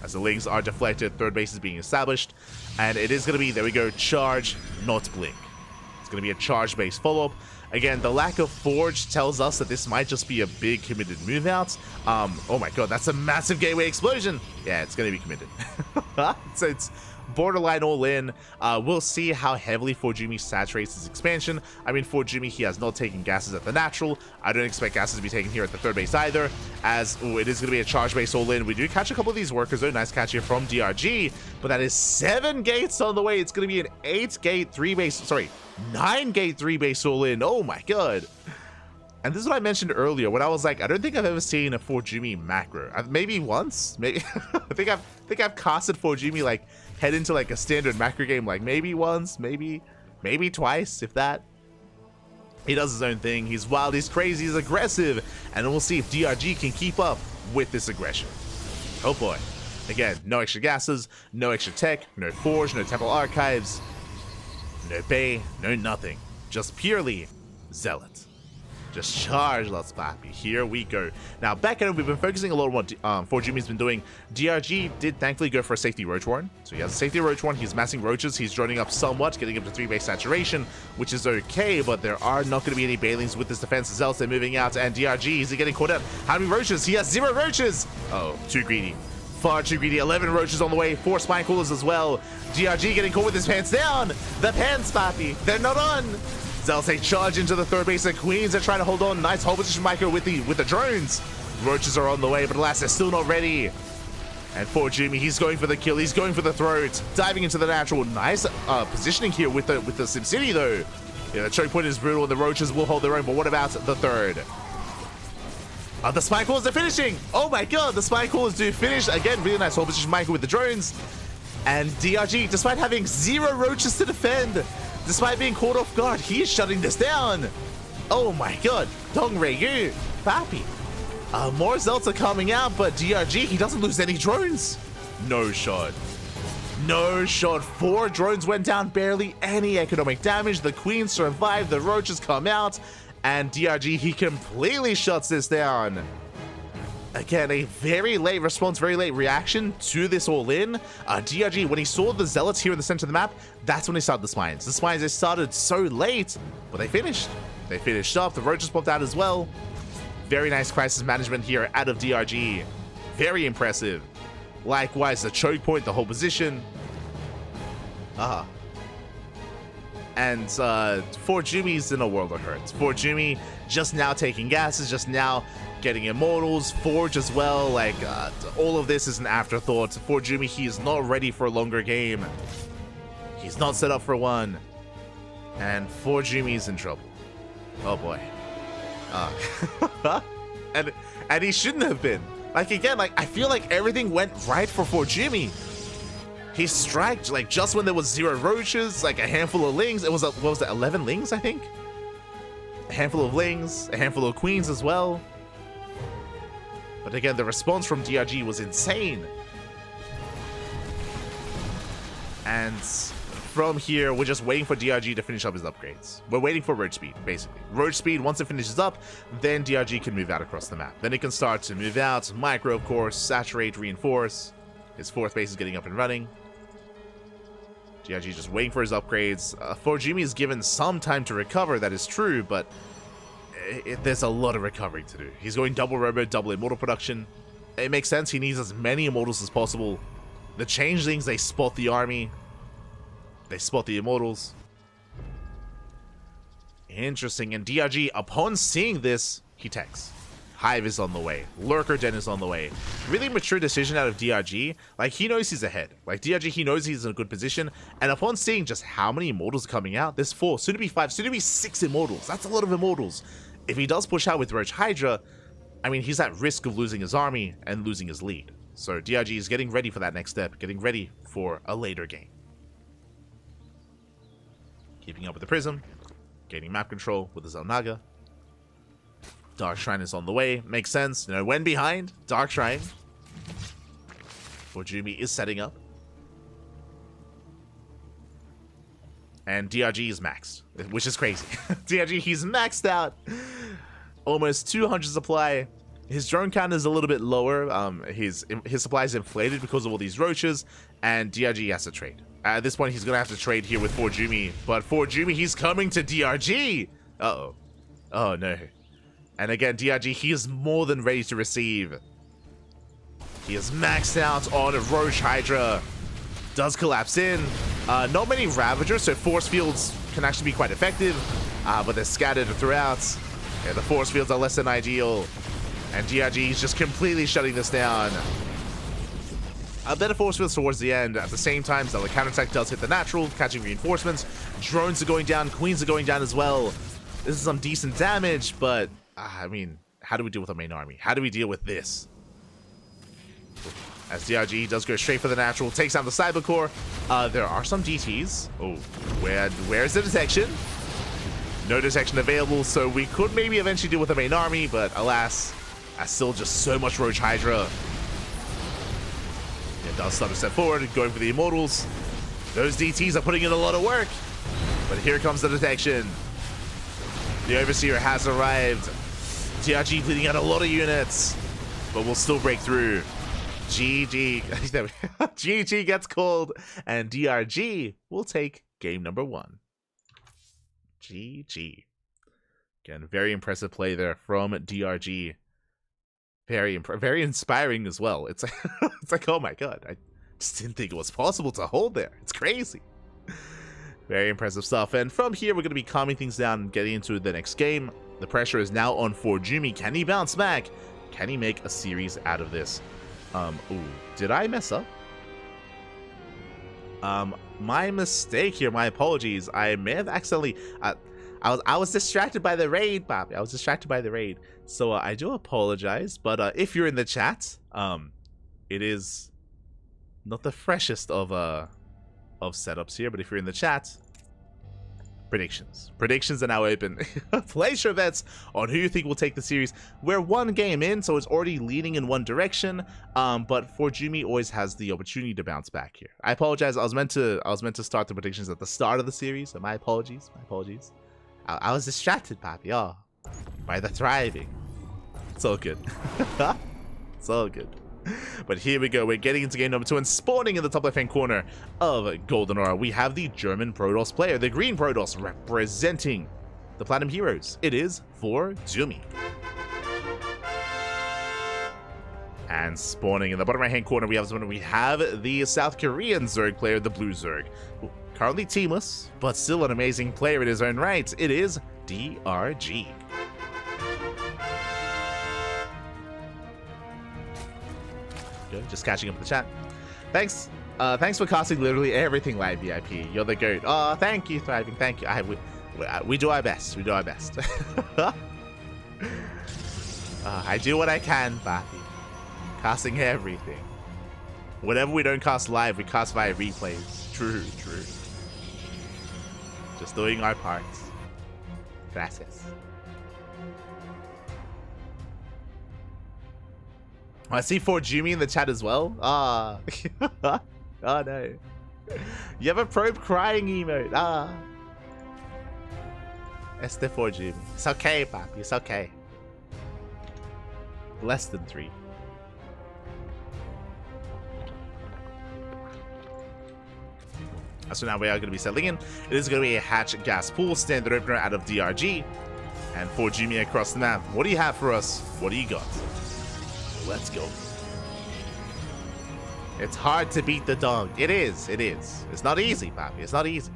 As the links are deflected, third base is being established. And it is going to be, there we go, charge, not blink. It's going to be a charge-based follow-up. Again, the lack of Forge tells us that this might just be a big committed move out. Oh my god, that's a massive gateway explosion. Yeah, it's going to be committed. So it's borderline all in. We'll see how heavily Forjumi saturates his expansion. I mean, Forjumi, he has not taken gases at the natural. I don't expect gases to be taken here at the third base either, as it is going to be a charge base all in. We do catch a couple of these workers, though. Nice catch here from DRG, but that is 7 gates on the way. It's going to be an 8-gate 3-base, sorry, 9-gate 3-base all in. Oh my god. And this is what I mentioned earlier when I was like, I don't think I've ever seen a Forjumi macro. Maybe once. Maybe I think I've casted Forjumi like head into like a standard macro game like maybe once, maybe twice, if that. He does his own thing. He's wild, he's crazy, he's aggressive, and we'll see if DRG can keep up with this aggression. Oh boy. Again, no extra gases, no extra tech, no Forge, no Temple Archives, no Bay, no nothing. Just purely Zealot. Just charge, let's papi. Here we go. Now, back at home, we've been focusing a lot on what Forjumi's been doing. DRG did thankfully go for a safety Roach Warren. So he has a safety Roach Warren. He's massing Roaches. He's joining up somewhat, getting up to 3-base saturation, which is okay, but there are not going to be any Bailings with this defense as well. So they're moving out, and DRG, is he getting caught up? How many Roaches? He has 0 Roaches! Oh, too greedy. Far too greedy. 11 Roaches on the way. 4 Spine Coolers as well. DRG getting caught with his pants down. The pants, papi. They're not on. Zelce charge into the third base, and Queens are trying to hold on. Nice hold position micro with the drones. Roaches are on the way, but alas, they're still not ready. And for Jimmy, he's going for the kill. He's going for the throat. Diving into the natural. Nice positioning here with the SimCity, though. Yeah, the choke point is brutal, and the Roaches will hold their own, but what about the third? The Spine Callers are finishing. Oh my god, the Spine Callers do finish. Again, really nice hold position micro with the drones. And DRG, despite having 0 roaches to defend, despite being caught off guard, he is shutting this down. Oh my god. Dong Ryu, Papi. More Zelts are coming out, but DRG, he doesn't lose any drones. No shot. No shot. 4 drones went down, barely any economic damage. The Queen survived, the roaches come out, and DRG, he completely shuts this down. Again, a very late response, very late reaction to this all-in. DRG, when he saw the Zealots here in the center of the map, that's when he started the Spines. The Spines, they started so late, but they finished. They finished up. The roaches popped out as well. Very nice crisis management here out of DRG. Very impressive. Likewise, the choke point, the whole position. And Forjumi's in a world of hurt. Forjumi just now taking gases, just now getting immortals. Forge as well. Like, all of this is an afterthought. Forjumi, he is not ready for a longer game. He's not set up for one. And Forjumi's in trouble. Oh boy. And he shouldn't have been. Like, again, like, I feel like everything went right for Forjumi. He striked, like, just when there was 0 roaches, like a handful of lings. It was, what was it, 11 lings, I think? A handful of lings, a handful of queens as well. But again, the response from DRG was insane. And from here, we're just waiting for DRG to finish up his upgrades. We're waiting for Roach Speed, basically. Roach Speed, once it finishes up, then DRG can move out across the map. Then it can start to move out, micro, of course, saturate, reinforce. His 4th base is getting up and running. DRG just waiting for his upgrades. Forjumi is given some time to recover, that is true, but there's a lot of recovery to do. He's going double robo, double immortal production. It makes sense, he needs as many immortals as possible. The changelings, they spot the army. They spot the immortals. Interesting, and DRG, upon seeing this, he techs. Hive is on the way. Lurker Den is on the way. Really mature decision out of DRG. Like, he knows he's ahead. Like, DRG, he knows he's in a good position. And upon seeing just how many immortals are coming out, there's 4, soon to be 5, soon to be 6 immortals. That's a lot of immortals. If he does push out with Roach Hydra, I mean, he's at risk of losing his army and losing his lead. So DRG is getting ready for that next step, getting ready for a later game. Keeping up with the Prism, gaining map control with the Zelnaga. Dark Shrine is on the way. Makes sense. You know, when behind, Dark Shrine. Forjumi is setting up. And DRG is maxed, which is crazy. DRG, he's maxed out. Almost 200 supply. His drone count is a little bit lower. His supply is inflated because of all these roaches. And DRG has to trade. At this point, he's going to have to trade here with Forjumi. But Forjumi, he's coming to DRG. Uh-oh. Oh, no. And again, DRG, he is more than ready to receive. He is maxed out on Roach Hydra. Does collapse in. Not many Ravagers, so force fields can actually be quite effective. But they're scattered throughout. Yeah, the force fields are less than ideal. And DRG is just completely shutting this down. Better force fields towards the end. At the same time, the counterattack does hit the natural, catching reinforcements. Drones are going down. Queens are going down as well. This is some decent damage, but I mean, how do we deal with our main army? How do we deal with this? As DRG does go straight for the natural, takes out the Cyber Core. There are some DTs. Oh, where's the detection? No detection available, so we could maybe eventually deal with the main army, but alas, still just so much Roach Hydra. It does start to step forward, going for the Immortals. Those DTs are putting in a lot of work, but here comes the detection. The Overseer has arrived. DRG bleeding out a lot of units, but will still break through. GG. GG gets called, and DRG will take game number 1. GG. Again, very impressive play there from DRG. Very inspiring as well. It's like, it's like, oh my god, I just didn't think it was possible to hold there. It's crazy. Very impressive stuff. And from here, we're going to be calming things down and getting into the next game. The pressure is now on Forjumi. Can he bounce back? Can he make a series out of this? Ooh, did I mess up? My mistake here. My apologies. I may have accidentally. I was distracted by the raid, Bobby. I was distracted by the raid. So I do apologize. But if you're in the chat, it is Not the freshest of setups here, but if you're in the chat, predictions are now open. Place your bets on who you think will take the series. We're one game in, so it's already leaning in one direction, but Forjumi always has the opportunity to bounce back here. I apologize, I was meant to start the predictions at the start of the series, so my apologies. I was distracted, Papi, by the thriving. It's all good. It's all good. But here we go, we're getting into game number 2, and spawning in the top left-hand corner of Golden Aura, we have the German Protoss player, the green Protoss, representing the Platinum Heroes. It is Forjumi. And spawning in the bottom right-hand corner, we have the South Korean Zerg player, the blue Zerg. Currently teamless, but still an amazing player in his own right. It is DRG. Just catching up with the chat. Thanks for casting literally everything live, VIP. You're the goat. Oh, thank you, Thriving. Thank you. We do our best. We do our best. I do what I can, Papi. Casting everything. Whatever we don't cast live, we cast via replays. True. Just doing our parts. Gracias. I see Forjumi in the chat as well. Oh no. You have a probe crying emote. Este Forjumi. It's okay, Papi. It's okay. Less than 3. So now we are going to be settling in. It is going to be a hatch gas pool standard opener out of DRG. And Forjumi across the map. What do you have for us? What do you got? Let's go. It's hard to beat the dog. It is. It's not easy, Papi. It's not easy.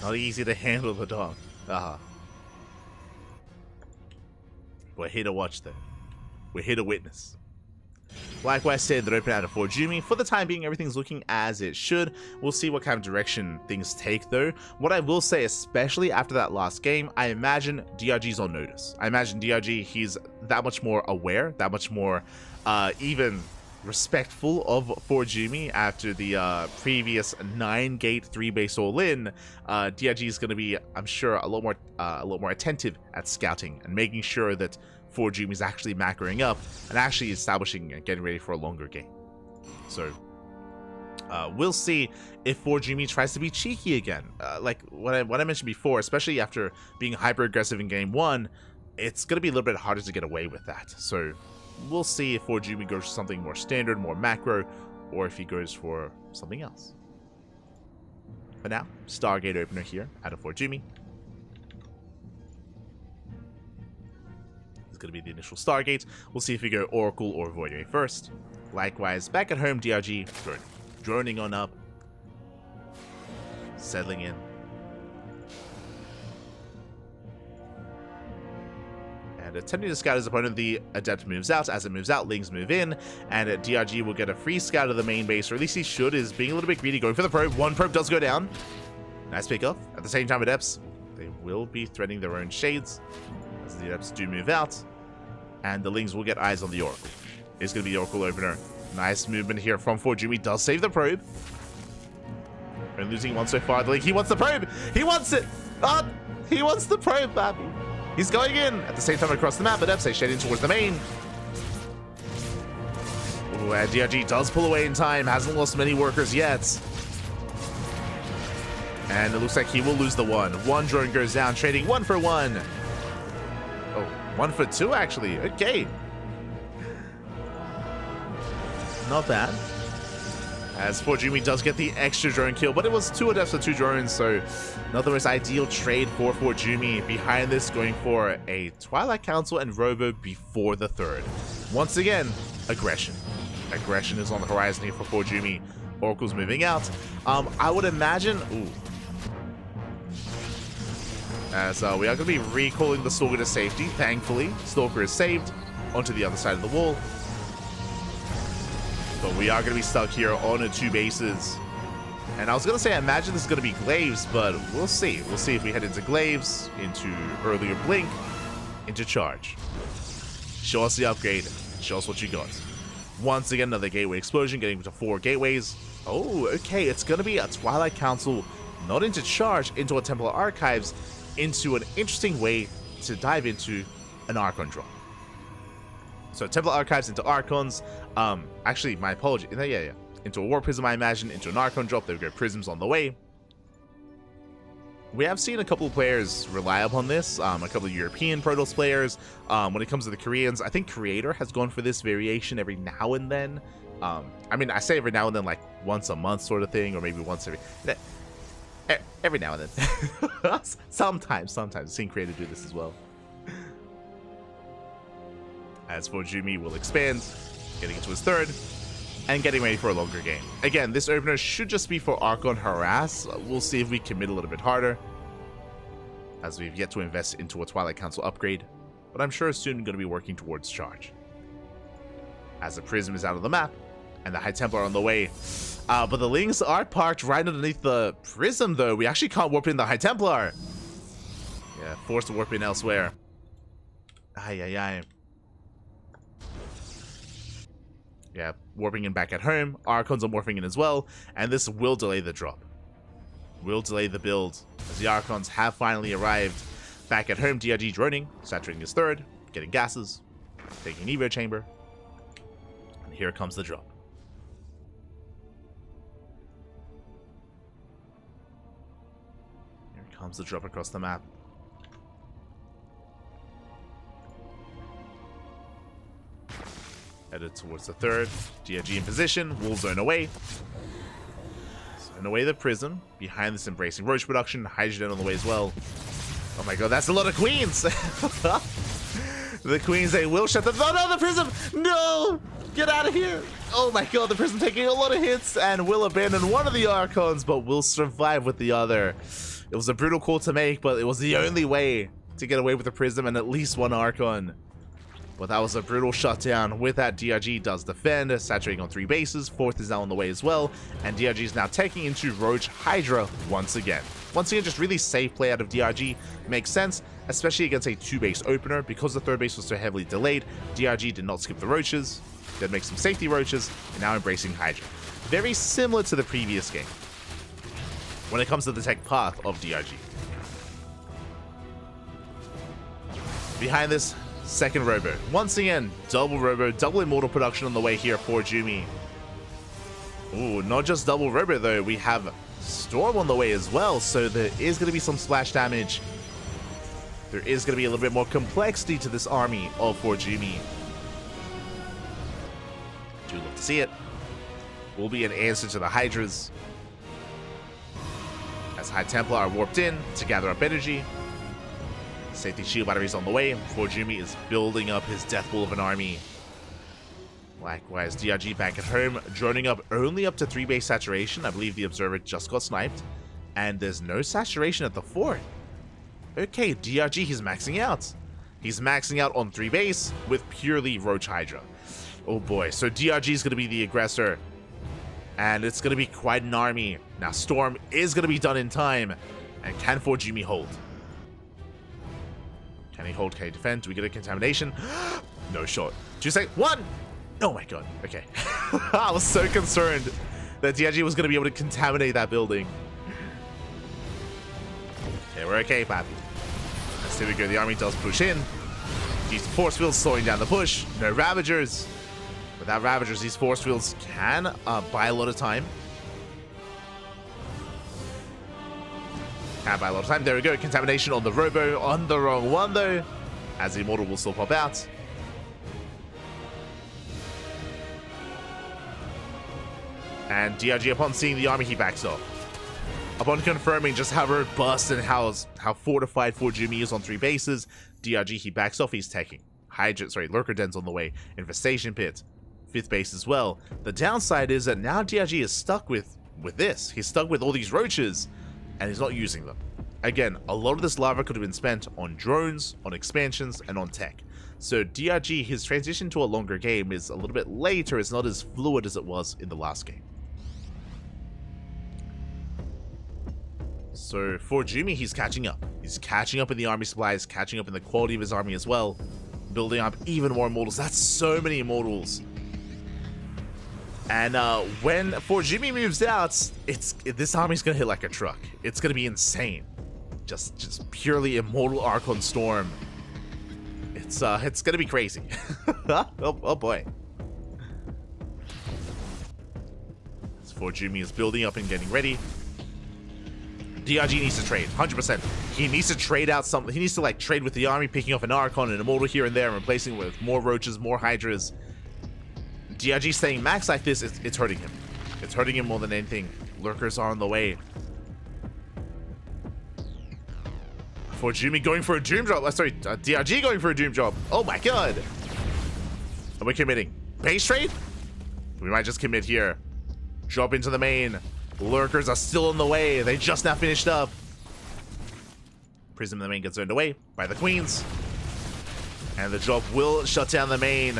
Not easy to handle the dog. We're here to watch though. We're here to witness. Likewise said, they're open out of Forjumi. For the time being, everything's looking as it should. We'll see what kind of direction things take, though. What I will say, especially after that last game, I imagine DRG's on notice. I imagine DRG, he's that much more aware, that much more even respectful of Forjumi after the previous 9-gate 3-base all-in. DRG is going to be, I'm sure, a lot more attentive at scouting and making sure that Forjumi is actually macroing up and actually establishing and getting ready for a longer game. So we'll see if Forjumi tries to be cheeky again. Like what I mentioned before, especially after being hyper aggressive in game 1, it's going to be a little bit harder to get away with that. So we'll see if Forjumi goes for something more standard, more macro, or if he goes for something else. But now, Stargate opener here out of Forjumi. Going to be the initial Stargate. We'll see if we go Oracle or Void first. Likewise, back at home, DRG droning on up, settling in, and attempting to scout his opponent. The Adept moves out. As it moves out, Lings move in, and DRG will get a free scout of the main base, or at least he should. Is being a little bit greedy, going for the probe. One probe does go down. Nice pick off. At the same time, Adepts, they will be threading their own shades as the Adepts do move out. And the Lings will get eyes on the Oracle. It's going to be the Oracle opener. Nice movement here from Forjumi. Does save the probe. We're losing one so far. He wants the probe. He wants it. He wants the probe, baby. He's going in. At the same time across the map, but Epsay shading towards the main. Ooh, and DRG does pull away in time. Hasn't lost many workers yet. And it looks like he will lose the one. One drone goes down, trading 1 for 1. Oh, 1 for 2, actually. Okay. Not bad. As Forjumi does get the extra drone kill, but it was 2 Adepts for 2 drones, so not the most ideal trade for Forjumi. Behind this, going for a Twilight Council and Robo before the 3rd. Once again, aggression. Aggression is on the horizon here for Forjumi. Oracle's moving out. I would imagine... Ooh. As we are going to be recalling the Stalker to safety. Thankfully, Stalker is saved onto the other side of the wall. But we are going to be stuck here on 2 bases. And I was going to say, I imagine this is going to be Glaives, but we'll see. We'll see if we head into Glaives, into earlier Blink, into Charge. Show us the upgrade. Show us what you got. Once again, another gateway explosion, getting to 4 gateways. Oh, okay, it's going to be a Twilight Council, not into charge, into a Templar Archives, into an interesting way to dive into an Archon drop. So Templar Archives into Archons. Actually, my apology. Yeah. Into a War Prism, I imagine. Into an Archon drop. There we go. Prisms on the way. We have seen a couple of players rely upon this. A couple of European Protoss players. When it comes to the Koreans, I think Creator has gone for this variation every now and then. I mean, I say every now and then, like once a month sort of thing, or maybe once every now and then. Sometimes I've seen Creator do this as well. As for Jumi will expand, getting into his 3rd, and getting ready for a longer game. Again, this opener should just be for Archon Harass. We'll see if we commit a little bit harder, as we've yet to invest into a Twilight Council upgrade, but I'm sure soon going to be working towards charge. As the Prism is out of the map, and the High Templar on the way. But the Lings are parked right underneath the Prism, though. We actually can't warp in the High Templar. Yeah, forced to warp in elsewhere. Ay. Yeah, warping in back at home. Archons are morphing in as well, and this will delay the drop. Will delay the build, as the Archons have finally arrived back at home. DRG droning, saturating his 3rd, getting gases, taking Evo Chamber, and here comes the drop. Here comes the drop across the map. Headed towards the 3rd. DRG in position. Will zone away. Zone away the Prism. Behind this Embracing Roach production. Hydrogen on the way as well. Oh my god, that's a lot of Queens! The Queens, they will shut the... No, the Prism! No! Get out of here! Oh my god, the Prism taking a lot of hits and will abandon one of the Archons, but will survive with the other. It was a brutal call to make, but it was the only way to get away with the Prism and at least one Archon. But that was a brutal shutdown. With that, DRG does defend, saturating on 3 bases. 4th is now on the way as well. And DRG is now taking into Roach Hydra once again. Once again, just really safe play out of DRG. Makes sense, especially against a 2-base opener. Because the 3rd base was so heavily delayed, DRG did not skip the Roaches. Did make some safety Roaches, and now embracing Hydra. Very similar to the previous game when it comes to the tech path of DRG. Behind this, 2nd Robo. Once again, double Robo, double Immortal production on the way here for Jumi. Ooh, not just double Robo though, we have Storm on the way as well, so there is going to be some splash damage. There is going to be a little bit more complexity to this army of for Jumi. Do love to see it. Will be an answer to the Hydras. As High Templar are warped in to gather up energy. Safety shield batteries on the way. Jumi is building up his death pool of an army. Likewise, DRG back at home, droning up only up to 3 base saturation. I believe the Observer just got sniped. And there's no saturation at the 4th. Okay, DRG, he's maxing out. He's maxing out on 3 base with purely Roach Hydra. Oh boy, so DRG is going to be the aggressor. And it's going to be quite an army. Now, Storm is going to be done in time. And can Jumi hold? Can he hold? Can he defend? Do we get a contamination? No shot. 2 seconds. 1! Oh my god. Okay. I was so concerned that DRG was going to be able to contaminate that building. Okay, we're okay, Pappy. Let's see, we go. The army does push in. These force fields slowing down the push. No Ravagers. Without Ravagers, these force fields can buy a lot of time. Can buy a lot of time. There we go. Contamination on the Robo. On the wrong one, though. As the Immortal will still pop out. And DRG, upon seeing the army, he backs off. Upon confirming just how robust and how fortified Jumi is on 3 bases, DRG, he backs off. He's taking Lurker Dens on the way. Infestation Pit. 5th base as well. The downside is that now DRG is stuck with this. He's stuck with all these Roaches, and he's not using them. Again, a lot of this lava could have been spent on drones, on expansions, and on tech. So DRG, his transition to a longer game is a little bit later. It's not as fluid as it was in the last game. So for Jumi, he's catching up. He's catching up in the army supplies, catching up in the quality of his army as well. Building up even more Immortals. That's so many Immortals. And when Forjumi moves out, this army's gonna hit like a truck. It's gonna be insane. Just purely immortal Archon Storm. It's gonna be crazy. oh boy. As Forjumi is building up and getting ready. DRG needs to trade, 100%. He needs to trade out something. He needs to like trade with the army, picking off an Archon and Immortal here and there, and replacing it with more Roaches, more Hydras. DRG staying max like this, it's hurting him. It's hurting him more than anything. Lurkers are on the way. Forjumi going for a Doom Drop. Sorry, DRG going for a Doom Drop. Oh my god. Are we committing? Base trade? We might just commit here. Drop into the main. Lurkers are still on the way. They just now finished up. Prism in the main gets zoned away by the Queens. And the drop will shut down the main.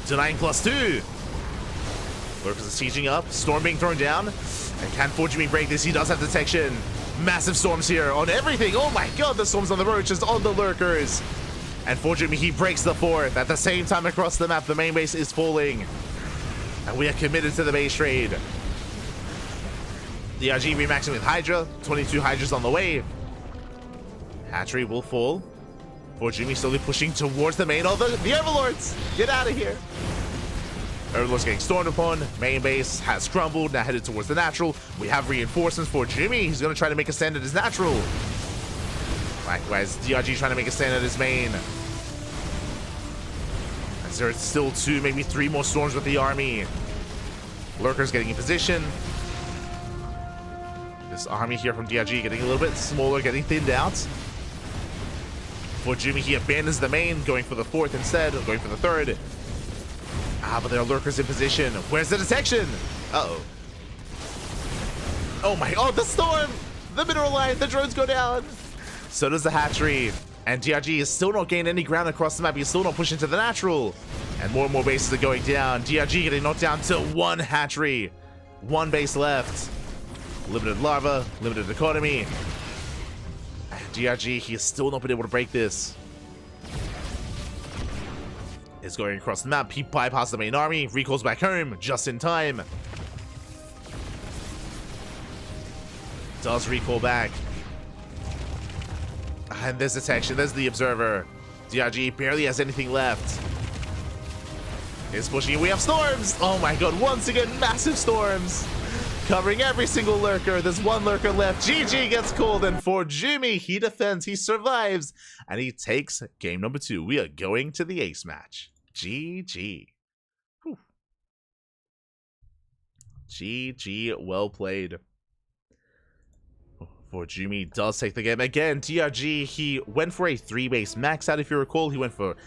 Denying +2. Lurkers are sieging up. Storm being thrown down. And can Forjumi break this? He does have detection. Massive storms here on everything. Oh my god, the storms on the Roaches, on the Lurkers. And Forjumi, he breaks the 4th. At the same time across the map, the main base is falling. And we are committed to the base trade. DRG remaxing with Hydra. 22 Hydras on the way. Hatchery will fall. Forjumi slowly pushing towards the main. Oh, the Overlords! Get out of here! Overlord's getting stormed upon. Main base has crumbled. Now headed towards the natural. We have reinforcements for Jimmy. He's going to try to make a stand at his natural. Likewise, DRG trying to make a stand at his main. As there's still 2, maybe 3 more storms with the army. Lurkers getting in position. This army here from DRG getting a little bit smaller, getting thinned out. For Jimmy, he abandons the main, going for the 4th instead, going for the 3rd. But there are Lurkers in position. Where's the detection? Uh-oh. Oh my, the storm! The mineral line, the drones go down! So does the hatchery. And DRG is still not gaining any ground across the map. He's still not pushing to the natural. And more bases are going down. DRG getting knocked down to 1 hatchery. 1 base left. Limited larva, limited economy. DRG, he has still not been able to break this. Is going across the map. He bypasses the main army, recalls back home just in time. Does recall back. And there's detection, there's the observer. DRG barely has anything left. Is pushing, we have storms! Oh my god, once again, massive storms! Covering every single lurker. There's 1 lurker left. GG gets called, and for Jimmy, he defends, he survives, and he takes game number 2. We are going to the ace match. GG. Whew. GG, well played. For Jimmy does take the game again. DRG, he went for a 3-base max out, if you recall.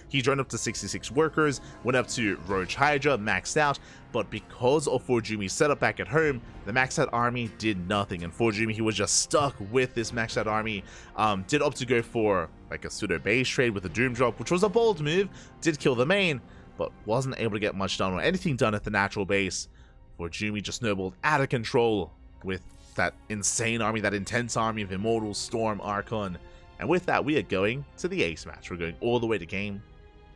He joined up to 66 workers, went up to Roach Hydra, maxed out, but because of Forjumi's setup back at home, the maxed out army did nothing, and Forjumi, he was just stuck with this maxed out army. Did opt to go for like a pseudo base trade with a Doom Drop, which was a bold move, did kill the main, but wasn't able to get much done or anything done at the natural base. Forjumi just snowballed out of control with that insane army, that intense army of Immortals, Storm, Archon. And with that, we are going to the ace match. We're going all the way to game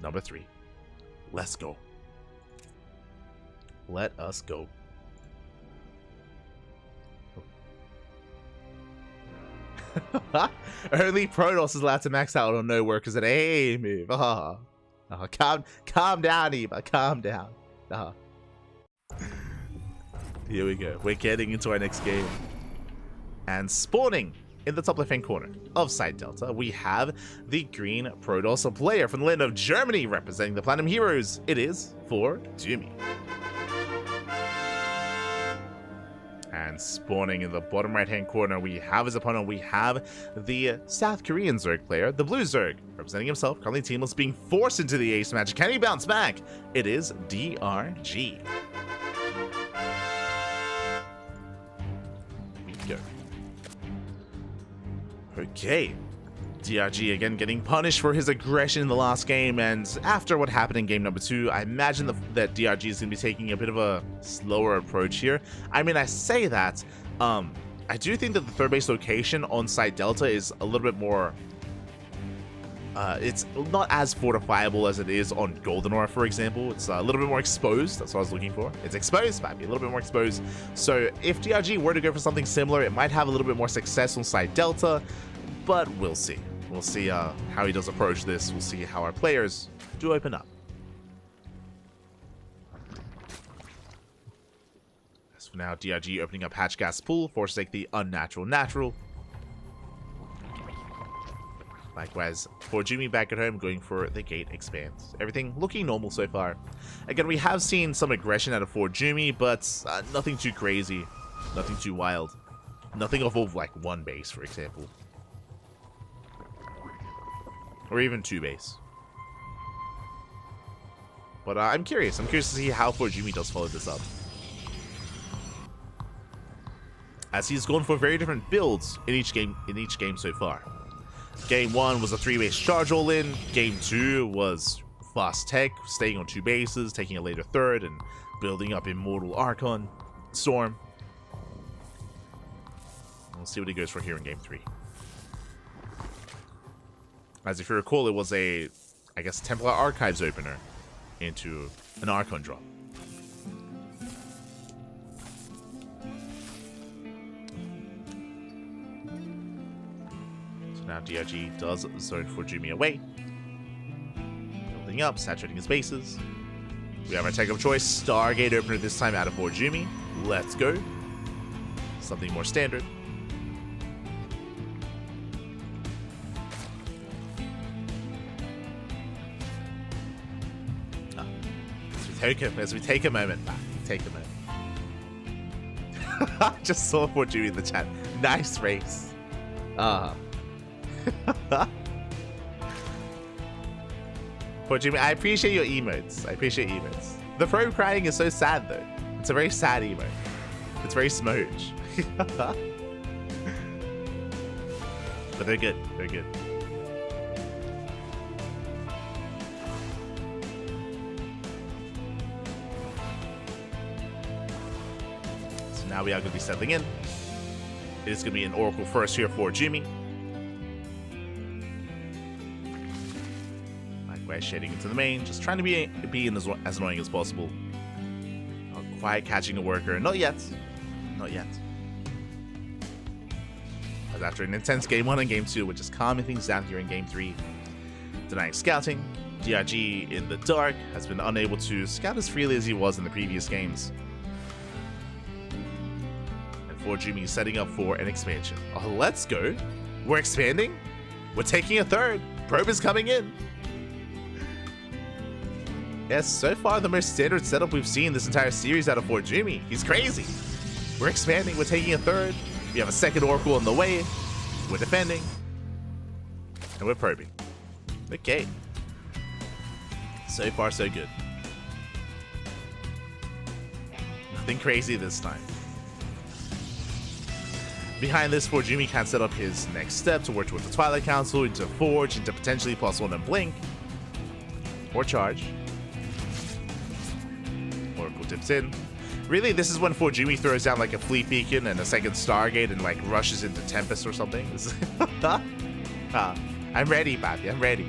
number 3. Let's go. Let us go. Only Protoss is allowed to max out on no workers at a move. Calm down, Eva. Calm down. Here we go. We're getting into our next game. And spawning in the top left-hand corner of Side Delta, we have the green Protoss player from the land of Germany representing the Platinum Heroes. It is Forjumi. And spawning in the bottom right-hand corner, we have his opponent. We have the South Korean Zerg player, the Blue Zerg, representing himself, currently teamless, being forced into the ace match. Can he bounce back? It is DRG. Go. Okay, DRG again getting punished for his aggression in the last game, and after what happened in game number 2, I imagine that DRG is going to be taking a bit of a slower approach here. I mean, I say that, I do think that the 3rd base location on Site Delta is a little bit more It's not as fortifiable as it is on Golden Aura, for example. It's a little bit more exposed. That's what I was looking for. It's exposed, might be a little bit more exposed. So if DRG were to go for something similar, it might have a little bit more success on side Delta, but we'll see. We'll see how he does approach this. We'll see how our players do open up. As for now, DRG opening up Hatch Gas Pool, forsake the unnatural natural. Likewise, for Jimmy back at home, going for the gate expands. Everything looking normal so far. Again, we have seen some aggression out of for Jimmy, but nothing too crazy, nothing too wild. Nothing off of like one base, for example. Or even two base. But I'm curious. I'm curious to see how for Jimmy does follow this up. As he's gone for very different builds in each game so far. Game 1 was a 3-base charge all-in. Game 2 was fast tech, staying on 2 bases, taking a later third, and building up Immortal Archon, Storm. We'll see what he goes for here in Game 3. As if you recall, it was a, I guess, Templar Archives opener into an Archon drop. So now DRG does zone for Jimmy away. Building up, saturating his bases. We have our tech of choice, Stargate opener this time out of for Jimmy. Let's go. Something more standard. As we take a moment back. Take a moment. Just saw for Jimmy in the chat. Nice race. For Jimmy, I appreciate your emotes. The pro crying is so sad though. It's a very sad emote. It's very smooch. But they're good. They're good. Now we are going to be settling in. It is going to be an Oracle first here for Jimmy. Likewise, shading into the main, just trying to be as annoying as possible. Not quite catching a worker. Not yet. Not yet. As after an intense Game 1 and Game 2, we're just calming things down here in Game 3. Denying scouting. DRG in the dark has been unable to scout as freely as he was in the previous games. For Jimmy setting up for an expansion. Oh, let's go. We're expanding. We're taking a third. Probe is coming in. Yes, so far the most standard setup we've seen this entire series out of for Jimmy. He's crazy. We're expanding. We're taking a third. We have a second Oracle on the way. We're defending. And we're probing. Okay. So far, so good. Nothing crazy this time. Behind this, for Jimmy can set up his next step to work towards the Twilight Council, into Forge, into potentially +1 and Blink. Or Charge. Oracle dips in. Really, this is when for Jimmy throws down like a Fleet Beacon and a second Stargate and like rushes into Tempest or something. I'm ready, Pappy. I'm ready.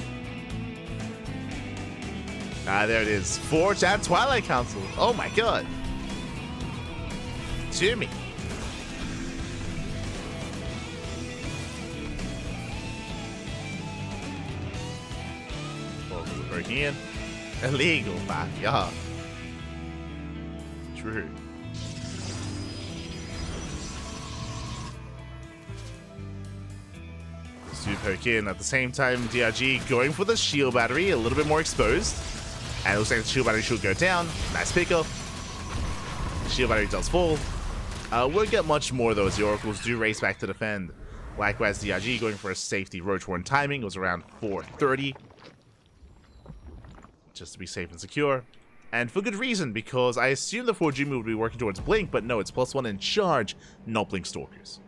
There it is. Forge and Twilight Council. Oh my god. Jimmy. Breaking in. Illegal, man. Yeah. True. Let's poke in. At the same time, DRG going for the shield battery, a little bit more exposed. And it looks like the shield battery should go down. Nice pickup. Shield battery does fall. We'll get much more though as the Oracles do race back to defend. Likewise, DRG going for a safety Roach Warren timing. It was around 4:30. Just to be safe and secure. And for good reason, because I assumed the 4 Jimmy would be working towards Blink, but no, it's +1 in Charge, not Blink Stalkers.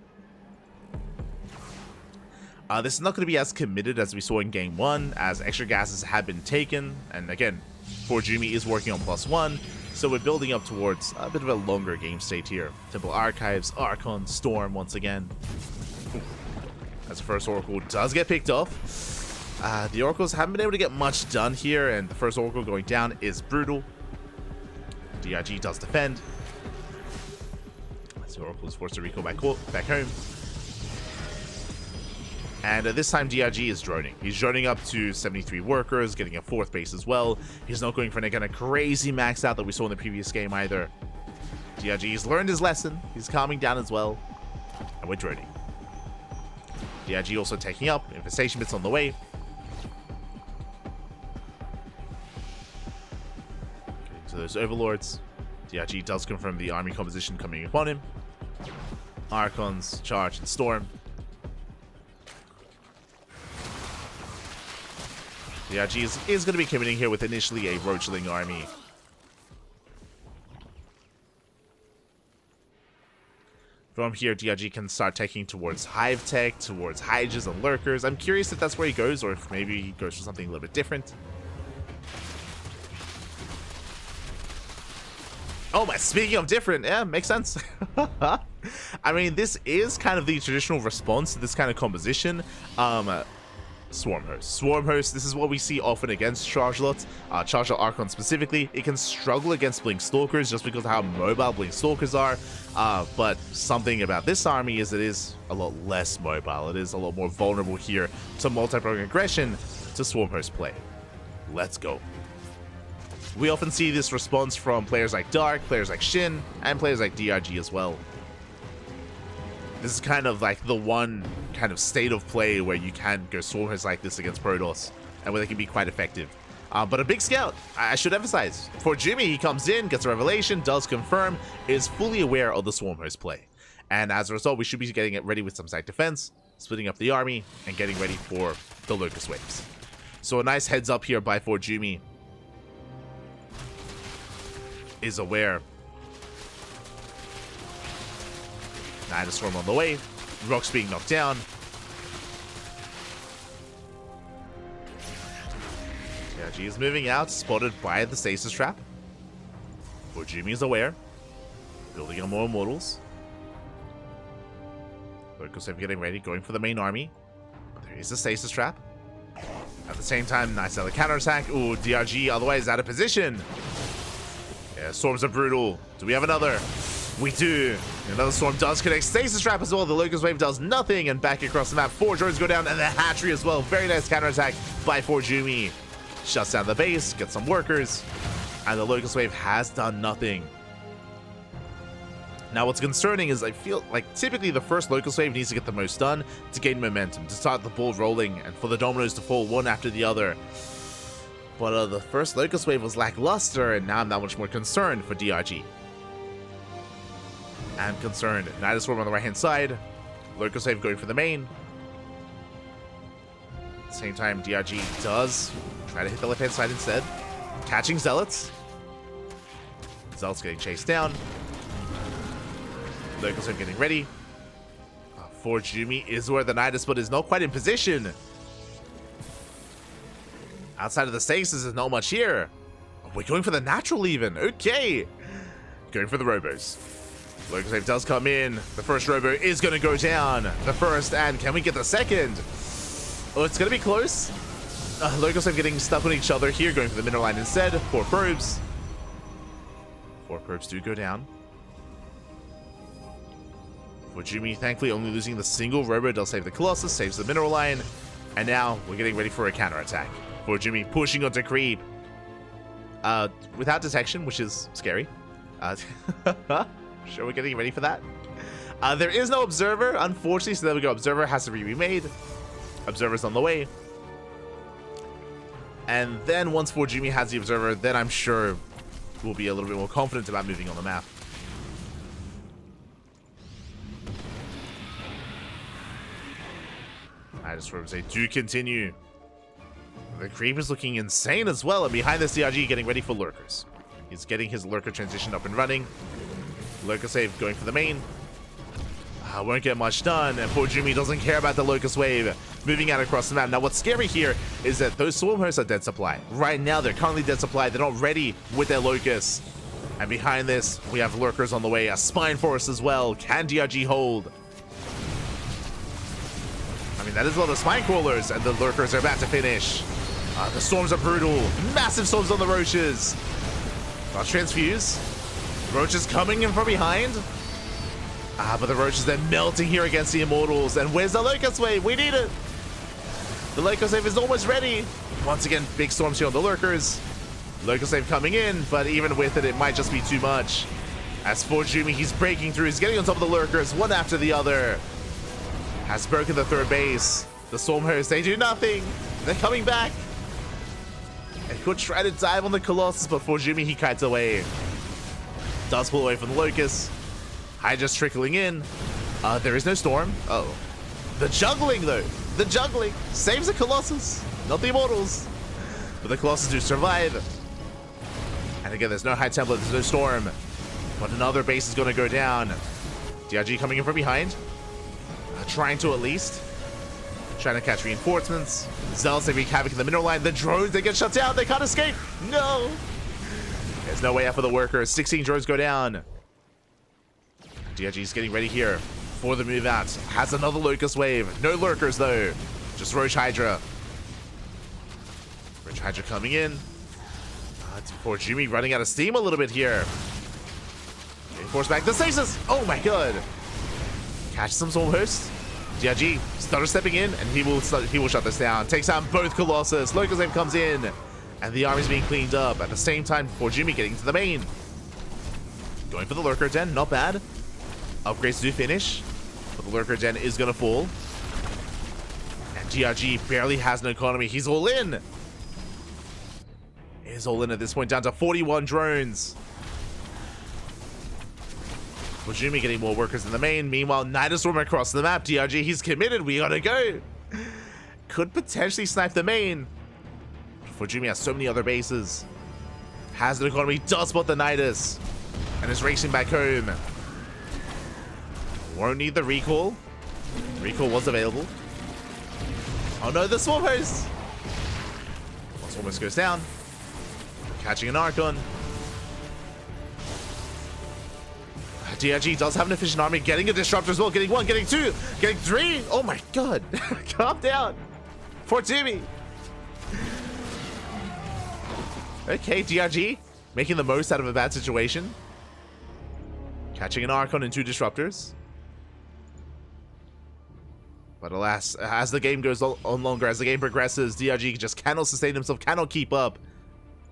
This is not going to be as committed as we saw in Game 1, as extra gases have been taken, and again, 4 Jimmy is working on +1, so we're building up towards a bit of a longer game state here. Temple Archives, Archon, Storm once again. As the first Oracle does get picked off. The Oracles haven't been able to get much done here, and the first Oracle going down is brutal. DRG does defend. So Oracle is forced to recall back home. And this time DRG is droning. He's droning up to 73 workers, getting a 4th base as well. He's not going for any kind of crazy max out that we saw in the previous game either. DRG's learned his lesson. He's calming down as well. And we're droning. DRG also taking up. Infestation bits on the way. Getting to those overlords. DRG does confirm the army composition coming upon him. Archons, charge, and storm. DRG is going to be committing here with initially a Roachling army. From here, DRG can start taking towards Hive Tech, towards Hydras and Lurkers. I'm curious if that's where he goes, or if maybe he goes for something a little bit different. Oh my, speaking of different, yeah, makes sense. I mean, this is kind of the traditional response to this kind of composition. Swarmhost, this is what we see often against Chargelot. Chargelot Archon specifically, it can struggle against Blink Stalkers just because of how mobile Blink Stalkers are. But something about this army is it is a lot less mobile. It is a lot more vulnerable here to multi-program aggression to Swarmhost play. Let's go. We often see this response from players like Dark, players like Shin, and players like DRG as well. This is kind of like the one kind of state of play where you can go Swarmhost like this against Protoss, and where they can be quite effective. But a big scout, I should emphasize. For Jimmy, he comes in, gets a revelation, does confirm, is fully aware of the Swarmhost play. And as a result, we should be getting it ready with some site defense, splitting up the army, and getting ready for the Locust Waves. So a nice heads up here by Forjumi. Is aware. Nida Storm on the way. Rocks being knocked down. DRG is moving out, spotted by the Stasis Trap. Forjumi is aware. Building on more Immortals. Locust Wave getting ready, going for the main army. There is a Stasis Trap. At the same time, nice other counterattack. Ooh, DRG otherwise out of position. Yeah, storms are brutal. Do we have another? We do. Another storm does connect Stasis Trap as well. The Locust Wave does nothing. And back across the map, 4 drones go down. And the hatchery as well. Very nice counterattack by Forjumi. Shuts down the base. Gets some workers. And the Locust Wave has done nothing. Now what's concerning is I feel like typically the first Locust Wave needs to get the most done to gain momentum. To start the ball rolling. And for the dominoes to fall one after the other. But the first Locust Wave was lackluster, and now I'm that much more concerned for DRG. I'm concerned. Nida Storm on the right-hand side. Locust Wave going for the main. At the same time, DRG does try to hit the left-hand side instead. Catching Zealots. Zealots getting chased down. Locust Wave getting ready. Forjumi is where the Nida Split is not quite in position. Outside of the stasis, there's not much here. We're going for the natural even. Okay. Going for the robos. Locust Wave does come in. The first robo is going to go down. The first, and can we get the second? Oh, it's going to be close. Locust Wave getting stuck on each other here. Going for the mineral line instead. 4 probes. 4 probes do go down. Forjumi, thankfully, only losing the single robo does save the Colossus, saves the mineral line. And now we're getting ready for a counterattack. Forjumi pushing onto creep. Without detection, which is scary. Sure, we're getting ready for that. There is no observer, unfortunately, so there we go. Observer has to be remade. Observer's on the way. And then once Forjumi has the observer, then I'm sure we'll be a little bit more confident about moving on the map. I just want to say, do continue. The creep is looking insane as well, and behind this, DRG getting ready for lurkers. He's getting his lurker transition up and running. Locust Wave going for the main. Won't get much done, and Forjumi doesn't care about the Locust Wave moving out across the map. Now, what's scary here is that those Swarmhosts are dead supply. Right now, they're currently dead supply. They're not ready with their Locusts. And behind this, we have lurkers on the way. A Spine Forest as well. Can DRG hold? I mean, mean, that is a lot of spine crawlers, and the lurkers are about to finish. The storms are brutal. Massive storms on the roaches. Transfuse. Roaches coming in from behind. But the roaches, they're melting here against the immortals. And where's the locust wave? We need it. The locust wave is almost ready. Once again, big storms here on the lurkers. Locust wave coming in, but even with it, it might just be too much. As for Jumi, he's breaking through. He's getting on top of the lurkers, one after the other. Has broken the third base. The storm hosts, they do nothing. They're coming back. And could try to dive on the Colossus, but for Jumi, he kites away. Does pull away from the locust. Hydra's trickling in. There is no storm. Oh. The juggling, though. The juggling saves the Colossus, not the immortals. But the Colossus do survive. And again, there's no high template, there's no storm. But another base is going to go down. DRG coming in from behind. Trying to at least. Trying to catch reinforcements. Zealots, they wreak havoc in the middle line. The drones, they get shut down. They can't escape. No. There's no way out for the workers. 16 drones go down. DRG is getting ready here for the move out. Has another locust wave. No lurkers, though. Just Roach Hydra. Roach Hydra coming in. Poor Jumi running out of steam a little bit here. Force back the stasis. Oh my god. Catch some Storm Host. DRG stutter stepping in, and he will shut this down. Takes down both Colossus. Locust wave comes in, and the army's being cleaned up at the same time before Jumi getting to the main. Going for the Lurker Den, not bad. Upgrades do finish, but the Lurker Den is gonna fall. And DRG barely has an economy. He's all in. He's all in at this point, down to 41 drones. Jumi getting more workers in the main. Meanwhile, Nidastorm across the map. DRG, he's committed. We gotta go. Could potentially snipe the main. Jumi has so many other bases. Has an economy. Does spot the Nidus. And is racing back home. Won't need the recall. Recall was available. Oh no, the Swarm Host. Swarm Host goes down. Catching an Archon. DRG does have an efficient army, getting a disruptor as well, getting one, getting two, getting three. Oh my god. Calm down. For Jumi. Okay, DRG making the most out of a bad situation. Catching an Archon and two disruptors. But alas, as the game goes on longer, as the game progresses, DRG just cannot sustain himself, cannot keep up.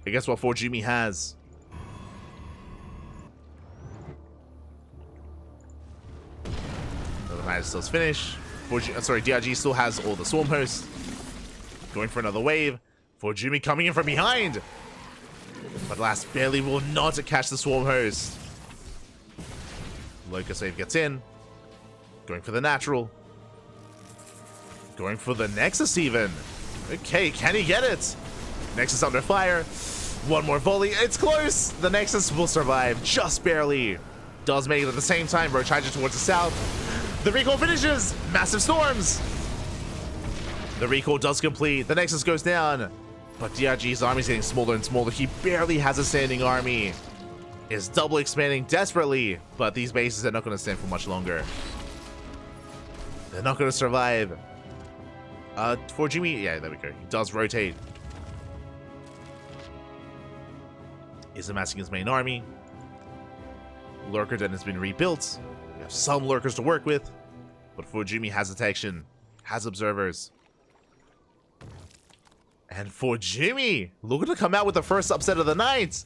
I guess what Jumi has. The Nidus still finish. DRG still has all the Swarm Hosts. Going for another wave. Jumi coming in from behind. But alas, barely will not catch the Swarm Host. Locust Wave gets in. Going for the natural. Going for the Nexus even. Okay, can he get it? Nexus under fire. One more volley. It's close. The Nexus will survive just barely. Does make it at the same time. Roach Hydra towards the south. The recall finishes. Massive storms. The recall does complete. The Nexus goes down. But DRG's army is getting smaller and smaller. He barely has a standing army. Is double expanding desperately. But these bases are not going to stand for much longer. They're not going to survive. For Jumi, yeah, there we go. He does rotate. Is amassing his main army. Lurker Den has been rebuilt. We have some lurkers to work with. But Jumi has detection. Has observers. And Jumi, looking to come out with the first upset of the night.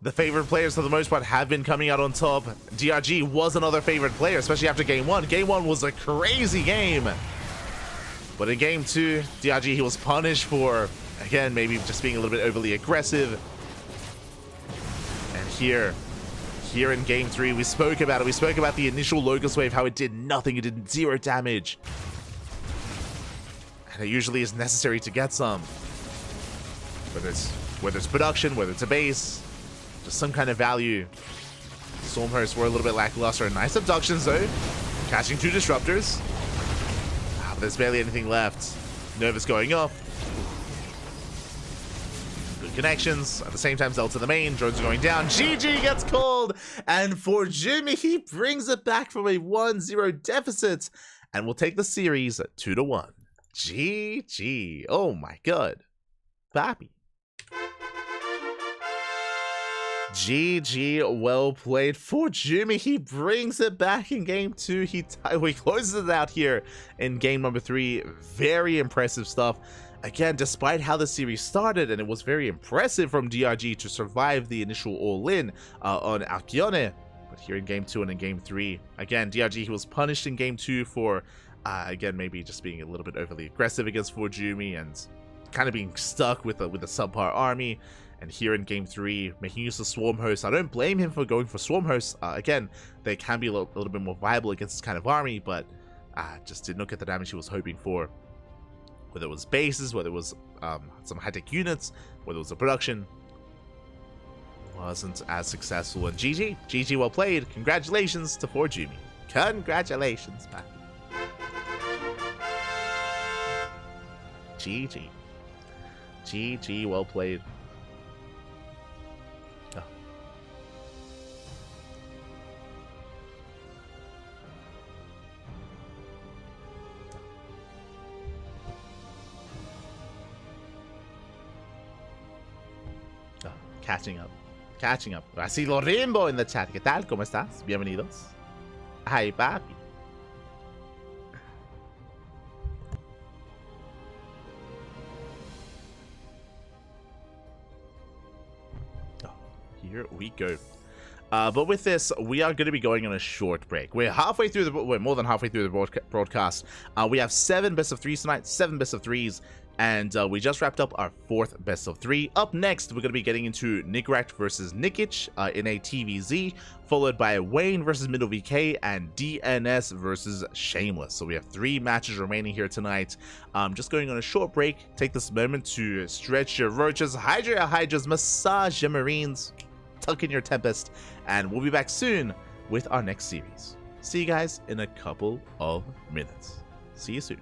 The favorite players for the most part have been coming out on top. DRG was another favorite player, especially after game one. Game one was a crazy game. But in game two, DRG, he was punished for, again, maybe just being a little bit overly aggressive. And here in game three, we spoke about it. We spoke about the initial Locust Wave, how it did nothing. It did 0 damage. And it usually is necessary to get some. Whether it's production, whether it's a base, just some kind of value. Stormhursts were a little bit lackluster. Nice abductions though. Catching 2 disruptors. But there's barely anything left. Nervous going off. Good connections. At the same time, Zell to the main. Drones are going down. GG gets called. And for Jumi, he brings it back from a 1-0 deficit. And will take the series 2-1. GG. Oh my god. Papi. GG, well played for Jimmy. He brings it back in game 2. He closes it out here in game number 3. Very impressive stuff. Again, despite how the series started, and it was very impressive from DRG to survive the initial all-in on Alcyone, but here in game 2 and in game 3, again, DRG, he was punished in game 2 for, again, maybe just being a little bit overly aggressive against Forjumi and kind of being stuck with a subpar army. And here in game 3, making use of Swarm Hosts. I don't blame him for going for Swarm Hosts. Again, they can be a little bit more viable against this kind of army, but just did not get the damage he was hoping for. Whether it was bases, whether it was some high-tech units, whether it was a production, wasn't as successful. And GG. GG, well played. Congratulations to Forjumi. Congratulations, man. GG. GG, well played. Catching up. Así lo Rimbo in the chat. ¿Qué tal? ¿Cómo estás? Bienvenidos. Ay, papi. Oh, here we go. But with this, we are going to be going on a short break. We're more than halfway through the broadcast. We have 7 best of 3s tonight, 7 best of 3s. And we just wrapped up our 4th best of 3. Up next, we're going to be getting into Nigracht versus Nikic in a TVZ, followed by Wayne versus Middle VK and DNS versus Shameless. So we have 3 matches remaining here tonight. Just going on a short break. Take this moment to stretch your roaches, hydrate your hydras, massage your marines, tuck in your tempest, and we'll be back soon with our next series. See you guys in a couple of minutes. See you soon.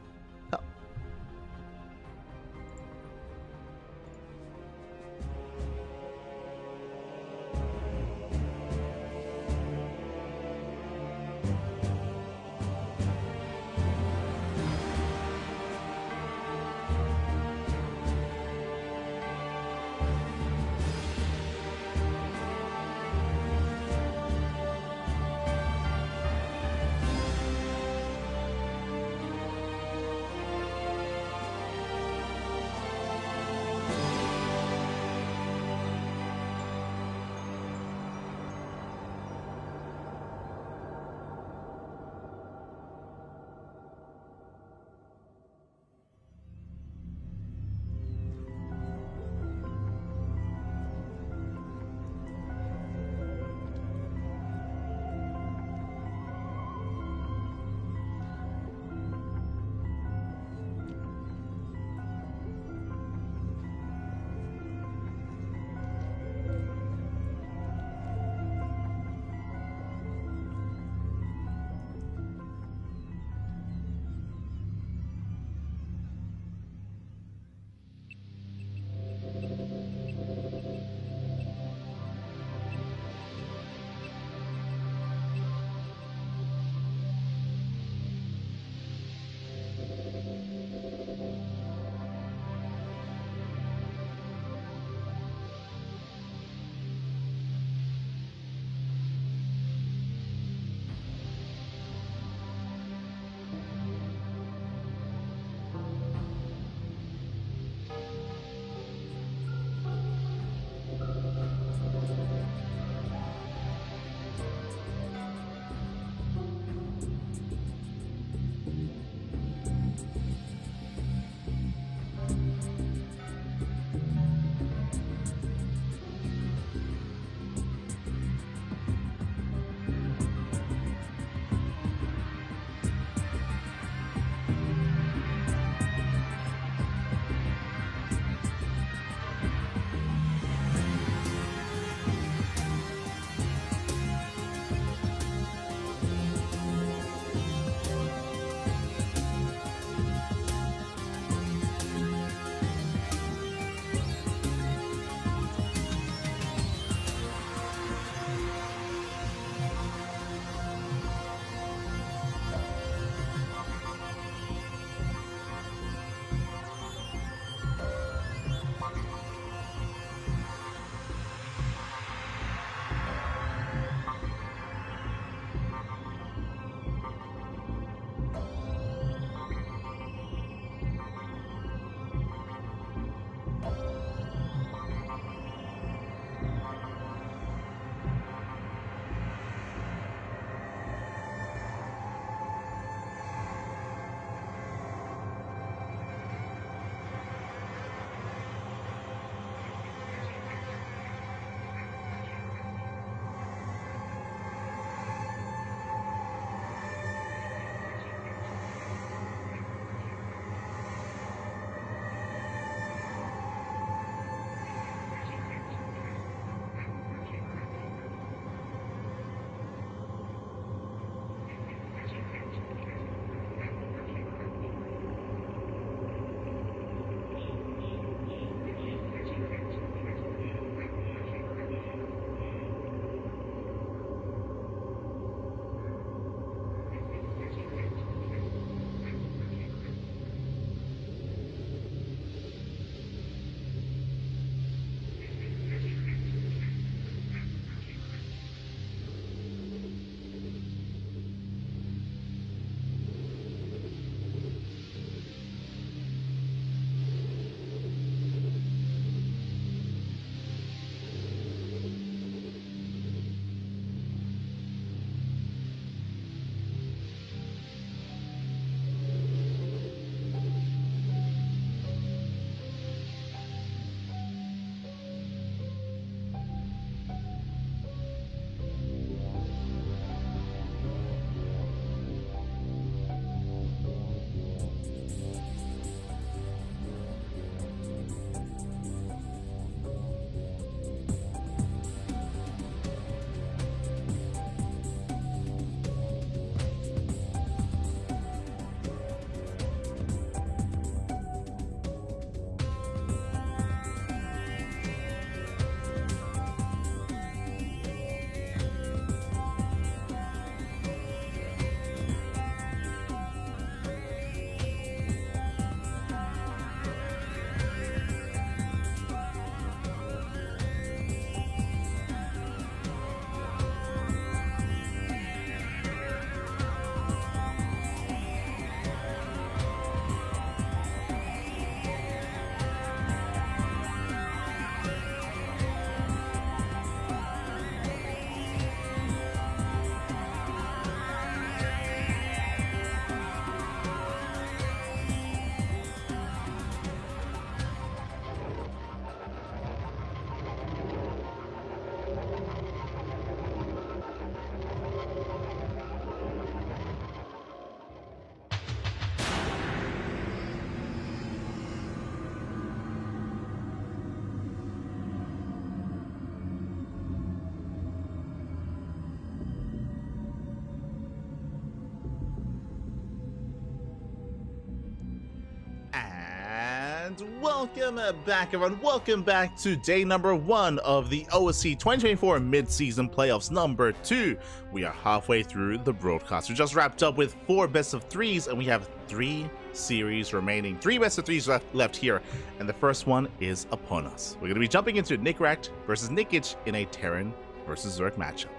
welcome back, everyone. Welcome back to day number 1 of the OSC 2024 mid-season playoffs number 2. We are halfway through the broadcast. We just wrapped up with 4 best of 3s, and we have 3 series remaining. 3 best of 3s left here, and the first one is upon us. We're going to be jumping into Nickracht versus Nikic in a Terran versus Zerg matchup.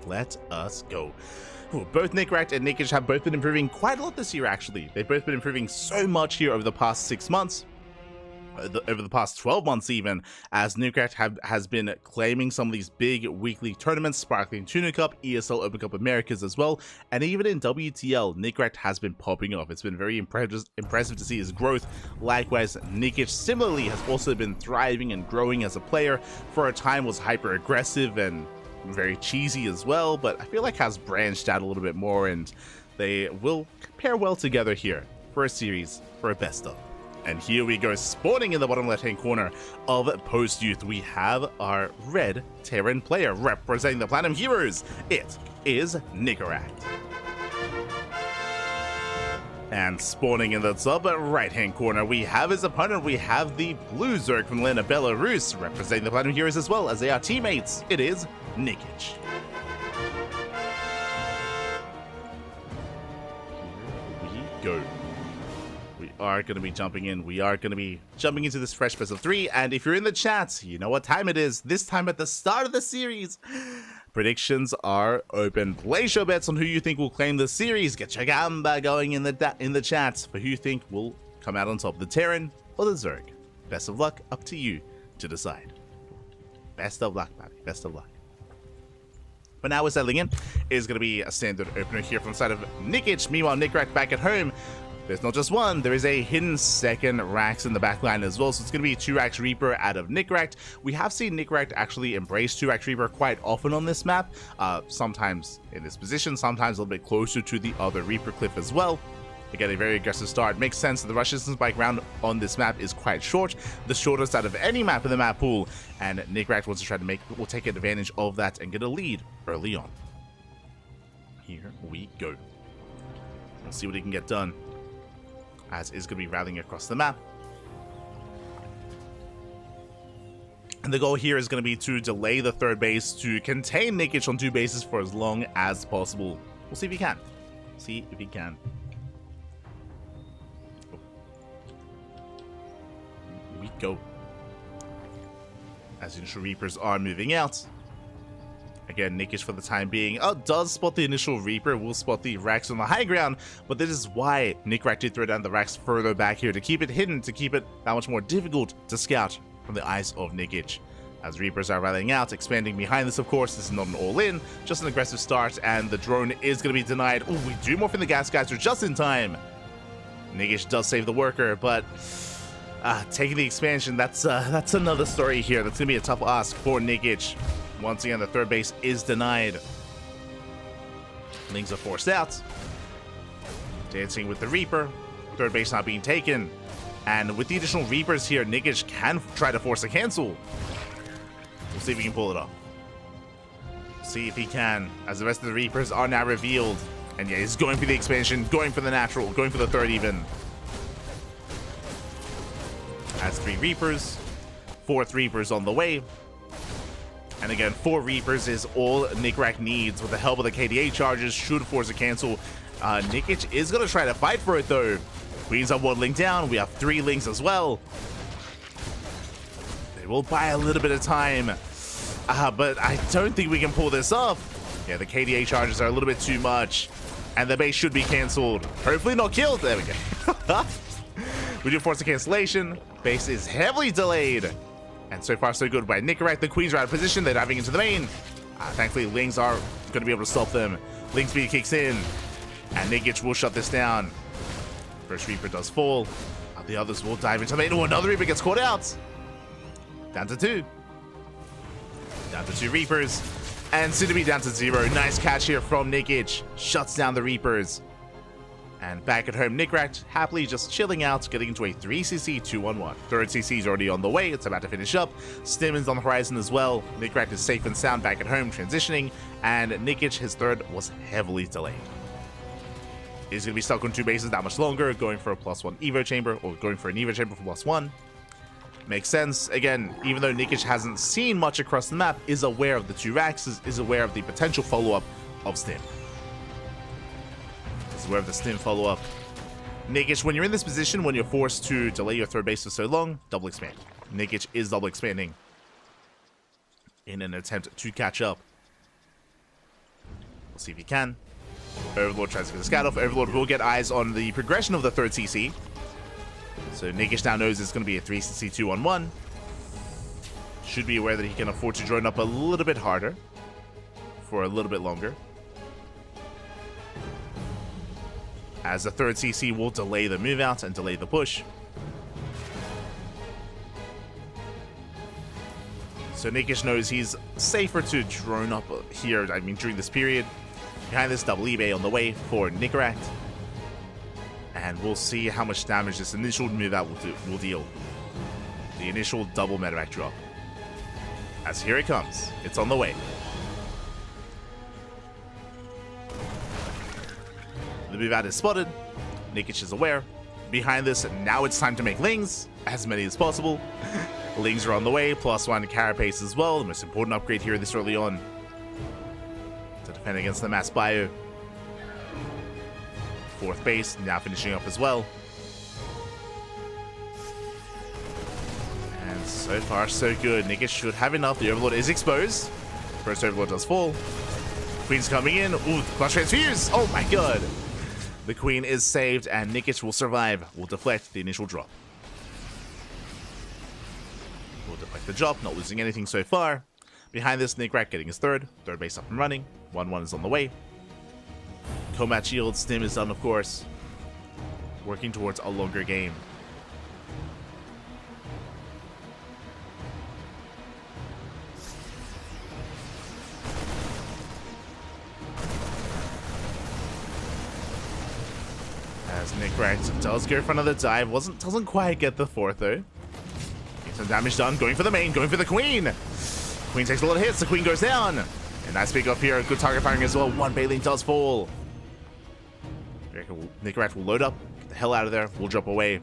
Let us go. Both Nickracht and Nikic have both been improving quite a lot this year, actually. They've both been improving so much here over the past 6 months. Over the past 12 months even, as Nickracht has been claiming some of these big weekly tournaments, Sparkling Tuna Cup, ESL Open Cup Americas as well, and even in WTL, Nickracht has been popping off. It's been very impressive to see his growth. Likewise, Nikic similarly has also been thriving and growing as a player. For a time was hyper aggressive and very cheesy as well, but I feel like has branched out a little bit more, and they will pair well together here for a series, for a best of. And here we go, spawning in the bottom left-hand corner of Post Youth, we have our red Terran player representing the Platinum Heroes. It is Nickracht. And spawning in the top right-hand corner, we have his opponent. We have the blue Zerg from Lena, Belarus, representing the Platinum Heroes as well, as they are teammates. It is Nikic. Here we go. We are going to be jumping in. We are going to be jumping into this fresh best of 3. And if you're in the chat, you know what time it is. This time at the start of the series. Predictions are open. Place your bets on who you think will claim the series. Get your gamba going in the chat for who you think will come out on top, the Terran or the Zerg. Best of luck, up to you to decide. Best of luck, baby. Best of luck. But now we're settling in. It is going to be a standard opener here from the side of Nikic. Meanwhile, Nickracht back at home. There's not just one, there is a hidden second Rax in the backline as well, so it's going to be a 2-Rax Reaper out of Nickracht. We have seen Nickracht actually embrace 2-Rax Reaper quite often on this map, sometimes in this position, sometimes a little bit closer to the other Reaper cliff as well. Again, a very aggressive start. Makes sense that the rush distance bike round on this map is quite short, the shortest out of any map in the map pool, and Nickracht wants to try to will take advantage of that and get a lead early on. Here we go. We'll see what he can get done, as is going to be rallying across the map. And the goal here is going to be to delay the third base, to contain Nikic on 2 bases for as long as possible. We'll see if he can. See if he can. Here we go. As initial Reapers are moving out. Again, Nikic for the time being does spot the initial Reaper, will spot the Rax on the high ground, but this is why Nickracht did throw down the Rax further back here, to keep it hidden, to keep it that much more difficult to scout from the eyes of Nikic. As Reapers are rallying out, expanding behind this, of course, this is not an all-in, just an aggressive start, and the drone is going to be denied. Oh, we do more from the gas guys, are just in time. Nikic does save the worker, but taking the expansion, that's another story here. That's going to be a tough ask for Nikic. Once again, the third base is denied. Lings are forced out. Dancing with the Reaper. Third base not being taken. And with the additional Reapers here, Nikic can try to force a cancel. We'll see if he can pull it off. See if he can, as the rest of the Reapers are now revealed. And yeah, he's going for the expansion, going for the natural, going for the third even. Has 3 Reapers. 4th Reapers on the way. And again, 4 Reapers is all Nickracht needs. With the help of the KDA charges, should force a cancel. Nikic is going to try to fight for it, though. Queens are waddling down. We have 3 Lings as well. They will buy a little bit of time. But I don't think we can pull this off. Yeah, the KDA charges are a little bit too much. And the base should be cancelled. Hopefully not killed. There we go. We do force a cancellation. Base is heavily delayed. And so far, so good by Nickracht. The Queens are out of position. They're diving into the main. Thankfully, Lings are going to be able to stop them. Ling speed kicks in. And Nikic will shut this down. First Reaper does fall. The others will dive into the main. Oh, another Reaper gets caught out. Down to 2. Down to 2 Reapers. And soon to be down to 0. Nice catch here from Nikic. Shuts down the Reapers. And back at home, Nickracht happily just chilling out, getting into a 3cc 2-1-1. Third CC is already on the way. It's about to finish up. Stimmon's on the horizon as well. Nickracht is safe and sound back at home, transitioning. And Nikic, his third, was heavily delayed. He's going to be stuck on 2 bases that much longer, going for a +1 Evo chamber, or going for an Evo chamber for +1. Makes sense. Again, even though Nikic hasn't seen much across the map, is aware of the 2 racks, is aware of the potential follow-up of Stim. Is aware of the Stim follow-up. Nikic, when you're in this position, when you're forced to delay your third base for so long, double expand. Nikic is double expanding in an attempt to catch up. We'll see if he can. Overlord tries to get the scout off. Overlord will get eyes on the progression of the third CC. So Nikic now knows it's going to be a 3CC 2-on-1. Should be aware that he can afford to join up a little bit harder for a little bit longer, as the third CC will delay the move out and delay the push. So Nikic knows he's safer to drone up here, I mean during this period. Behind this, double eBay on the way for Nicaract. And we'll see how much damage this initial move out will deal. The initial double medevac drop. As here it comes. It's on the way. The move out is spotted. Nikic is aware. Behind this, now it's time to make Lings. As many as possible. Lings are on the way. +1 Carapace as well. The most important upgrade here this early on. To defend against the mass bio. Fourth base, now finishing up as well. And so far, so good. Nikic should have enough. The Overlord is exposed. First Overlord does fall. Queen's coming in. Ooh, Flash Transfuse! Oh my god! The Queen is saved, and Nikic will survive. Will deflect the initial drop. Will deflect the drop, not losing anything so far. Behind this, Nicaract getting his third base up and running. 1-1 is on the way. Combat Shield, Stim is done, of course. Working towards a longer game. As Nicaract does go for another dive. Doesn't quite get the fourth, though. Getting some damage done. Going for the main. Going for the Queen. Queen takes a lot of hits. The Queen goes down. And nice pick up here. Good target firing as well. One Baleen does fall. Nicaract will load up, get the hell out of there, we'll drop away.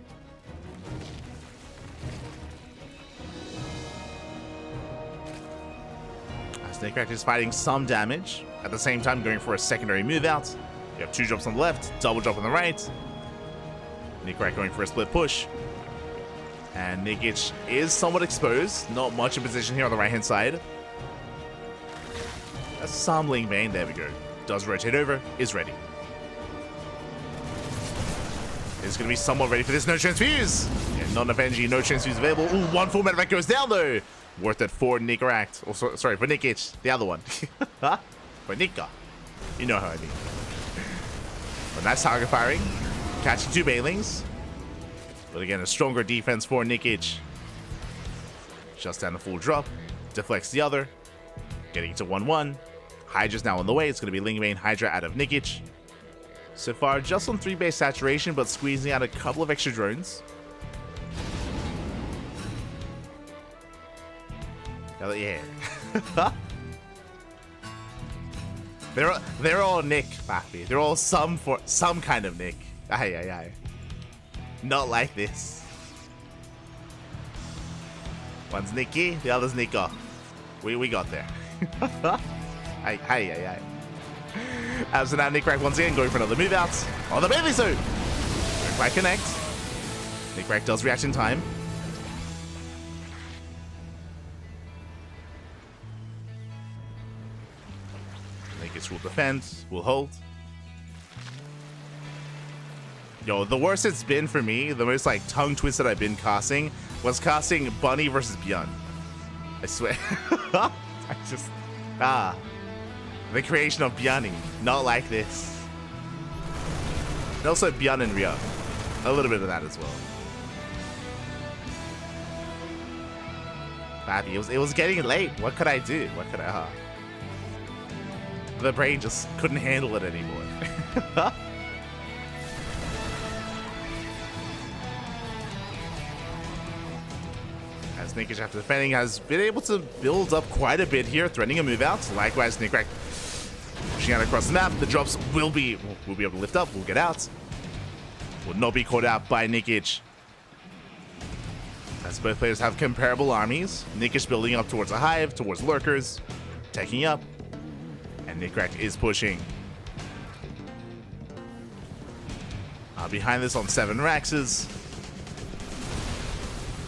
As Nicaract is fighting some damage, at the same time going for a secondary move out. You have 2 drops on the left, double drop on the right. Nicaract going for a split push. And Nikic is somewhat exposed, not much in position here on the right hand side. That's some Ling Vein, there we go. Does rotate over, is ready. Is going to be somewhat ready for this. No transfuse. Yeah, not enough energy. No transfuse available. Ooh, 1 full medevac goes down though. Worth it for Nicaract. Oh, sorry, for Nikic. The other one. Huh? For Nika. You know how I mean. But nice target firing. Catching 2 Bailings. But again, a stronger defense for Nikic. Just down the full drop. Deflects the other. Getting to 1-1. Hydra's now on the way. It's going to be Ling Vein Hydra out of Nikic. So far, just on 3 base saturation, but squeezing out a couple of extra drones. Yeah. They're all Nick, Bappy. They're all some kind of Nick. Aye. Not like this. One's Nicky, the other's Nika. We got there. Aye. So now Nicaract once again going for another move out on the Bailey Zoo. Don't quite connect. Nicaract does react in time. Nikic will defend, will hold. Yo, the worst it's been for me, the most like tongue twisted I've been casting, was casting Bunny versus Björn. I swear. I just the creation of Björning, not like this. And also Björn and Ryo. A little bit of that as well. Babby, it was getting late. What could I do? What could I The brain just couldn't handle it anymore. As Nikic, after defending, has been able to build up quite a bit here, threatening a move out. Likewise, Nicaract pushing out across the map. The drops will be able to lift up. We'll get out. Will not be caught out by Nikic. As both players have comparable armies, Nickish building up towards a hive, towards lurkers, taking up, and Nickrack is pushing. Behind this on 7 Raxes.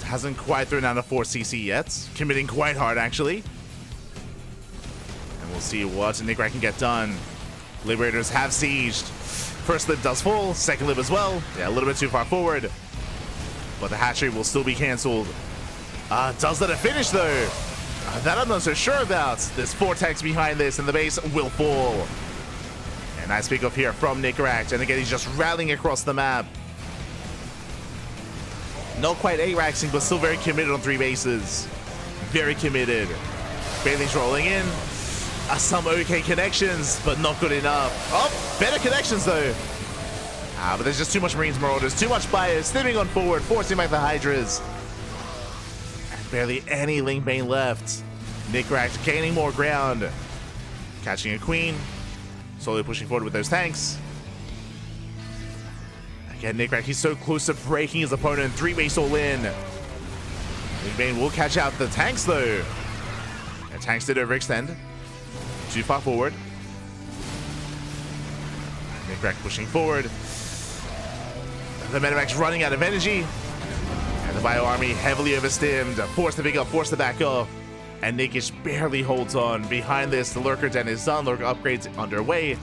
Hasn't quite thrown out a 4 CC yet. Committing quite hard, actually. And we'll see what Nickrack can get done. Liberators have sieged. First lib does fall, second lib as well. Yeah, a little bit too far forward. But the hatchery will still be cancelled. Does that a finish, though? That I'm not so sure about. There's 4 tanks behind this, and the base will fall. And nice pick off here from Nickrack. And again, he's just rallying across the map. Not quite 8-raxing, but still very committed on 3 bases. Very committed. Bailey's rolling in. Some okay connections, but not good enough. Oh, better connections, though. But there's just too much Marines Marauders, too much bias, slipping on forward, forcing back the Hydras. And barely any Link Bane left. Nickrack gaining more ground. Catching a Queen. Slowly pushing forward with those tanks. Again, Nickrack, he's so close to breaking his opponent. 3 base all in. Link Bane will catch out the tanks, though. And tanks did overextend. Too far forward. Nickrack pushing forward. The Medivacs running out of energy. And the Bio Army heavily overstimmed. Force to pick up, force to back off. And Nickish barely holds on. Behind this, the Lurker Den is done. Lurker upgrades underway.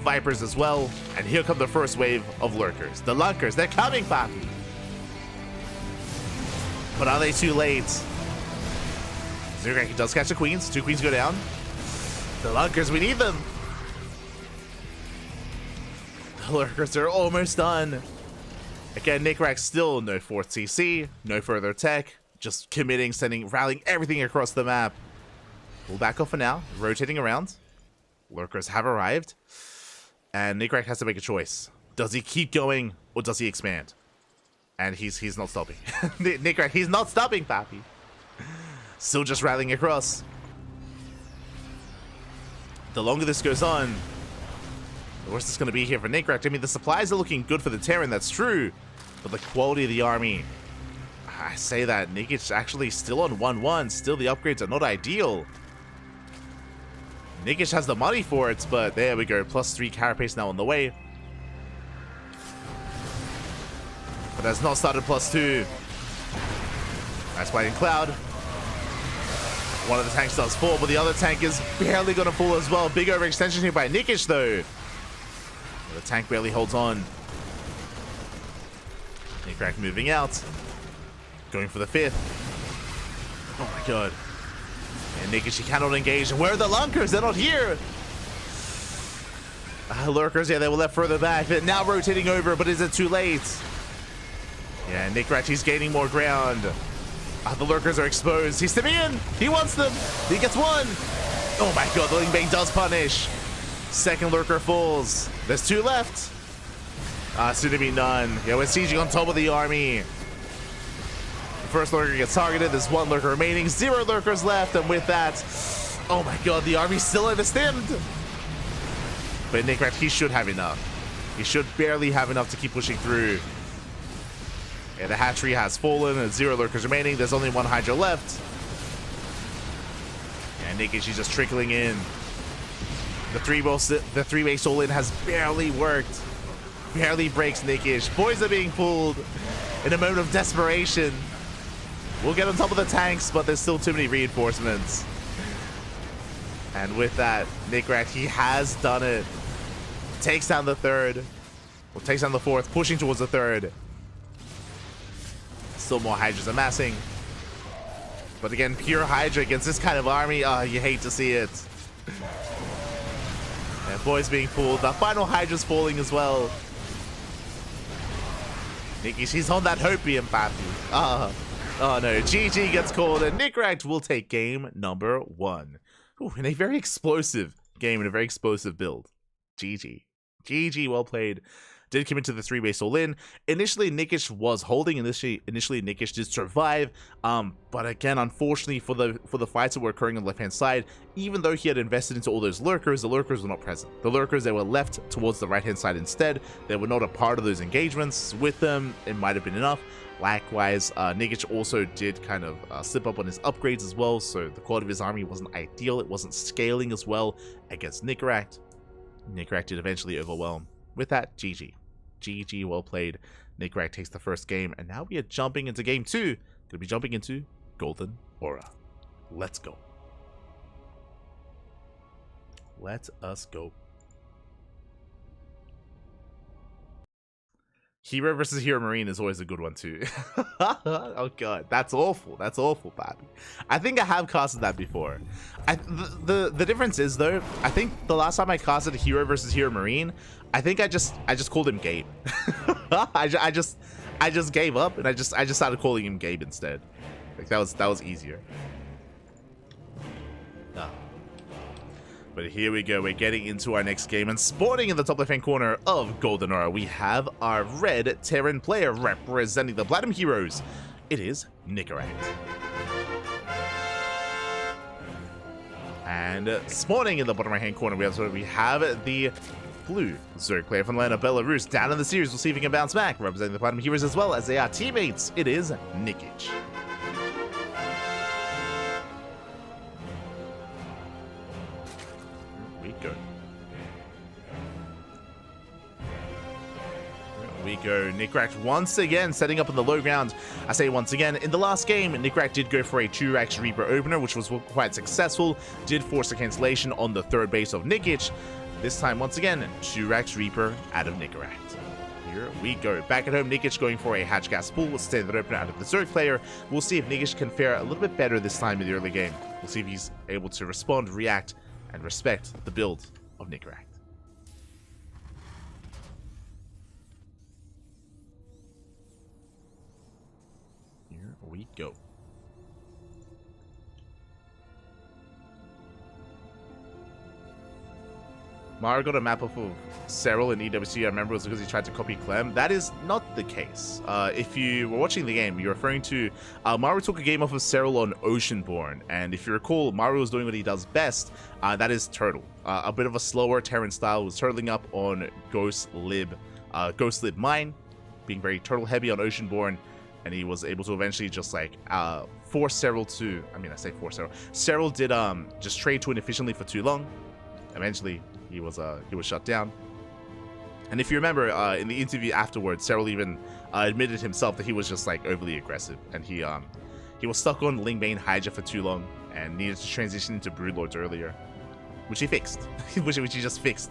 Vipers as well. And here come the first wave of Lurkers. The Lunkers, they're coming, Papi. But are they too late? Nickrack does catch the Queens. 2 Queens go down. The Lunkers, we need them. The Lurkers are almost done. Again, Nickrack still no 4th CC, no further tech. Just committing, rallying everything across the map. We'll back off for now, rotating around. Lurkers have arrived. And Nickrack has to make a choice. Does he keep going, or does he expand? And he's not stopping. Nickrack, he's not stopping, Papi. Still just rallying across. The longer this goes on, the worse it's going to be here for Nickrack. I mean, the supplies are looking good for the Terran, that's true. But the quality of the army, I say that. Nickish actually still on 1-1. Still, the upgrades are not ideal. Nickish has the money for it, but there we go. +3 carapace now on the way. But has not started +2. Nice fighting Cloud. One of the tanks does fall, but the other tank is barely going to fall as well. Big overextension here by Nickish, though. The tank barely holds on. Nickrack moving out. Going for the 5th. Oh my god. And Nickish, he cannot engage. Where are the Lunkers? They're not here. Lurkers, yeah, they were left further back. They're now rotating over, but is it too late? Yeah, Nickrack, he's gaining more ground. The Lurkers are exposed. He's stepping in. He wants them. He gets 1. Oh my god, the Link Bane does punish. Second Lurker falls. There's 2 left. Soon to be none. Yeah, we're sieging on top of the army. The first Lurker gets targeted. There's 1 Lurker remaining. 0 Lurkers left. And with that, oh my god, the army's still overstimmed. But Nickrack, he should have enough. He should barely have enough to keep pushing through. Yeah, the hatchery has fallen, and 0 Lurkers remaining. There's only 1 Hydra left. And Nickish, she's just trickling in. The 3 base all in has barely worked. Barely breaks Nickish. Boys are being pulled in a moment of desperation. We'll get on top of the tanks, but there's still too many reinforcements. And with that, Nickrack, he has done it. Takes down the 3rd. Well, takes down the 4th, pushing towards the 3rd. Still more Hydras amassing. But again, pure Hydra against this kind of army, you hate to see it. And boys being pulled. The final Hydra's falling as well. Nikki, she's on that hopium, Papi. Oh no, GG gets called, and Nickrack will take game number 1. Ooh, in a very explosive game, in a very explosive build. GG. GG, well played. Did commit to the 3 base all in. Initially, Nickish was holding. Initially, Nickish did survive. But again, unfortunately for the fights that were occurring on the left-hand side, even though he had invested into all those Lurkers, the Lurkers were not present. The Lurkers, they were left towards the right-hand side instead. They were not a part of those engagements with them. It might have been enough. Likewise, Nikic also did kind of slip up on his upgrades as well, so the quality of his army wasn't ideal. It wasn't scaling as well against Nicorach. Nicorach did eventually overwhelm. With that, GG. GG, well played. Nicorach takes the first game, and now we are jumping into game 2. Gonna be jumping into Golden Aura. Let's go. Let us go. Hero versus Hero Marine is always a good one too. Oh god, that's awful. That's awful, Bobby. I think I have casted that before. The difference is though, I think the last time I casted Hero versus Hero Marine, I think I just called him Gabe. I just gave up and I just started calling him Gabe instead. Like that was easier. But here we go, we're getting into our next game, and spawning in the top left-hand corner of Golden Aura, we have our red Terran player representing the Platinum Heroes. It is Nicorach. And spawning in the bottom right-hand corner, we have the blue Zerg player from the land of Belarus. Down in the series, we'll see if he can bounce back, representing the Platinum Heroes as well as they are teammates. It is Nikic. We go. Nicorach once again setting up in the low ground. I say once again, in the last game, Nicorach did go for a 2-Rax Reaper opener, which was quite successful. Did force a cancellation on the third base of Nikic. This time, once again, 2-Rax Reaper out of Nicorach. Here we go. Back at home, Nikic going for a Hatch Gas Pool. Standard opener out of the Zerg player. We'll see if Nikic can fare a little bit better this time in the early game. We'll see if he's able to respond, react, and respect the build of Nicorach. We go. Mario got a map off of Cyril in EWC. I remember it was because he tried to copy Clem. That is not the case. If you were watching the game, you're referring to Mario took a game off of Cyril on Oceanborn, and if you recall, Mario was doing what he does best. That is Turtle. A bit of a slower Terran style, was turtling up on Ghost Lib Mine, being very turtle heavy on Oceanborn. And he was able to eventually just like force Cyril to, I say force Cyril. Cyril did just trade too inefficiently for too long. Eventually he was shut down. And if you remember in the interview afterwards, Cyril even admitted himself that he was just like overly aggressive, and he was stuck on Lingbane Hydra for too long and needed to transition into Broodlords earlier, which he fixed, which he just fixed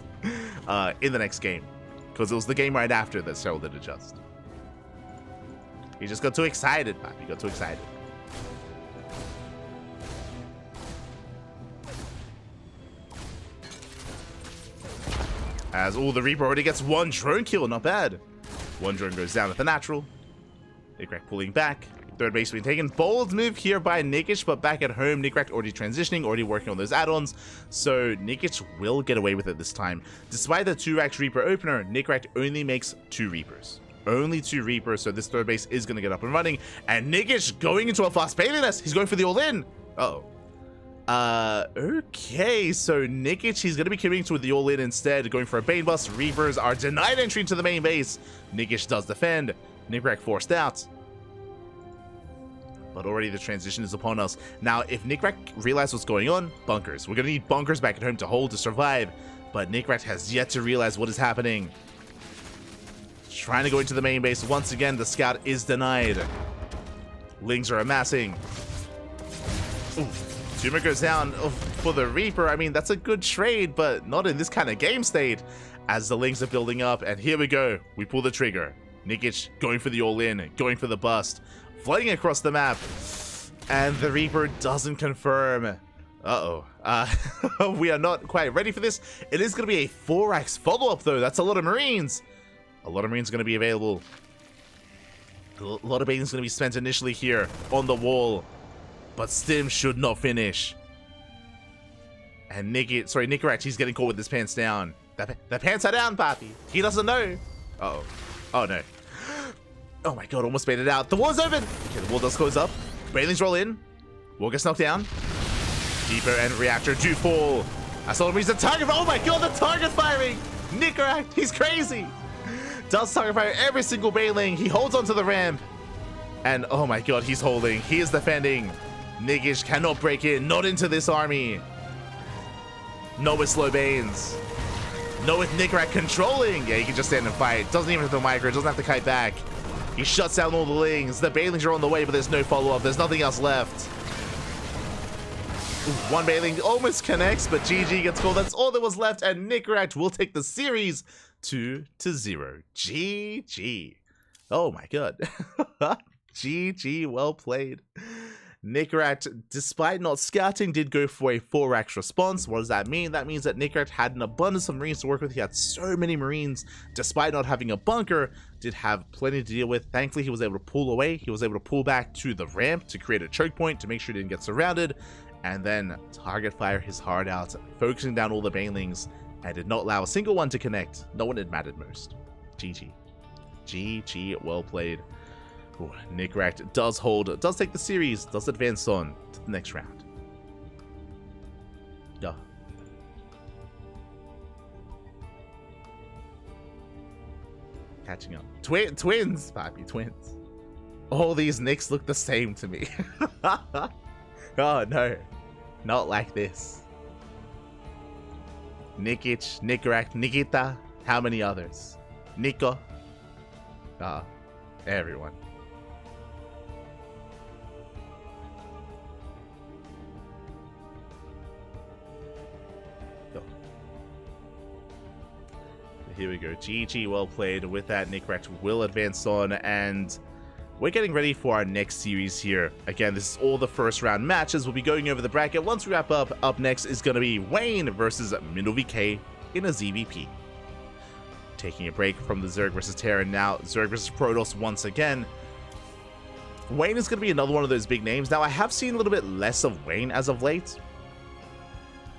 in the next game, because it was the game right after that Cyril did adjust. He just got too excited, man. He got too excited. As the Reaper already gets one drone kill, not bad. One drone goes down with the natural. Nicorach pulling back. Third base being taken. Bold move here by Nikic, but back at home, Nicorach already transitioning, already working on those add-ons. So Nikic will get away with it this time. Despite the 2-Rax Reaper opener, Nicorach only makes 2 Reapers. Only 2 Reapers, so this third base is going to get up and running. And Nikic going into a fast Bailey nest. He's going for the all-in. Uh-oh. Okay, so Nikic, he's going to be committing to the all-in instead, going for a Bane Bust. Reapers are denied entry into the main base. Nikic does defend. Nicorach forced out. But already the transition is upon us. Now, if Nicorach realizes what's going on, bunkers. We're going to need bunkers back at home to hold, to survive. But Nicorach has yet to realize what is happening. Trying to go into the main base. Once again, the scout is denied. Lings are amassing. Ooh. Tumor goes down for the Reaper. I mean, that's a good trade, but not in this kind of game state. As the Lings are building up, and here we go. We pull the trigger. Nikic going for the all-in, going for the bust. Flying across the map. And the Reaper doesn't confirm. Uh-oh. We are not quite ready for this. It is going to be a 4-Rax follow-up, though. That's a lot of Marines. A lot of Marines going to be available. A lot of Bane is going to be spent initially here on the wall. But Stim should not finish. And Nicorach, he's getting caught with his pants down. The pants are down, Papi. He doesn't know. Uh-oh. Oh, no. Oh, my God. Almost baited out. The wall's open. Okay, the wall does close up. Bailings roll in. Wall gets knocked down. Depot and Reactor do fall. I saw him use the target. Oh, my God. The target firing. Nicorach, he's crazy. Does target fire every single Bailing. He holds onto the ramp. And oh my god, he's holding. He is defending. Nigish cannot break in. Not into this army. No with slow Banes. No with Nikrak controlling. Yeah, he can just stand and fight. Doesn't even have to micro. Doesn't have to kite back. He shuts down all the lings. The Banelings are on the way, but there's no follow-up. There's nothing else left. Ooh, one Baneling almost connects, but GG gets called. That's all that was left, and Nikrak will take the series 2-0. GG. Oh my god. GG, well played. Nikrak, despite not scouting, did go for a 4-axe response. What does that mean? That means that Nikrak had an abundance of Marines to work with. He had so many Marines, despite not having a bunker, did have plenty to deal with. Thankfully, he was able to pull away. He was able to pull back to the ramp to create a choke point to make sure he didn't get surrounded, and then target fire his heart out, focusing down all the Banelings, and did not allow a single one to connect. No one it mattered most. GG. GG, well played. Ooh, Nikrak does hold, does take the series, does advance on to the next round. Yeah. Catching up. Twins, Papi, twins. All these Nicks look the same to me. Oh no, not like this. Nikic, Nikrak, Nikita, how many others? Nico. Everyone. Here we go. GG, well played. With that, Nikrak will advance on, and we're getting ready for our next series here. Again, this is all the first round matches. We'll be going over the bracket. Once we wrap up next is going to be Wayne versus MindoVK in a ZVP. Taking a break from the Zerg versus Terran now. Zerg versus Protoss once again. Wayne is going to be another one of those big names. Now, I have seen a little bit less of Wayne as of late.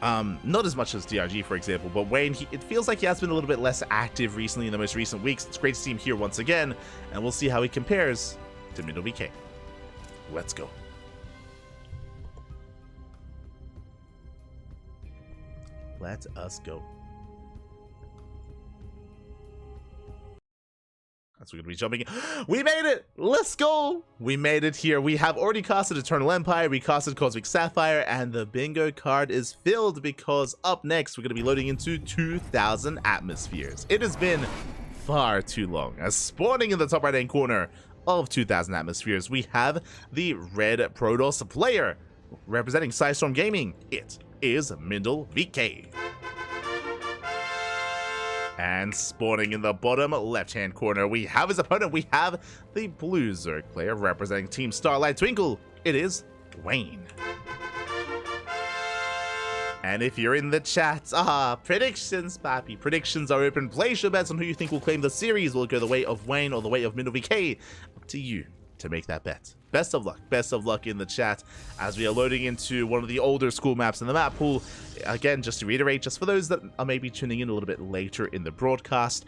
Not as much as DRG, for example, but Wayne, it feels like he has been a little bit less active recently in the most recent weeks. It's great to see him here once again, and we'll see how he compares to MindoVK. Let's go. Let us go. So we're going to be jumping in. We made it! Let's go! We made it here. We have already casted Eternal Empire, we casted Cosmic Sapphire, and the bingo card is filled because up next we're going to be loading into 2,000 atmospheres. It has been far too long. As spawning in the top right-hand corner of 2,000 atmospheres, we have the red Protoss player representing Psystorm Gaming. It is MindoVK. And spawning in the bottom left-hand corner, we have his opponent. We have the blue Zerg player representing Team Starlight Twinkle. It is Wayne. And if you're in the chat, predictions, Papi. Predictions are open. Place your bets on who you think will claim the series. Will it go the way of Wayne or the way of MindoVK? Up to you to make that bet. Best of luck in the chat as we are loading into one of the older school maps in the map pool. Again, just to reiterate, just for those that are maybe tuning in a little bit later in the broadcast,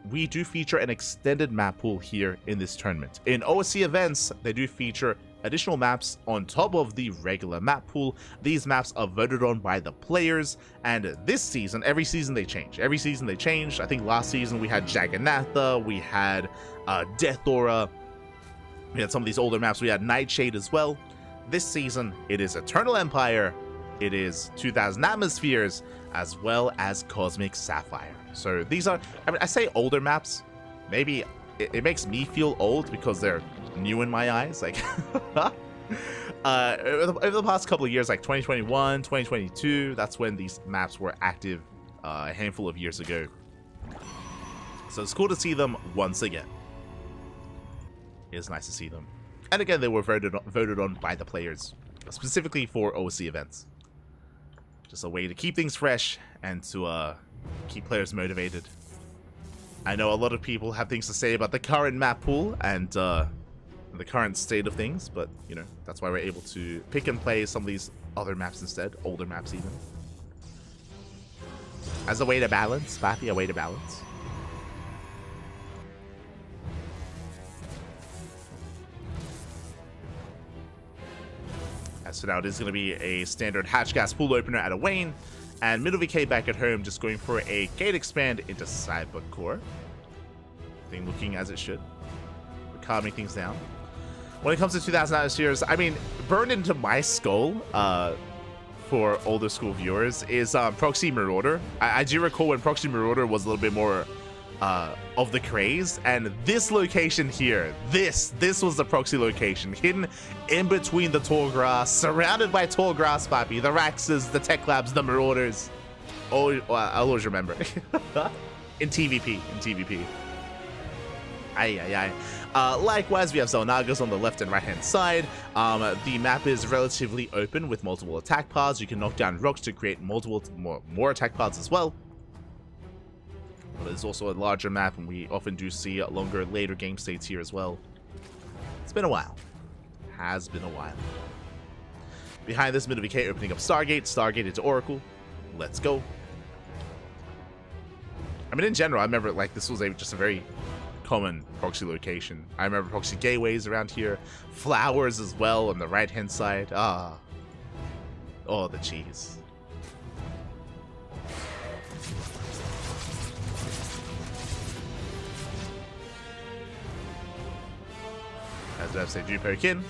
we do feature an extended map pool here in this tournament. In OSC events, they do feature additional maps on top of the regular map pool. These maps are voted on by the players, and this season, every season they change. I think last season we had Jagannatha, we had Death Aura, we had some of these older maps. We had Nightshade as well. This season, it is Eternal Empire, it is 2,000 Atmospheres, as well as Cosmic Sapphire. So these are, I mean, I say older maps. Maybe it makes me feel old because they're new in my eyes. Like, over the past couple of years, like 2021, 2022, that's when these maps were active a handful of years ago. So it's cool to see them once again. It is nice to see them. And again, they were voted on by the players, specifically for OSC events. Just a way to keep things fresh and to keep players motivated. I know a lot of people have things to say about the current map pool and the current state of things, but, you know, that's why we're able to pick and play some of these other maps instead, older maps even. As a way to balance, Papi, a way to balance. So now it is going to be a standard hatch gas pool opener at a Wayne, and MindoVK back at home just going for a gate expand into Cyber Core. Thing looking as it should. We're calming things down. When it comes to 2000 atmospheres, I mean, burned into my skull, for older school viewers, is Proxy Marauder. I do recall when Proxy Marauder was a little bit more of the craze, and this location here, this was the proxy location, hidden in between the tall grass, surrounded by tall grass, papi, the Raxes, the Tech Labs, the Marauders. Oh, I'll always remember. in TVP. Likewise, we have Xel'Nagas on the left and right hand side. The map is relatively open with multiple attack paths. You can knock down rocks to create multiple more attack paths as well. But it's also a larger map, and we often do see longer later game states here as well. It's been a while. Has been a while. Behind this, mid of VK opening up Stargate into Oracle. Let's go. I mean, in general, I remember like this was just a very common proxy location. I remember proxy gateways around here, flowers as well on the right hand side. Oh, the cheese. As I say, do poke in,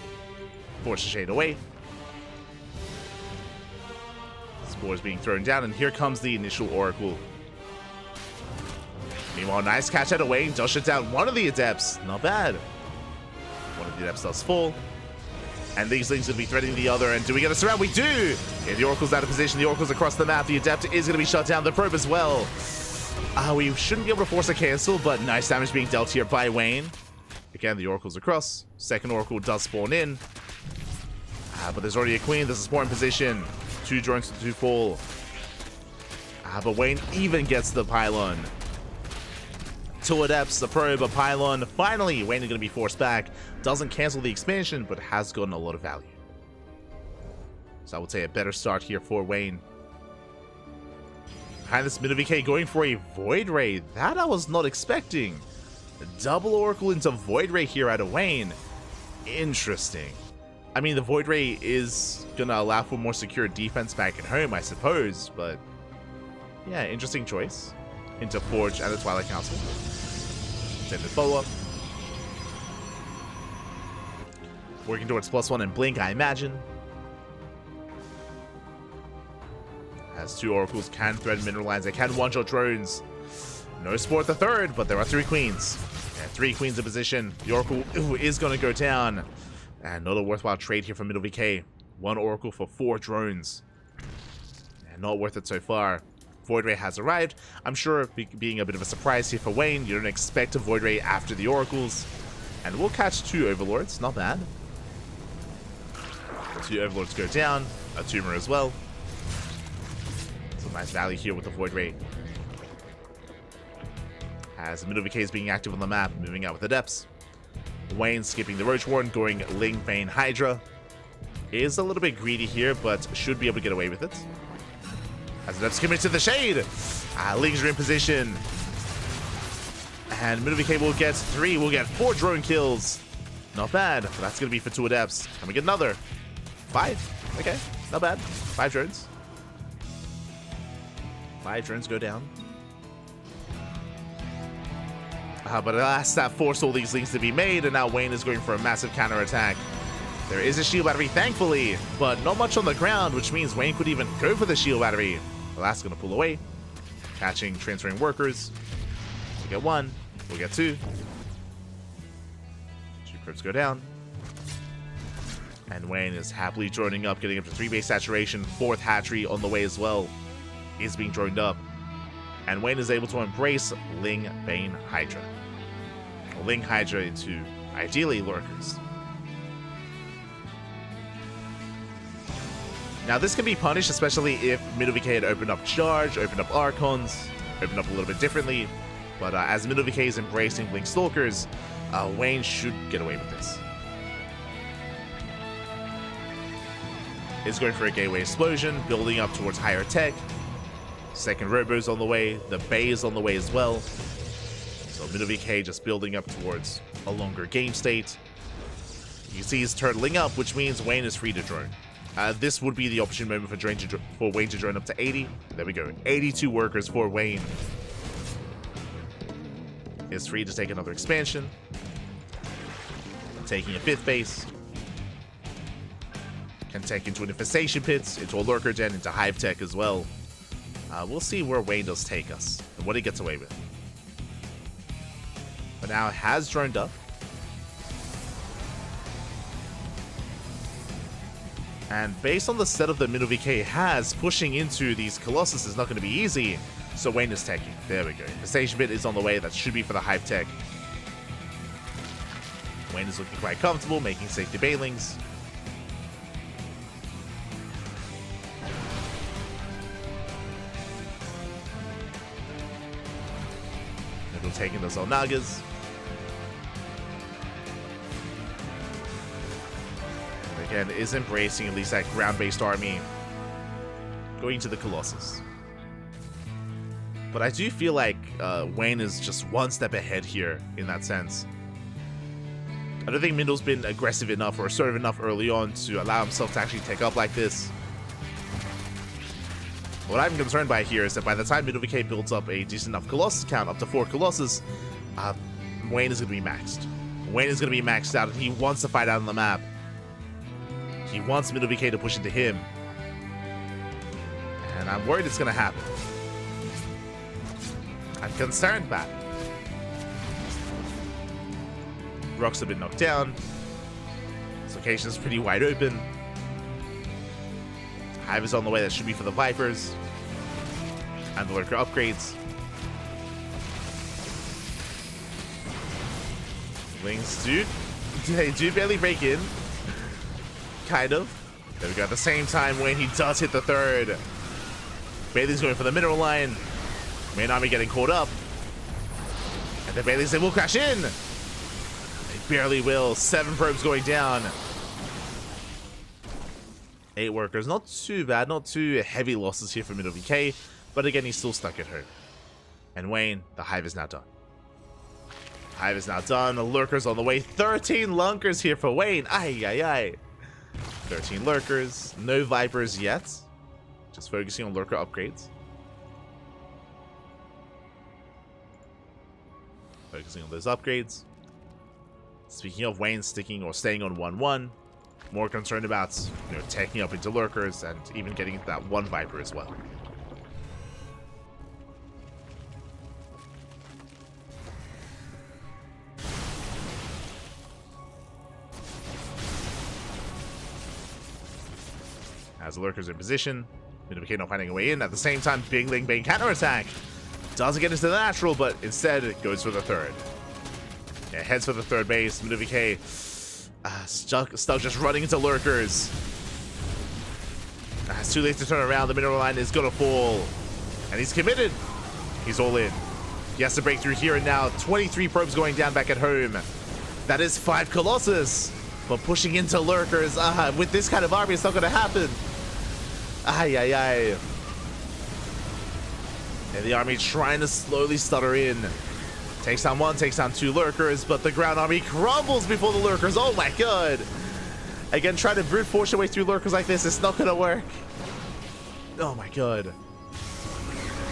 force the shade away. Spores being thrown down, and here comes the initial Oracle. Meanwhile, nice catch out of Wayne. Does shut down one of the Adepts. Not bad. One of the Adepts does fall. And these things will be threatening the other. And do we get a surround? We do! Yeah, the Oracle's out of position. The Oracle's across the map. The Adept is going to be shut down. The Probe as well. We shouldn't be able to force a cancel, but nice damage being dealt here by Wayne. Again, the Oracle's across. Second Oracle does spawn in. But there's already a Queen. There's a spawn position. 2 drones to 2 fall. But Wayne even gets the pylon. 2 Adepts, the Probe, a pylon. Finally, Wayne is going to be forced back. Doesn't cancel the expansion, but has gotten a lot of value. So I would say a better start here for Wayne. Behind this, mid of VK going for a Void Ray. That I was not expecting. A double Oracle into Void Ray here out of Wayne. Interesting. I mean, the Void Ray is going to allow for more secure defense back at home, I suppose. But yeah, interesting choice. Into Forge and the Twilight Council. Intended follow-up. Working towards +1 and Blink, I imagine. Has 2 Oracles, can thread mineral lines, they can one-shot drones. No Sport the third, but there are 3 Queens. And 3 Queens in position. The Oracle is going to go down. And not a worthwhile trade here from Middle VK. 1 Oracle for 4 drones. And not worth it so far. Void Ray has arrived. I'm sure being a bit of a surprise here for Wayne. You don't expect a Void Ray after the Oracles. And we'll catch 2 Overlords. Not bad. The 2 Overlords go down. A Tumor as well. Some nice value here with the Void Ray. As the middle VK is being active on the map, moving out with the depths. Wayne skipping the Roach Warren, going Ling, Bane, Hydra. Is a little bit greedy here, but should be able to get away with it. As the depths commit to the shade. Lings are in position. And middle VK will get 3, we'll get 4 drone kills. Not bad, but that's going to be for 2 Adepts. Can we get another? 5? Okay, not bad. 5 drones. 5 drones go down. But alas, that forced all these links to be made, and now Wayne is going for a massive counterattack. There is a shield battery, thankfully, but not much on the ground, which means Wayne could even go for the shield battery. Alas, going to pull away. Catching, transferring workers. We'll get 1. We'll get 2. 2 probes go down. And Wayne is happily droning up, getting up to 3 base saturation. 4th hatchery on the way as well. Is being droned up. And Wayne is able to embrace Ling, Bane, Hydra. Ling, Hydra into, ideally, lurkers. Now, this can be punished, especially if Middle VK had opened up Charge, opened up Archons, opened up a little bit differently. But as Middle VK is embracing Blink Stalkers, Wayne should get away with this. Is going for a Gateway Explosion, building up towards higher tech. Second Robo's on the way, the Bay is on the way as well. So Middle VK just building up towards a longer game state. You can see he's turtling up, which means Wayne is free to drone. This would be the opportune moment for Wayne to drone up to 80. There we go, 82 workers for Wayne. Is free to take another expansion. taking a 5th base. Can take into an infestation pit, into a lurker den, into hive tech as well. We'll see where Wayne does take us and what he gets away with. But now it has droned up. And based on the setup that MinoVK has, pushing into these Colossus is not going to be easy. So Wayne is taking. There we go. Infestation pit is on the way. That should be for the hive tech. Wayne is looking quite comfortable, making safety bailings. Middle taking the Zolnagas. Again, is embracing at least that ground-based army. Going to the Colossus. But I do feel like Wayne is just one step ahead here in that sense. I don't think Mindle's been aggressive enough or assertive enough early on to allow himself to actually take up like this. What I'm concerned by here is that by the time MinoVK builds up a decent enough Colossus count, up to 4 Colossus, Wayne is going to be maxed. Wayne is going to be maxed out, and he wants to fight out on the map. He wants MinoVK to push into him. And I'm worried it's going to happen. I'm concerned by it. Rock's have been knocked down. This location is pretty wide open. Hive is on the way. That should be for the Vipers. And the lurker upgrades. Wings, dude. They do barely break in. Kind of. There we go. At the same time, Wayne, he does hit the 3rd. Bailey's going for the mineral line. Main army getting caught up. And then Bailey's they will crash in. They barely will. 7 probes going down. 8 workers. Not too bad. Not too heavy losses here for MinoVK. But again, he's still stuck at home. And Wayne, the hive is now done. Hive is now done. The lurkers on the way. 13 lunkers here for Wayne. Ay, ay, ay. 13 lurkers. No Vipers yet. Just focusing on lurker upgrades. Focusing on those upgrades. Speaking of Wayne sticking or staying on 1-1, more concerned about taking up into lurkers and even getting into that 1 Viper as well. As the lurkers in position, MinoVK not finding a way in. At the same time, Big Ling Bane counterattack. Doesn't get into the natural, but instead it goes for the 3rd. Yeah, heads for the 3rd base. MinoVK stuck just running into lurkers. It's too late to turn around. The mineral line is going to fall. And he's committed. He's all in. He has to break through here and now. 23 probes going down back at home. That is 5 Colossus. But pushing into lurkers, with this kind of army, it's not going to happen. Ay, ay, ay. And the army trying to slowly stutter in. Takes down 1, takes down 2 lurkers, but the ground army crumbles before the lurkers. Oh my god. Again, trying to brute force your way through lurkers like this, it's not going to work. Oh my god.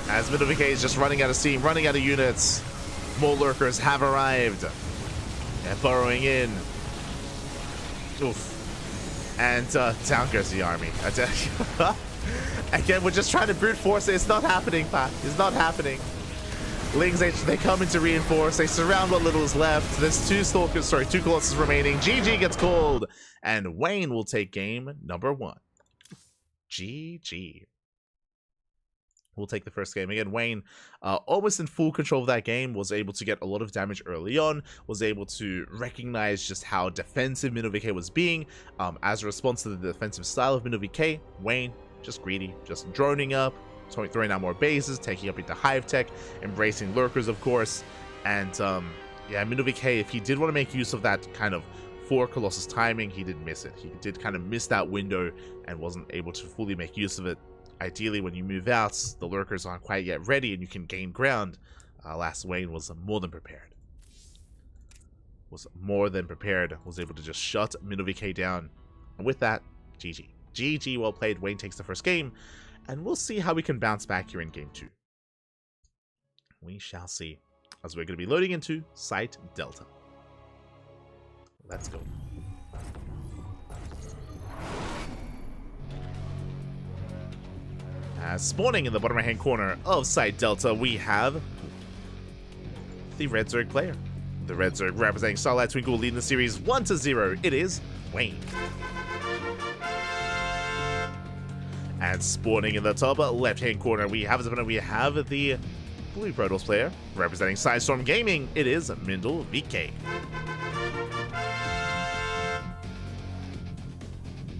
As MinoVK is just running out of steam, running out of units. More lurkers have arrived. And burrowing in. Oof. And down goes the army. Again, we're just trying to brute force it. It's not happening, Pat. It's not happening. Lings, they come in to reinforce. They surround what little is left. There's 2 Colossus remaining. GG gets called. And Wayne will take game number 1. GG. We'll take the first game. Again, Wayne, almost in full control of that game, was able to get a lot of damage early on, was able to recognize just how defensive MinoVK was being. As a response to the defensive style of MinoVK, Wayne, just greedy, just droning up, throwing out more bases, taking up into hive tech, embracing lurkers, of course. And yeah, MinoVK, if he did want to make use of that kind of 4 Colossus timing, he did miss it. He did kind of miss that window and wasn't able to fully make use of it. Ideally, when you move out, the lurkers aren't quite yet ready and you can gain ground. Last Wayne was more than prepared. Was able to just shut MinoVK down. And with that, GG. GG, well played. Wayne takes the first game. And we'll see how we can bounce back here in game 2. We shall see. As we're going to be loading into Site Delta. Let's go. Spawning in the bottom right-hand corner of Site Delta, we have the Red Zerg player. The Red Zerg representing Starlight Twinkle leading the series 1-0. It is Wayne. And spawning in the top left-hand corner, we have the Blue Protoss player representing Sidestorm Gaming. It is Mindel VK.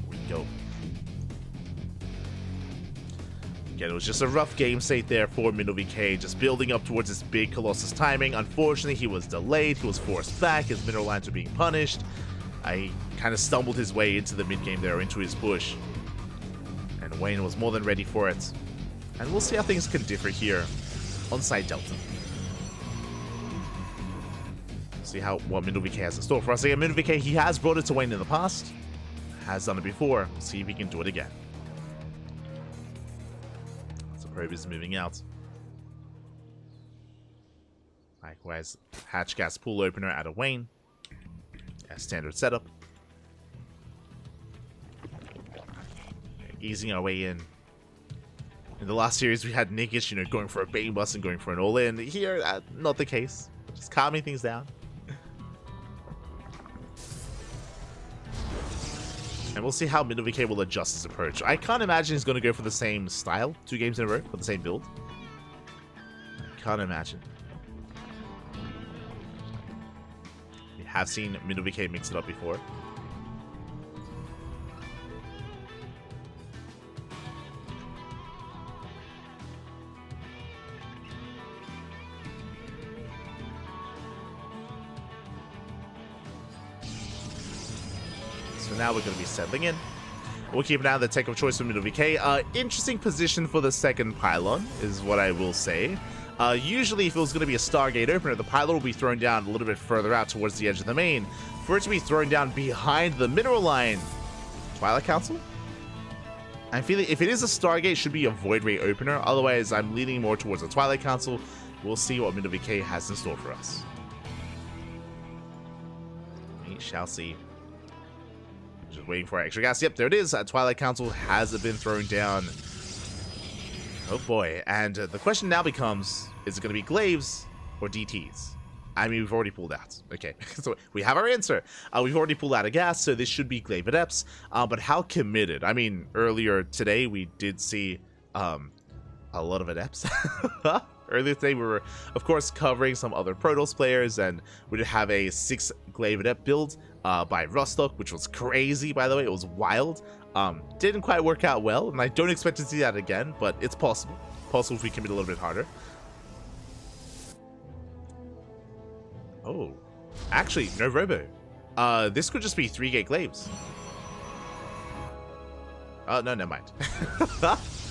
We go. Again, it was just a rough game state there for Mindel VK, just building up towards this big Colossus timing. Unfortunately, he was delayed, he was forced back, his mineral lines were being punished. He kind of stumbled his way into the mid-game there, into his push. And Wayne was more than ready for it. And we'll see how things can differ here on Site Delta. See what Mindel VK has in store for us. Again, Mindel VK, he has brought it to Wayne in the past, has done it before. We'll see if he can do it again. So probe is moving out. Likewise, hatch gas pool opener out of Wayne. A standard setup. Easing our way in. In the last series, we had Nikish, going for a bait bus and going for an all-in. Here, not the case. Just calming things down. And we'll see how Mindel VK will adjust his approach. I can't imagine he's going to go for the same style 2 games in a row for the same build. I can't imagine. We have seen Mindel VK mix it up before. So now we're going to be settling in. We'll keep an eye on the tech of choice for Mindel VK. Interesting position for the second pylon is what I will say. Usually if it was going to be a Stargate opener, the pylon will be thrown down a little bit further out towards the edge of the main. For it to be thrown down behind the mineral line, Twilight Council? I'm feeling if it is a Stargate, it should be a Void Ray opener. Otherwise, I'm leaning more towards the Twilight Council. We'll see what Mindel VK has in store for us. We shall see. Just waiting for our extra gas. Yep, there it is. Twilight Council has been thrown down. Oh boy. And the question now becomes, is it going to be Glaives or DTs? I mean, we've already pulled out. Okay, so we have our answer. We've already pulled out a gas, so this should be Glaive Adepts. But how committed? I mean, earlier today we did see a lot of Adepts. Earlier today we were, of course, covering some other Protoss players, and we did have a 6 Glaive Adept build by Rostock, which was crazy, by the way. It was wild. Didn't quite work out well, and I don't expect to see that again, but it's possible. Possible if we commit a little bit harder. Oh, actually, no Robo. This could just be 3-gate Glaives. Oh, no, never mind.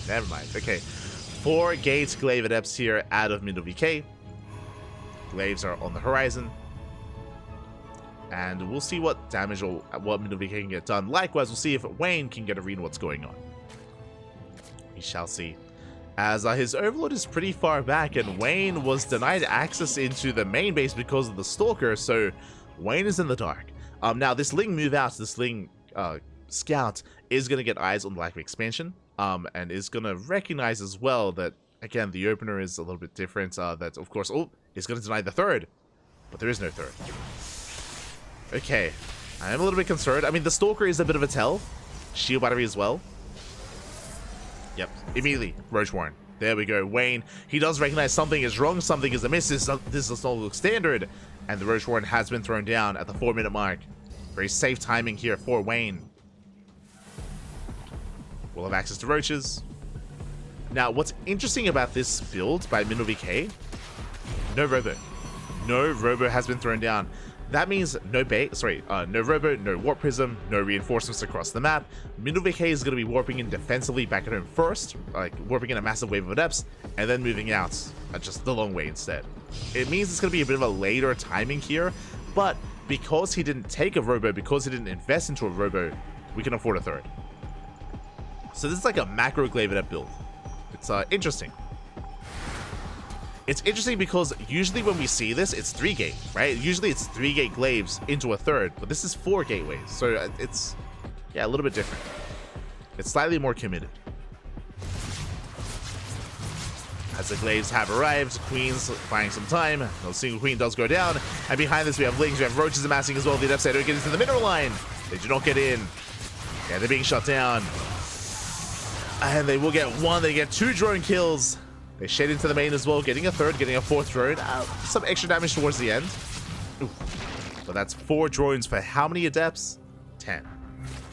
Never mind. Okay. 4-gate Glaive Adepts here out of Mindel VK. Glaives are on the horizon. And we'll see what damage or what Mindel VK can get done. Likewise, we'll see if Wayne can get a read on what's going on. We shall see. As his Overlord is pretty far back, and Wayne was denied access into the main base because of the Stalker, so Wayne is in the dark. Now, this Ling move out, this Ling Scout is going to get eyes on the lack of expansion, and is going to recognize as well that, again, the opener is a little bit different. That, of course, is going to deny the third, but there is no third. Okay, I am a little bit concerned. I mean, the Stalker is a bit of a tell. Shield battery as well. Yep, immediately, Roach Warren. There we go. Wayne, he does recognize something is wrong, something is amiss. This does not look standard. And the Roach Warren has been thrown down at the 4-minute mark. Very safe timing here for Wayne. We'll have access to Roaches. Now, what's interesting about this build by Mindel VK, no Robo. No Robo has been thrown down. That means no no Robo, no Warp Prism, no reinforcements across the map. Mindel VK is going to be warping in defensively back at home first, like warping in a massive wave of Adepts, and then moving out just the long way instead. It means it's going to be a bit of a later timing here, but because he didn't take a Robo, because he didn't invest into a Robo, we can afford a third. So this is like a macro Glaive Adept build. It's interesting. It's interesting because usually when we see this, it's 3 gate, right? Usually it's 3 gate glaives into a third, but this is 4 gateways. So it's, yeah, a little bit different. It's slightly more committed. As the glaives have arrived, Queen's buying some time. No single Queen does go down. And behind this, we have Lings, we have Roaches amassing as well. The Adepts don't get into the mineral line. They do not get in. Yeah, they're being shut down. And they will get 1. They get 2 drone kills. They shade into the main as well, getting a 3rd, getting a 4th drone. Some extra damage towards the end. Oof. But that's 4 drones for how many Adepts? 10.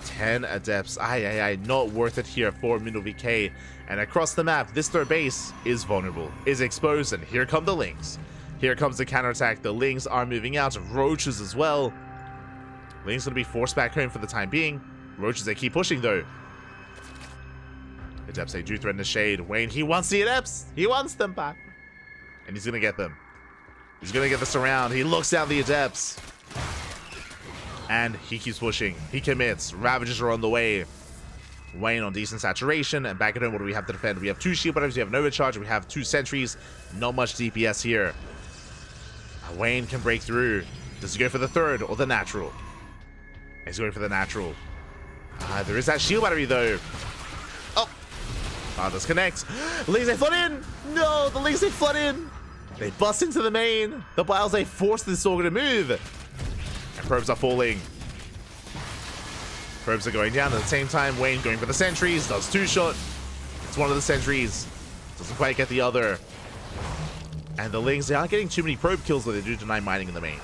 10 Adepts. Not worth it here for MinnowVK. And across the map, this 3rd base is vulnerable, is exposed, and here come the Lings. Here comes the counterattack. The Lings are moving out. Roaches as well. Lings going to be forced back home for the time being. Roaches, they keep pushing though. Adepts, they do threaten the shade. Wayne, he wants the Adepts. He wants them back. And he's going to get them. He's going to get the surround. He looks down the Adepts. And he keeps pushing. He commits. Ravagers are on the way. Wayne on decent saturation. And back at home, what do we have to defend? We have 2 shield butters. We have an overcharge. We have 2 sentries. Not much DPS here. Wayne can break through. Does he go for the 3rd or the natural? He's going for the natural. There is that shield battery though. Does connect. Lings, they flood in. No, the Lings, they flood in. They bust into the main. The Biles, they force this Sorga to move. And probes are falling. Probes are going down at the same time. Wayne going for the sentries. Does 2-shot. It's one of the sentries. Doesn't quite get the other. And the Lings, they aren't getting too many probe kills, but they do deny mining in the main.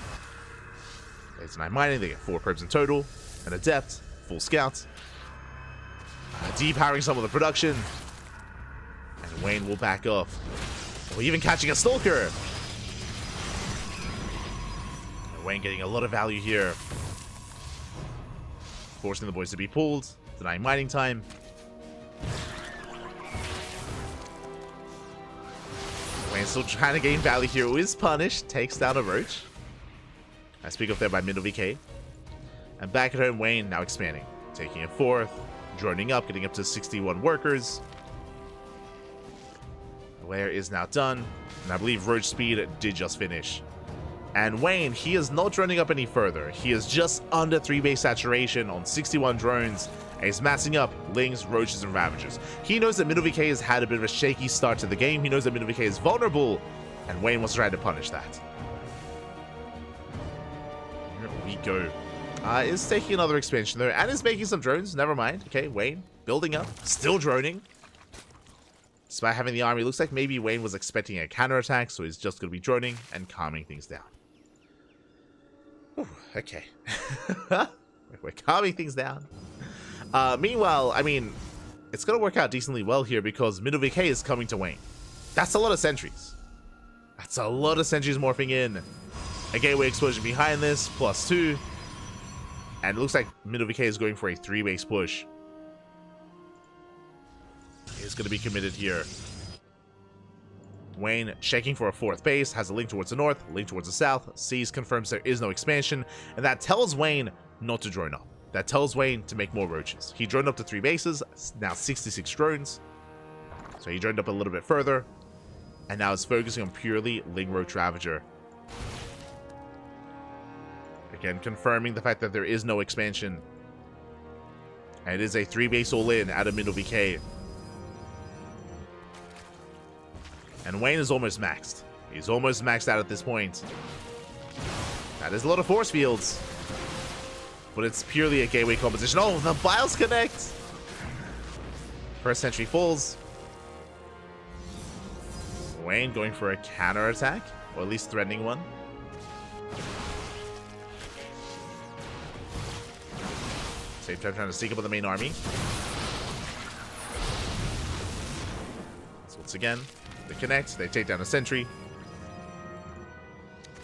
They deny mining. They get 4 probes in total. An Adept. Full Scout. Depowering some of the production. And Wayne will back off. Or even catching a Stalker. And Wayne getting a lot of value here. Forcing the boys to be pulled. Denying mining time. Wayne still trying to gain value here. Is punished. Takes down a Roach. I speak up there by MinnowVK. And back at home, Wayne now expanding. Taking a 4th. Droning up, getting up to 61 workers. Lair is now done, and I believe Roach Speed did just finish. And Wayne, he is not droning up any further. He is just under 3 base saturation on 61 drones, and he's massing up Lings, Roaches, and Ravagers. He knows that MinnowVK has had a bit of a shaky start to the game. He knows that MinnowVK is vulnerable, and Wayne wants to try to punish that. Here we go. Is taking another expansion though, and is making some drones. Never mind. Okay, Wayne building up, still droning. Despite having the army, looks like maybe Wayne was expecting a counterattack, so he's just going to be droning and calming things down. Ooh, okay. We're calming things down. Meanwhile, I mean, it's going to work out decently well here because MinnowVK is coming to Wayne. That's a lot of sentries. That's a lot of sentries morphing in. A gateway explosion behind this, +2. And it looks like MinnowVK is going for a 3-base push. He's going to be committed here. Wayne checking for a 4th base, has a link towards the north, link towards the south, sees, confirms there is no expansion, and that tells Wayne not to drone up. That tells Wayne to make more Roaches. He droned up to 3 bases, now 66 drones. So he droned up a little bit further, and now is focusing on purely Ling Roach Ravager. Again, confirming the fact that there is no expansion. And it is a 3-base all-in out of MinnowVK. And Wayne is almost maxed. He's almost maxed out at this point. That is a lot of force fields. But it's purely a gateway composition. Oh, the Biles connect! First sentry falls. Wayne going for a counterattack, or at least threatening one. Same time trying to sneak up on the main army. So once again, they connect, they take down a sentry.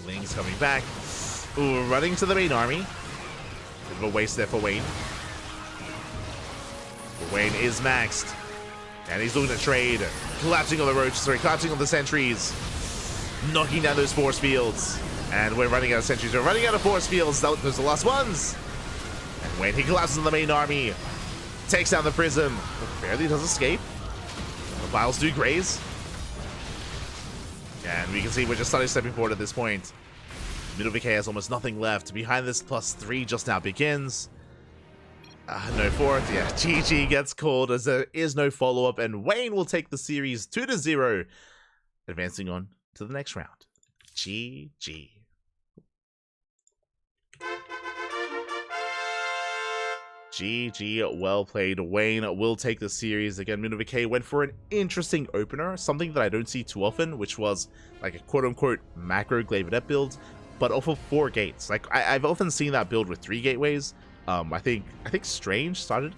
Ling's coming back. Ooh, running to the main army. Bit of a waste there for Wayne. But Wayne is maxed. And he's looking to trade. Collapsing on the roaches, sorry, collapsing on the sentries. Knocking down those force fields. And we're running out of sentries. We're running out of force fields. Those are the last ones. And Wayne, he collapses on the main army. Takes down the prism. But barely does escape. The Biles do graze. And we can see we're just starting stepping forward at this point. Middle VK has almost nothing left. Behind this, +3 just now begins. No fourth. Yeah, GG gets called as there is no follow-up, and Wayne will take the series 2-0, advancing on to the next round. GG. GG, well played. Wayne will take the series. Again, Middle VK went for an interesting opener, something that I don't see too often, which was like a quote-unquote macro glaive adept build, but off of 4 gates. Like I've often seen that build with 3 gateways. I think Strange started.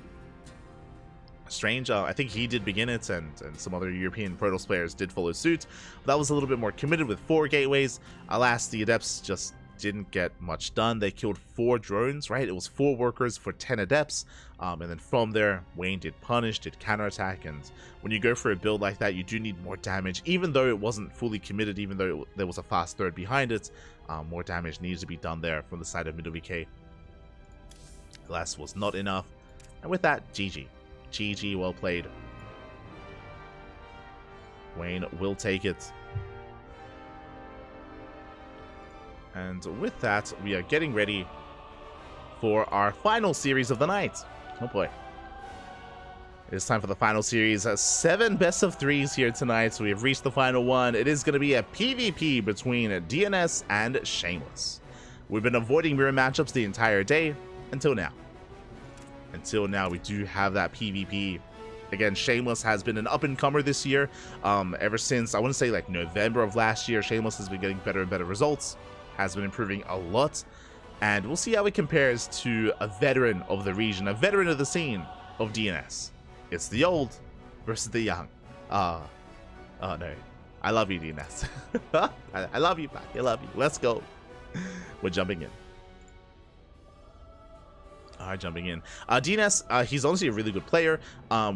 Strange, I think he did begin it, and some other European Protoss players did follow suit. But that was a little bit more committed with 4 gateways. Alas, the Adepts just didn't get much done. They killed 4 drones, right? It was 4 workers for 10 Adepts. And then from there, Wayne did punish, did counterattack, and when you go for a build like that, you do need more damage. Even though it wasn't fully committed, even though there was a fast third behind it, more damage needs to be done there from the side of Middle VK. Alas, was not enough. And with that, GG. GG, well played. Wayne will take it. And with that, we are getting ready for our final series of the night. Oh boy. It is time for the final series. 7 best of 3s here tonight, so we have reached the final one. It is going to be a PvP between DNS and Shameless. We've been avoiding mirror matchups the entire day until now. Until now, we do have that PvP. Again, Shameless has been an up-and-comer this year. Ever since, I want to say, like November of last year, Shameless has been getting better and better results. Has been improving a lot, and we'll see how it compares to a veteran of the region, a veteran of the scene of DNS. It's the old versus the young. Oh no, I love you, DNS. I love you, back. I love you. Let's go. We're jumping in. Alright, jumping in. DNS, he's honestly a really good player.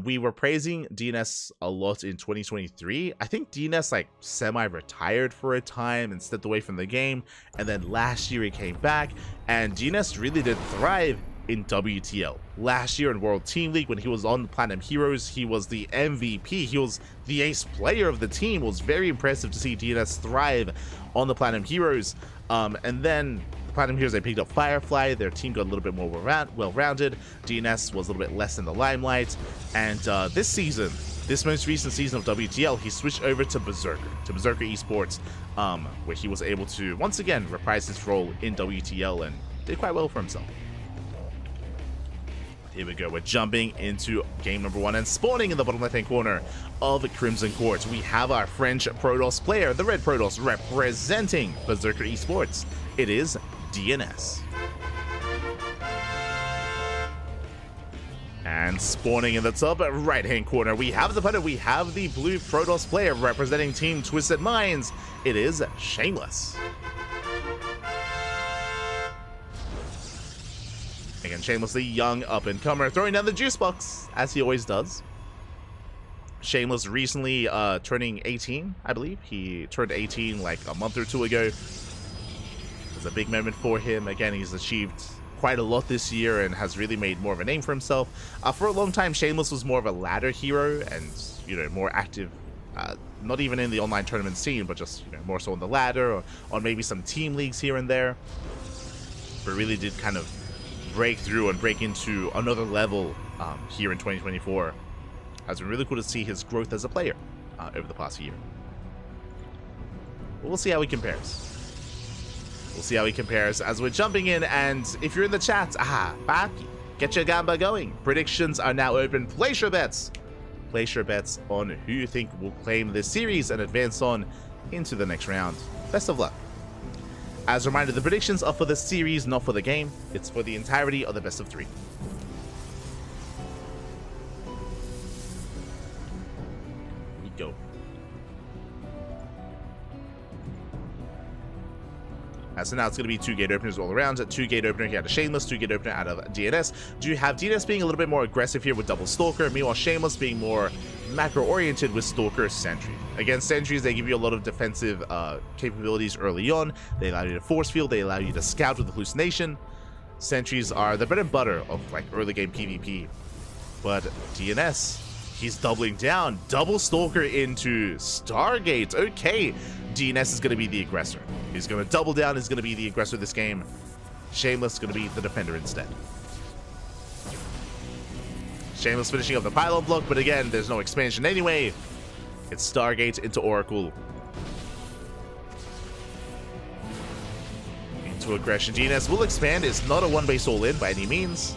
We were praising DNS a lot in 2023. I think DNS like semi-retired for a time and stepped away from the game. And then last year he came back, and DNS really did thrive in WTL. Last year in World Team League, when he was on Platinum Heroes, he was the MVP. He was the ace player of the team. It was very impressive to see DNS thrive on the Platinum Heroes. And then Platinum Heroes, they picked up Firefly. Their team got a little bit more well-rounded. DNS was a little bit less in the limelight. And this season, this most recent season of WTL, he switched over to Berserker Esports, where he was able to, once again, reprise his role in WTL and did quite well for himself. Here we go, we're jumping into game number 1 and spawning in the bottom left-hand corner of Crimson Court. We have our French Protoss player, the Red Protoss, representing Berserker Esports. It is DNS. And spawning in the top right-hand corner, we have the opponent. We have the blue Protoss player representing Team Twisted Minds. It is Shameless. Again, Shameless, the young up-and-comer, throwing down the juice box, as he always does. Shameless recently turning 18, I believe. He turned 18 like a month or 2 ago. It was a big moment for him. Again, he's achieved quite a lot this year and has really made more of a name for himself. For a long time, Shameless was more of a ladder hero and, you know, more active, not even in the online tournament scene, but just, you know, more so on the ladder or on maybe some team leagues here and there. But really did kind of break through and break into another level here in 2024. Has been really cool to see his growth as a player over the past year. We'll see how he compares. We'll see how he compares as we're jumping in, and if you're in the chat, back, get your gamba going. Predictions are now open. Place your bets. Place your bets on who you think will claim this series and advance on into the next round. Best of luck. As a reminder, the predictions are for the series, not for the game. It's for the entirety of the best of 3. Here we go. So now it's going to be 2 gate openers all around. 2 gate opener here out of Shameless, 2 gate opener out of DNS. Do you have DNS being a little bit more aggressive here with double Stalker, meanwhile Shameless being more macro-oriented with Stalker Sentry. Again, Sentries, they give you a lot of defensive capabilities early on. They allow you to force field, they allow you to scout with hallucination. Sentries are the bread and butter of like early game PvP. But DNS, he's doubling down. Double Stalker into Stargate. Okay, DNS is going to be the aggressor. He's going to double down. He's going to be the aggressor this game. Shameless is going to be the defender instead. Shameless finishing up the pylon block, but again, there's no expansion anyway. It's Stargate into Oracle. Into aggression. DNS will expand. It's not a one-base all-in by any means,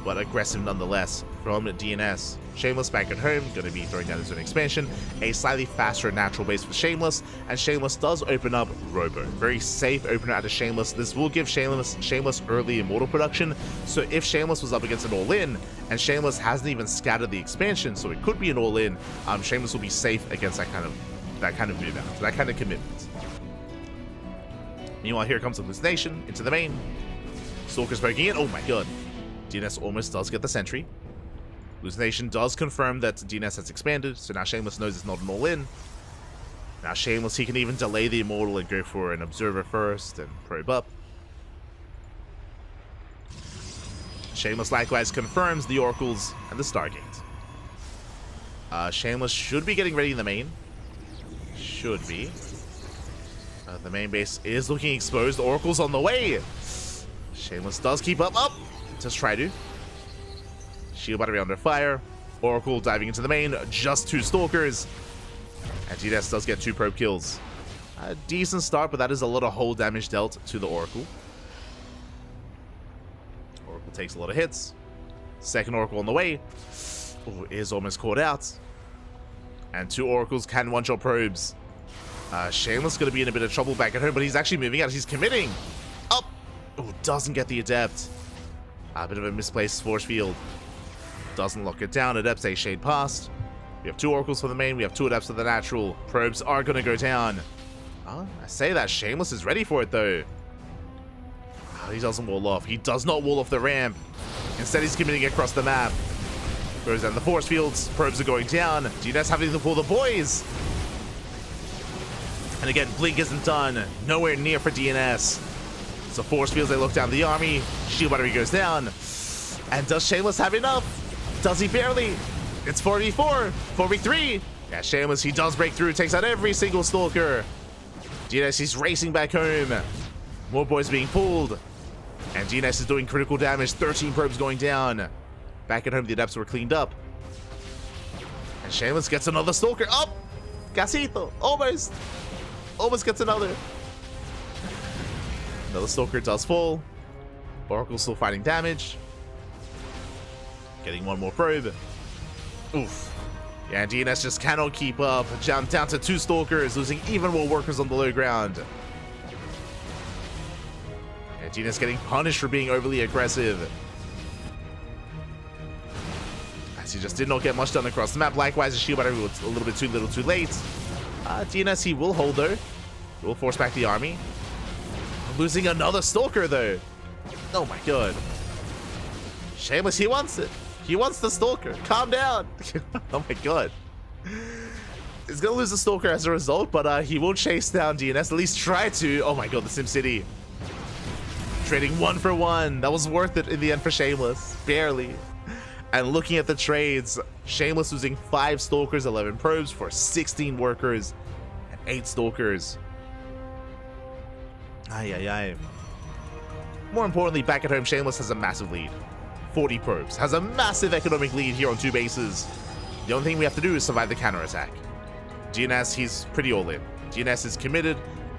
but aggressive nonetheless from DNS. Shameless back at home, going to be throwing down his own expansion. A slightly faster natural base for Shameless, and Shameless does open up Robo. Very safe opener out of Shameless. This will give Shameless early Immortal production, so if Shameless was up against an all-in, and Shameless hasn't even scattered the expansion, so it could be an all-in, Shameless will be safe against that kind of move out, that kind of commitment. Meanwhile, here comes the Hallucination into the main. Stalker's poking in. Oh my god. DNS almost does get the sentry. Hallucination does confirm that DNS has expanded, so now Shameless knows it's not an all-in. Now Shameless, he can even delay the Immortal and go for an Observer first and probe up. Shameless likewise confirms the Oracles and the Stargate. Shameless should be getting ready in the main. Should be. The main base is looking exposed. Oracle's on the way. Shameless does keep up. Just try to. Shield battery under fire. Oracle diving into the main. Just 2 Stalkers. And DNS does get 2 probe kills. A decent start, but that is a lot of hull damage dealt to the Oracle. Oracle takes a lot of hits. Second Oracle on the way. Oh, is almost caught out. And 2 Oracles can one-shot probes. Shameless going to be in a bit of trouble back at home, but he's actually moving out. He's committing. Up. Oh, doesn't get the Adept. A bit of a misplaced force field. Doesn't lock it down. Adepts a shade past. We have 2 Oracles for the main. We have 2 Adepts for the natural. Probes are going to go down. I say that. Shameless is ready for it, though. He doesn't wall off. He does not wall off the ramp. Instead, he's committing across the map. Goes down the force fields. Probes are going down. DNS having to pull the boys. And again, Blink isn't done. Nowhere near for DNS. So force fields, they look down the army. Shield battery goes down. And does Shameless have enough? Does he barely? It's 4v4. 4v3. Yeah, Shameless, he does break through. Takes out every single Stalker. DNS, he's racing back home. More boys being pulled. And DNS is doing critical damage. 13 probes going down. Back at home, the Adepts were cleaned up. And Shameless gets another Stalker. Up! Casito. Almost. Almost gets another. Another Stalker does fall. Oracle still fighting damage. Getting one more probe. Oof. Yeah, DNS just cannot keep up. Down to 2 Stalkers, losing even more workers on the low ground. And DNS getting punished for being overly aggressive. As he just did not get much done across the map. Likewise, the shield battery was a little bit too little too late. DNS, he will hold though. He will force back the army. Losing another Stalker though. Oh my god. Shameless, he wants it. He wants the Stalker. Calm down. Oh my god. He's gonna lose the Stalker as a result, but he will chase down DNS. At least try to. Oh my god, the SimCity. Trading 1 for 1. That was worth it in the end for Shameless. Barely. And looking at the trades, Shameless losing 5 Stalkers, 11 probes for 16 workers, and 8 Stalkers. Ay. More importantly, back at home, Shameless has a massive lead. 40 probes. Has a massive economic lead here on 2 bases. The only thing we have to do is survive the counterattack. DNS, he's pretty all in. DNS is committed,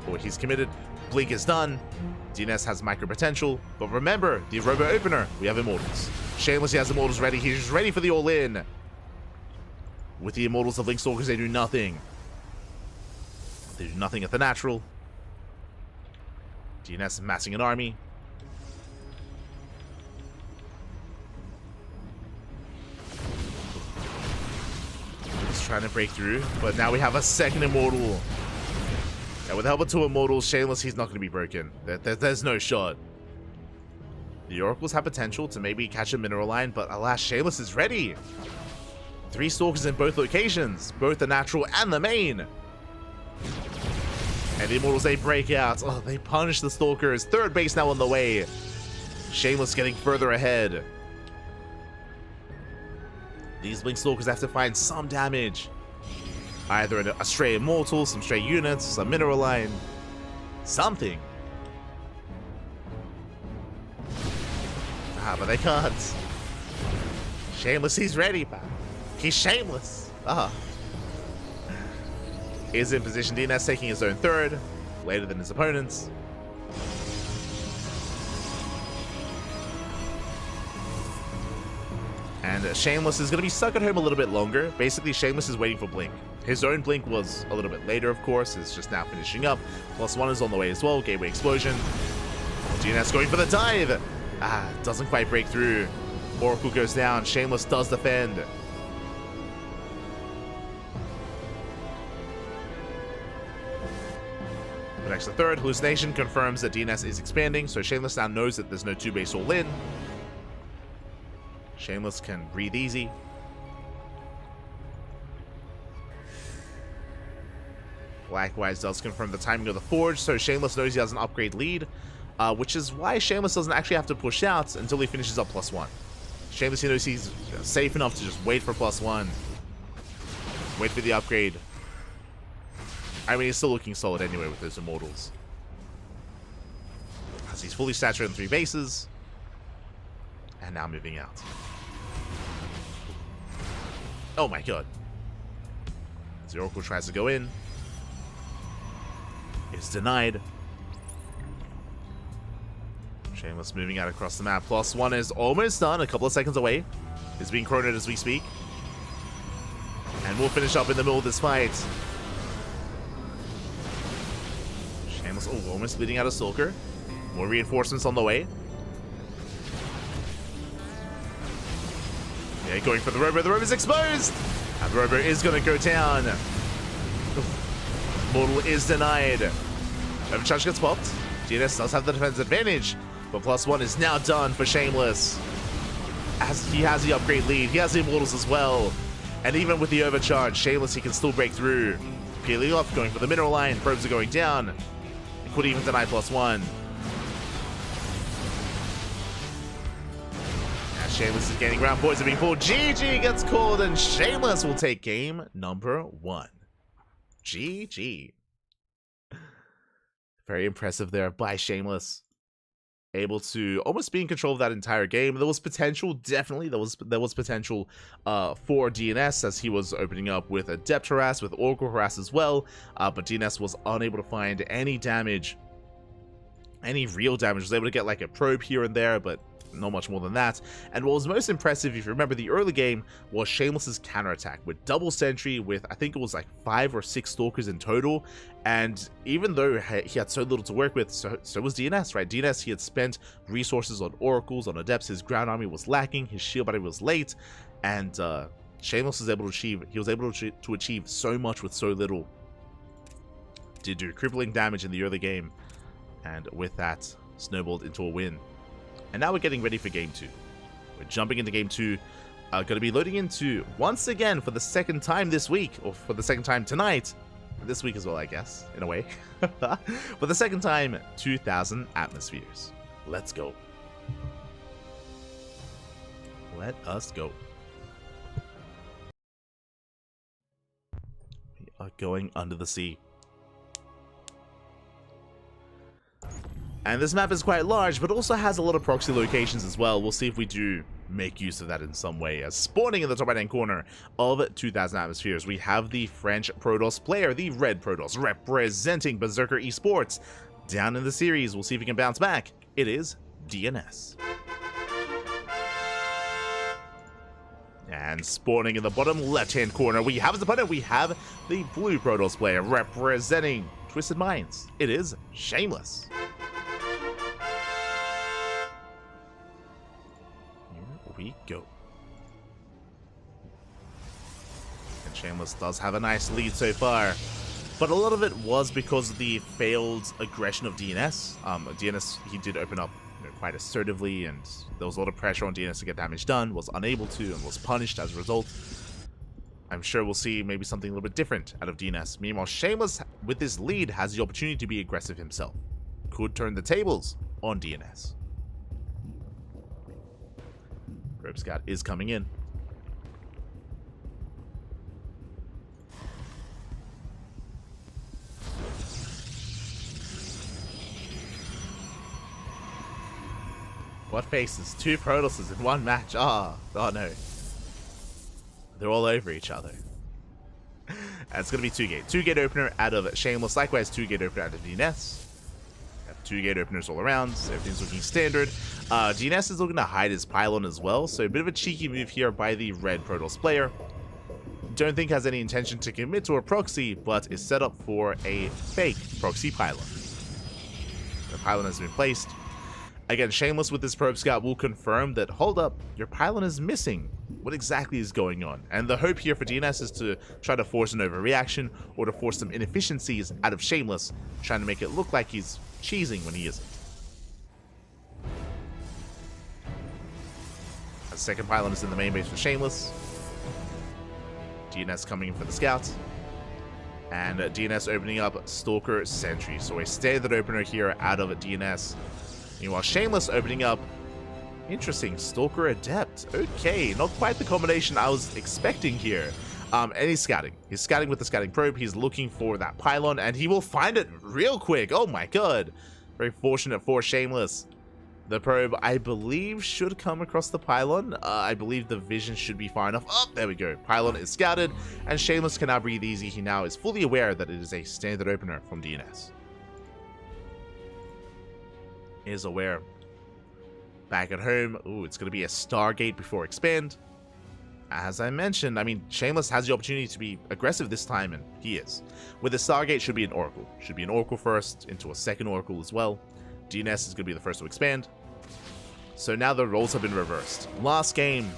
or he's committed. Blink is done. DNS has micro potential, but remember, the Robo Opener, we have Immortals. Shameless, he has Immortals ready. He's just ready for the all-in. With the Immortals of Link Stalkers, they do nothing. They do nothing at the natural. DNS massing an army. He's trying to break through, but now we have a second Immortal. And with the help of 2 Immortals, Shameless, he's not going to be broken. There's no shot. The Oracles have potential to maybe catch a mineral line, but alas, Shameless is ready. 3 Stalkers in both locations, both the natural and the main. And the Immortals, they break out. Oh, they punish the Stalkers. 3rd base now on the way. Shameless getting further ahead. These Blink Stalkers have to find some damage. Either a stray Immortal, some stray units, some Mineral Line. Something. Ah, but they can't. Shameless, he's ready, pal. He's shameless. Ah. Is in position. DNS taking his own third, later than his opponents. And Shameless is going to be stuck at home a little bit longer. Basically, Shameless is waiting for Blink. His own Blink was a little bit later, of course. It's just now finishing up. +1 is on the way as well. Gateway Explosion. DNS going for the dive. Ah, doesn't quite break through. Oracle goes down. Shameless does defend. But extra third, Hallucination confirms that DNS is expanding, so Shameless now knows that there's no 2-base all-in. Shameless can breathe easy. Likewise does confirm the timing of the Forge, so Shameless knows he has an upgrade lead, which is why Shameless doesn't actually have to push out until he finishes up +1. Shameless, he knows he's safe enough to just wait for +1. Wait for the upgrade. I mean, he's still looking solid anyway with those Immortals. As he's fully saturated in 3 bases. And now moving out. Oh my god. As the Oracle tries to go in. Is denied. Shameless moving out across the map. +1 is almost done. A couple of seconds away. Is being chronoed as we speak. And we'll finish up in the middle of this fight. Shameless, oh, almost bleeding out a Stalker. More reinforcements on the way. Yeah, going for the Robo. The Robo's exposed! And the Robo is going to go down. Mortal is denied. Overcharge gets popped. DNS does have the defense advantage, but +1 is now done for Shameless. As he has the upgrade lead, he has the Immortals as well. And even with the overcharge, Shameless, he can still break through. Peeling off, going for the Mineral Line. Probes are going down. It could even deny +1. Shameless is gaining ground. Points are being pulled. GG gets called, and Shameless will take game number 1. GG. Very impressive there by Shameless. Able to almost be in control of that entire game. There was potential, definitely. There was potential for DNS as he was opening up with Adept Harass, with Oracle Harass as well. But DNS was unable to find any damage. Any real damage. Was able to get like a probe here and there, but not much more than that. And what was most impressive, if you remember the early game, was Shameless's counterattack with double sentry with, I think it was like 5 or 6 Stalkers in total. And even though he had so little to work with, so was DNS, right? DNS, he had spent resources on Oracles, on Adepts. His ground army was lacking, his shield body was late, and Shameless was able to achieve so much with so little. Did do crippling damage in the early game, and with that, snowballed into a win. And now we're getting ready for Game 2. We're jumping into Game 2. Going to be loading into, once again, for the second time this week, or for the second time tonight, this week as well, I guess, in a way. For the second time, 2,000 atmospheres. Let's go. Let us go. We are going under the sea. And this map is quite large, but also has a lot of proxy locations as well. We'll see if we do make use of that in some way. As spawning in the top right-hand corner of 2,000 atmospheres, we have the French Protoss player, the Red Protoss, representing Berserker Esports. Down in the series, we'll see if he can bounce back. It is DNS. And spawning in the bottom left-hand corner, we have his opponent. We have the Blue Protoss player, representing Twisted Minds. It is Shameless. We go. And Shameless does have a nice lead so far, but a lot of it was because of the failed aggression of DNS. DNS, he did open up quite assertively, and there was a lot of pressure on DNS to get damage done, was unable to, and was punished as a result. I'm sure we'll see maybe something a little bit different out of DNS. Meanwhile, Shameless, with this lead, has the opportunity to be aggressive himself. Could turn the tables on DNS. Probe Scout is coming in. What faces? Two Protosses in one match. Oh no. They're all over each other. And it's going to be 2-gate. 2-gate opener out of Shameless. Likewise, 2-gate opener out of DNS. Have 2-gate openers all around. So everything's looking standard. DNS is looking to hide his pylon as well. So a bit of a cheeky move here by the red Protoss player. Don't think has any intention to commit to a proxy, but is set up for a fake proxy pylon. The pylon has been placed. Again, Shameless with this probe scout will confirm that, hold up, your pylon is missing. What exactly is going on? And the hope here for DNS is to try to force an overreaction or to force some inefficiencies out of Shameless, trying to make it look like he's cheesing when he isn't. A second pylon is in the main base for Shameless. DNS coming in for the scout. And DNS opening up Stalker Sentry. So a standard opener here out of DNS. Meanwhile, Shameless opening up, interesting, Stalker Adept. Okay, not quite the combination I was expecting here. And he's scouting. He's scouting with the scouting probe. He's looking for that pylon, and he will find it real quick. Oh my god. Very fortunate for Shameless. The probe, I believe, should come across the pylon. I believe the vision should be far enough. Oh, there we go. Pylon is scouted, and Shameless can now breathe easy. He now is fully aware that it is a standard opener from DNS. Is aware. Back at home, ooh, it's going to be a Stargate before expand. As I mentioned, I mean, Shameless has the opportunity to be aggressive this time, and he is. With the Stargate, should be an Oracle. Should be an Oracle first, into a second Oracle as well. DNS is going to be the first to expand. So now the roles have been reversed. Last game,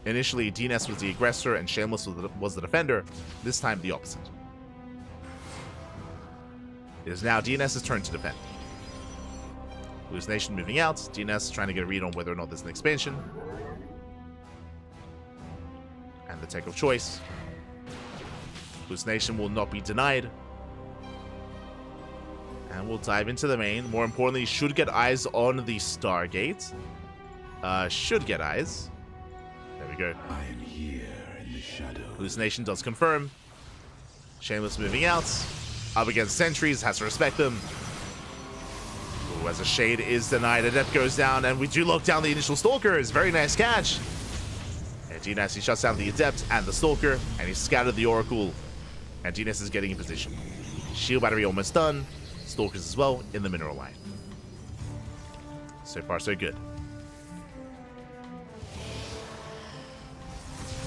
initially DNS was the aggressor and Shameless was the defender. This time, the opposite. It is now DNS's turn to defend. Hallucination moving out. DNS trying to get a read on whether or not there's an expansion. And the tech of choice. Hallucination will not be denied. And we'll dive into the main. More importantly, should get eyes on the Stargate. Should get eyes. There we go.
I am here in the shadow.
Hallucination does confirm. Shameless moving out. Up against sentries, has to respect them. Ooh, as a shade is denied, Adept goes down, and we do lock down the initial Stalkers. Very nice catch. And DNS, he shuts down the Adept and the Stalker, and he scattered the Oracle. And DNS is getting in position. Shield battery almost done. Stalkers as well in the mineral line. So far, so good.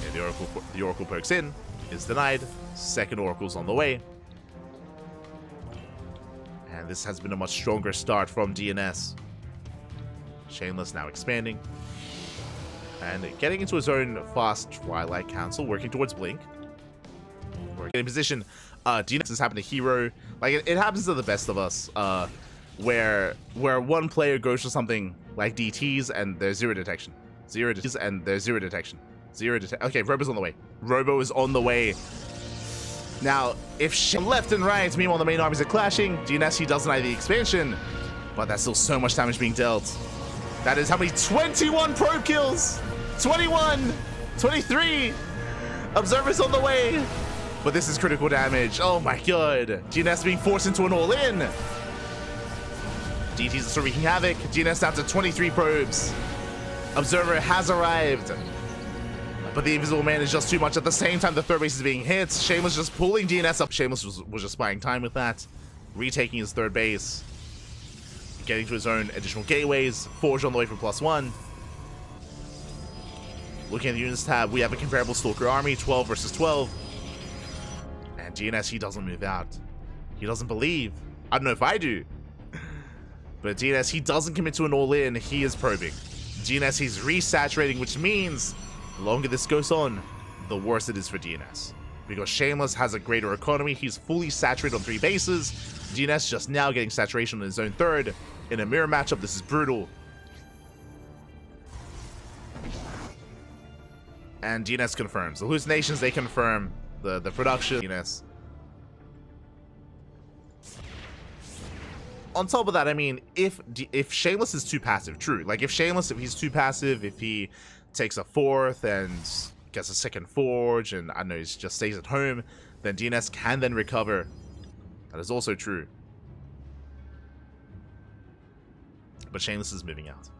Yeah, the Oracle pokes in, is denied. Second Oracle's on the way. And this has been a much stronger start from DNS. Shameless now expanding. And getting into his own fast Twilight Council, working towards Blink. Working in position. DNS is having a hero. Like, it happens to the best of us. Where one player goes for something like DTs and there's zero detection. Zero DTs and there's zero detection. Okay, Robo's on the way. Robo is on the way. Now, if left and right, meanwhile the main armies are clashing, DNS, he does deny the expansion, but that's still so much damage being dealt. That is how many? 21 probe kills! 21! 23! Observers on the way! But this is critical damage. Oh my god. DNS being forced into an all-in. DTs are still wreaking havoc. DNS down to 23 probes. Observer has arrived. But the Invisible Man is just too much. At the same time, the third base is being hit. Shameless just pulling DNS up. Shameless was just buying time with that. Retaking his third base. Getting to his own additional gateways. Forge on the way for +1. Looking at the units tab, we have a comparable Stalker army. 12 versus 12. And DNS, he doesn't move out. He doesn't believe. I don't know if I do. But DNS, he doesn't commit to an all-in. He is probing. DNS, he's resaturating, which means the longer this goes on, the worse it is for DNS. Because Shameless has a greater economy, he's fully saturated on 3 bases. DNS just now getting saturation on his own third. In a mirror matchup, this is brutal. And DNS confirms. The hallucinations, they confirm the production. DNS. On top of that, I mean, if Shameless is too passive, true. Like, if he's too passive, if he takes a 4th and gets a 2nd forge, and I don't know, he just stays at home, then DNS can then recover. That is also true. But Shameless is moving out.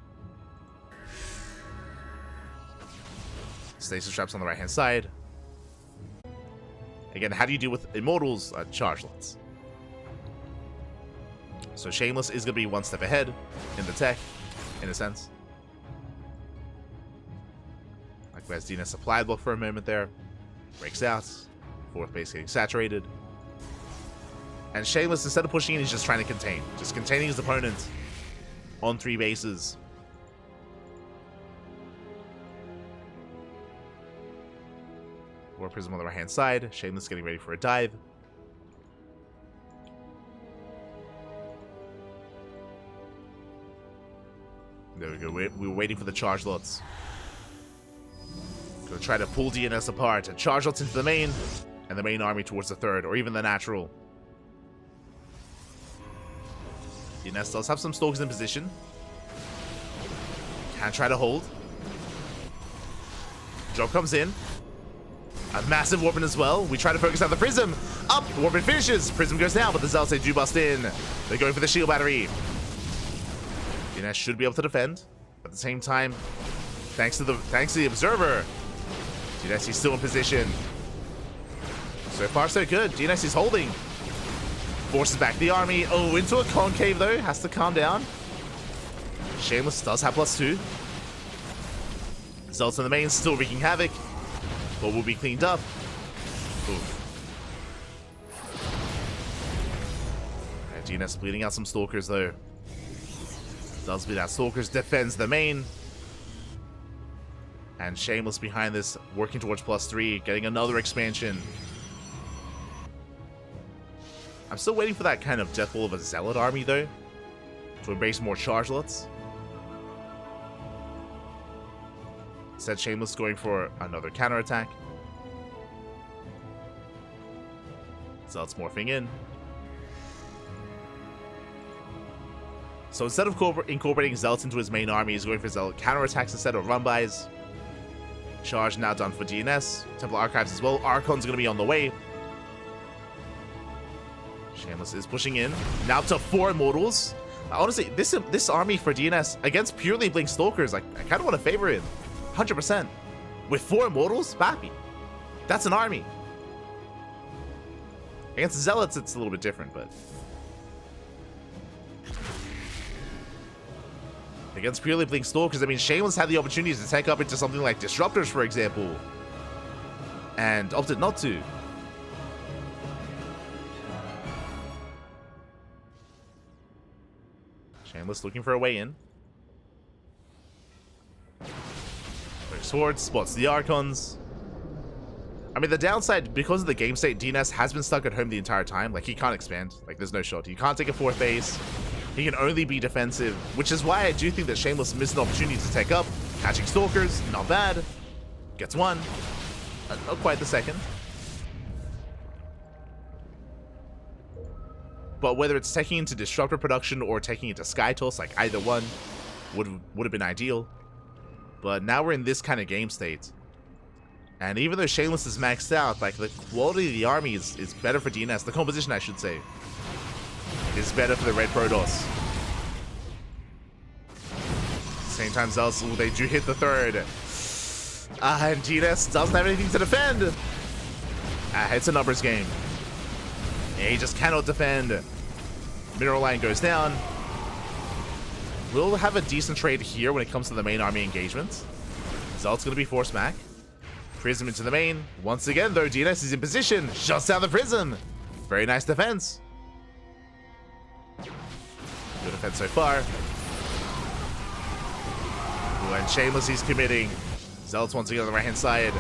Stasis traps on the right-hand side. Again, how do you deal with Immortals? Charge lots. So Shameless is going to be one step ahead in the tech, in a sense. Like whereas DNS supply block for a moment there. Breaks out. Fourth base getting saturated. And Shameless, instead of pushing in, he's just trying to contain. Just containing his opponent on 3 bases. War Prism on the right-hand side. Shameless getting ready for a dive. There we go. We were waiting for the charge lots. Gonna try to pull DNS apart and charge lots into the main, and the main army towards the third, or even the natural. DNS does have some stalkers in position. Can try to hold. Drop comes in. A massive Warpin as well. We try to focus on the Prism. Up! Warpin finishes. Prism goes down, but the Zealots, they do bust in. They're going for the shield battery. DNS should be able to defend. At the same time, thanks to the Observer, DNS is still in position. So far, so good. DNS is holding. Forces back the army. Oh, into a concave, though. Has to calm down. Shameless does have +2. Zealots in the main still wreaking havoc. But will be cleaned up. Oof. And DNS bleeding out some Stalkers, though. Does bleed out Stalkers. Defends the main. And Shameless behind this, working towards +3. Getting another expansion. I'm still waiting for that kind of death wall of a Zealot army, though. To embrace more charge lots. Instead, Shameless going for another counterattack. Zealots morphing in. So instead of incorporating Zealots into his main army, he's going for Zealot counterattacks instead of run-bys. Charge now done for DNS. Temple Archives as well. Archon's going to be on the way. Shameless is pushing in. Now up to 4 Immortals. Honestly, this army for DNS against purely Blink Stalkers, I kind of want to favor him. 100%. With 4 Immortals? Pappy. That's an army. Against Zealots, it's a little bit different, but... Against purely Blink Stalkers, I mean, Shameless had the opportunity to take up into something like Disruptors, for example. And opted not to. Shameless looking for a way in. Swords, spots the Archons. I mean, the downside, because of the game state, DNS has been stuck at home the entire time. Like, he can't expand. Like, there's no shot. He can't take a 4th base. He can only be defensive, which is why I do think that Shameless missed an opportunity to take up. Catching Stalkers, not bad. Gets 1. Not quite the 2nd. But whether it's taking into Disruptor production or taking into Sky Toss, like either one, would have been ideal. But now we're in this kind of game state. And even though Shameless is maxed out, like the quality of the army is better for DNS. The composition, I should say, is better for the Red Protoss. Same time, Zealots, they do hit the 3rd. And DNS doesn't have anything to defend. It's a numbers game. Yeah, he just cannot defend. Mineral line goes down. We'll have a decent trade here when it comes to the main army engagement. Zealot's going to be forced back. Prism into the main. Once again, though, DNS is in position. Shuts down the Prism. Very nice defense. Good defense so far. Ooh, and Shameless, he's committing. Zealots once again on the right-hand side.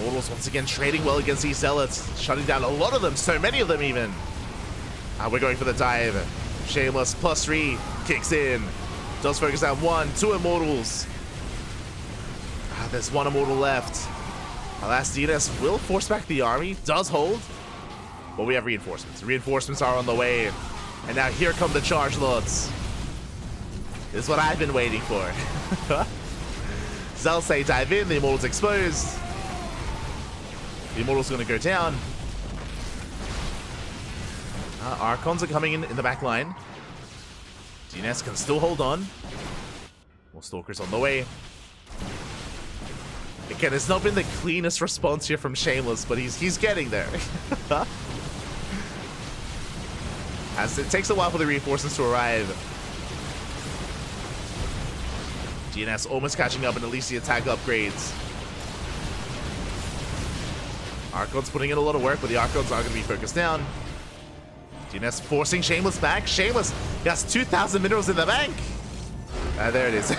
Mortals once again trading well against these Zealots. Shutting down a lot of them. So many of them, even. We're going for the dive. Shameless, +3, kicks in. Does focus down 1, 2 Immortals. There's 1 Immortal left. Alas, DNS will force back the army. Does hold. But we have reinforcements. Reinforcements are on the way. And now here come the Charge Lords. This is what I've been waiting for. Zealots, they dive in. The Immortal's exposed. The Immortal's going to go down. Archons are coming in the back line. DNS can still hold on. More Stalkers on the way. Again, it's not been the cleanest response here from Shameless, but he's getting there. As it takes a while for the reinforcements to arrive. DNS almost catching up, and at least the attack upgrades. Archon's putting in a lot of work, but the Archons are going to be focused down. DNS forcing Shameless back. Shameless has 2,000 minerals in the bank. There it is.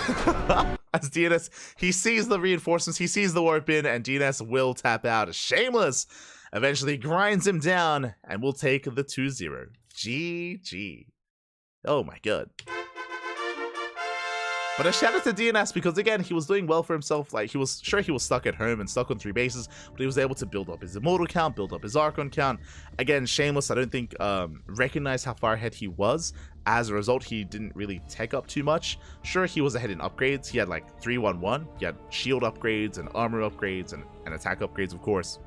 As DNS, he sees the reinforcements, he sees the warp in, and DNS will tap out. Shameless eventually grinds him down, and will take the 2-0. GG. Oh my god. But a shout out to DNS, because again, he was doing well for himself. Like, he was stuck at home and stuck on 3 bases, but he was able to build up his Immortal count, build up his Archon count. Again, Shameless, I don't think, recognized how far ahead he was. As a result, he didn't really tech up too much. Sure, he was ahead in upgrades. He had like 3-1-1. He had shield upgrades and armor upgrades and attack upgrades, of course.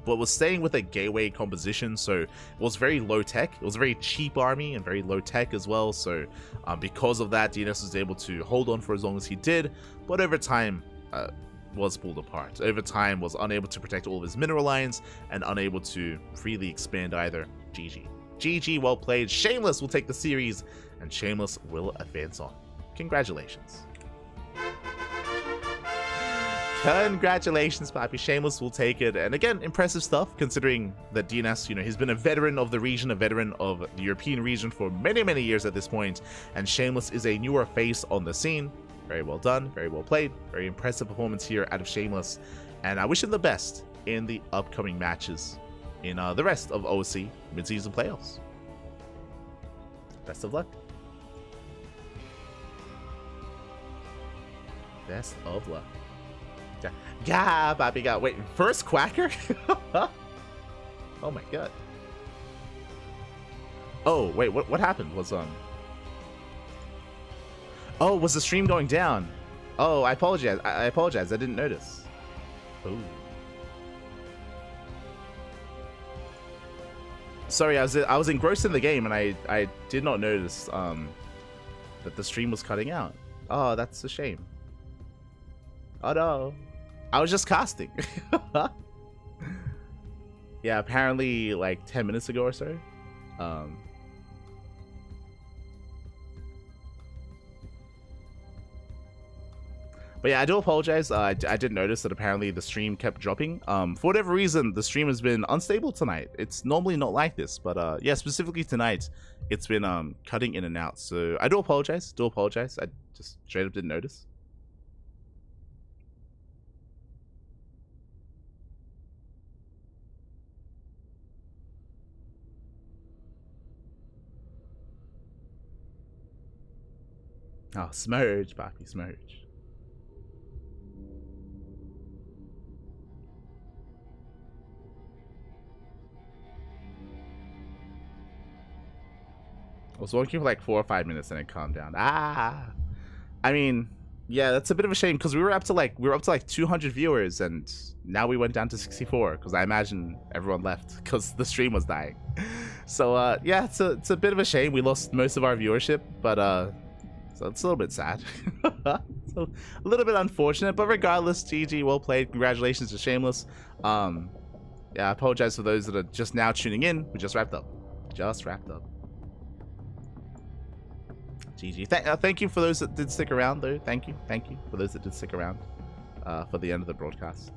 But was staying with a gateway composition, so it was very low tech. It was a very cheap army and very low tech as well. So because of that, DNS was able to hold on for as long as he did, but over time was pulled apart. Over time was unable to protect all of his mineral lines and unable to freely expand either. GG. GG, well played. Shameless will take the series, and Shameless will advance on. Congratulations. Congratulations, Papi. Shameless will take it. And again, impressive stuff, considering that DNS, you know, he's been a veteran of the region, a veteran of the European region for many, many years at this point. And Shameless is a newer face on the scene. Very well done. Very well played. Very impressive performance here out of Shameless. And I wish him the best in the upcoming matches in the rest of OSC mid-season playoffs. Best of luck. Best of luck. Yeah, Bobby got. Wait, first Quacker? Oh my god. Oh, wait, what happened? Was Oh, was the stream going down? Oh, I apologize. I apologize. I didn't notice. Oh. Sorry, I was engrossed in the game, and I did not notice that the stream was cutting out. Oh, that's a shame. Oh no, I was just casting. Yeah, apparently like 10 minutes ago or so. But yeah, I do apologize. I did notice that apparently the stream kept dropping. For whatever reason, the stream has been unstable tonight. It's normally not like this, but yeah, specifically tonight, it's been cutting in and out. So I do apologize. I just straight up didn't notice. Oh, smurge, Papi, smurge. I was working for like 4 or 5 minutes and it calmed down. I mean, yeah, that's a bit of a shame, because we were up to like 200 viewers, and now we went down to 64 because I imagine everyone left because the stream was dying. So yeah, it's a bit of a shame. We lost most of our viewership, but so it's a little bit sad. So a little bit unfortunate, but regardless, GG, well played. Congratulations to Shameless. Yeah, I apologize for those that are just now tuning in. We just wrapped up. GG. Thank you for those that did stick around, though. Thank you for those that did stick around for the end of the broadcast.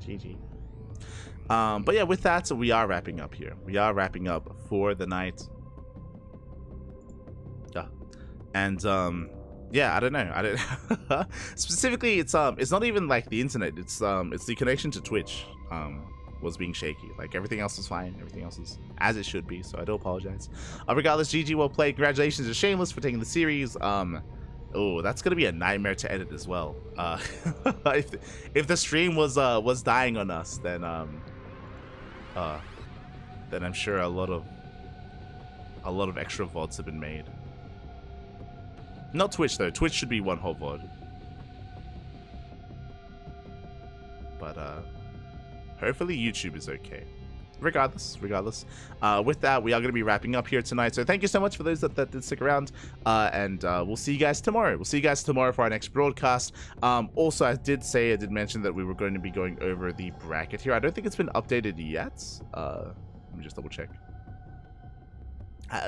GG. But yeah, with that, so we are wrapping up here. We are wrapping up for the night. And yeah, I don't know. Specifically, it's not even like the internet. It's the connection to Twitch was being shaky. Like, everything else was fine. Everything else is as it should be. So I do apologize. Regardless, GG, well played. Congratulations to Shameless for taking the series. Oh, that's gonna be a nightmare to edit as well. If the stream was dying on us, then I'm sure a lot of extra VODs have been made. Not Twitch though. Twitch should be one whole VOD. but hopefully YouTube is okay. Regardless, with that, we are going to be wrapping up here tonight. So thank you so much for those that did stick around, and we'll see you guys tomorrow. We'll see you guys tomorrow for our next broadcast. Also, I did mention that we were going to be going over the bracket here. I don't think it's been updated yet. Let me just double check.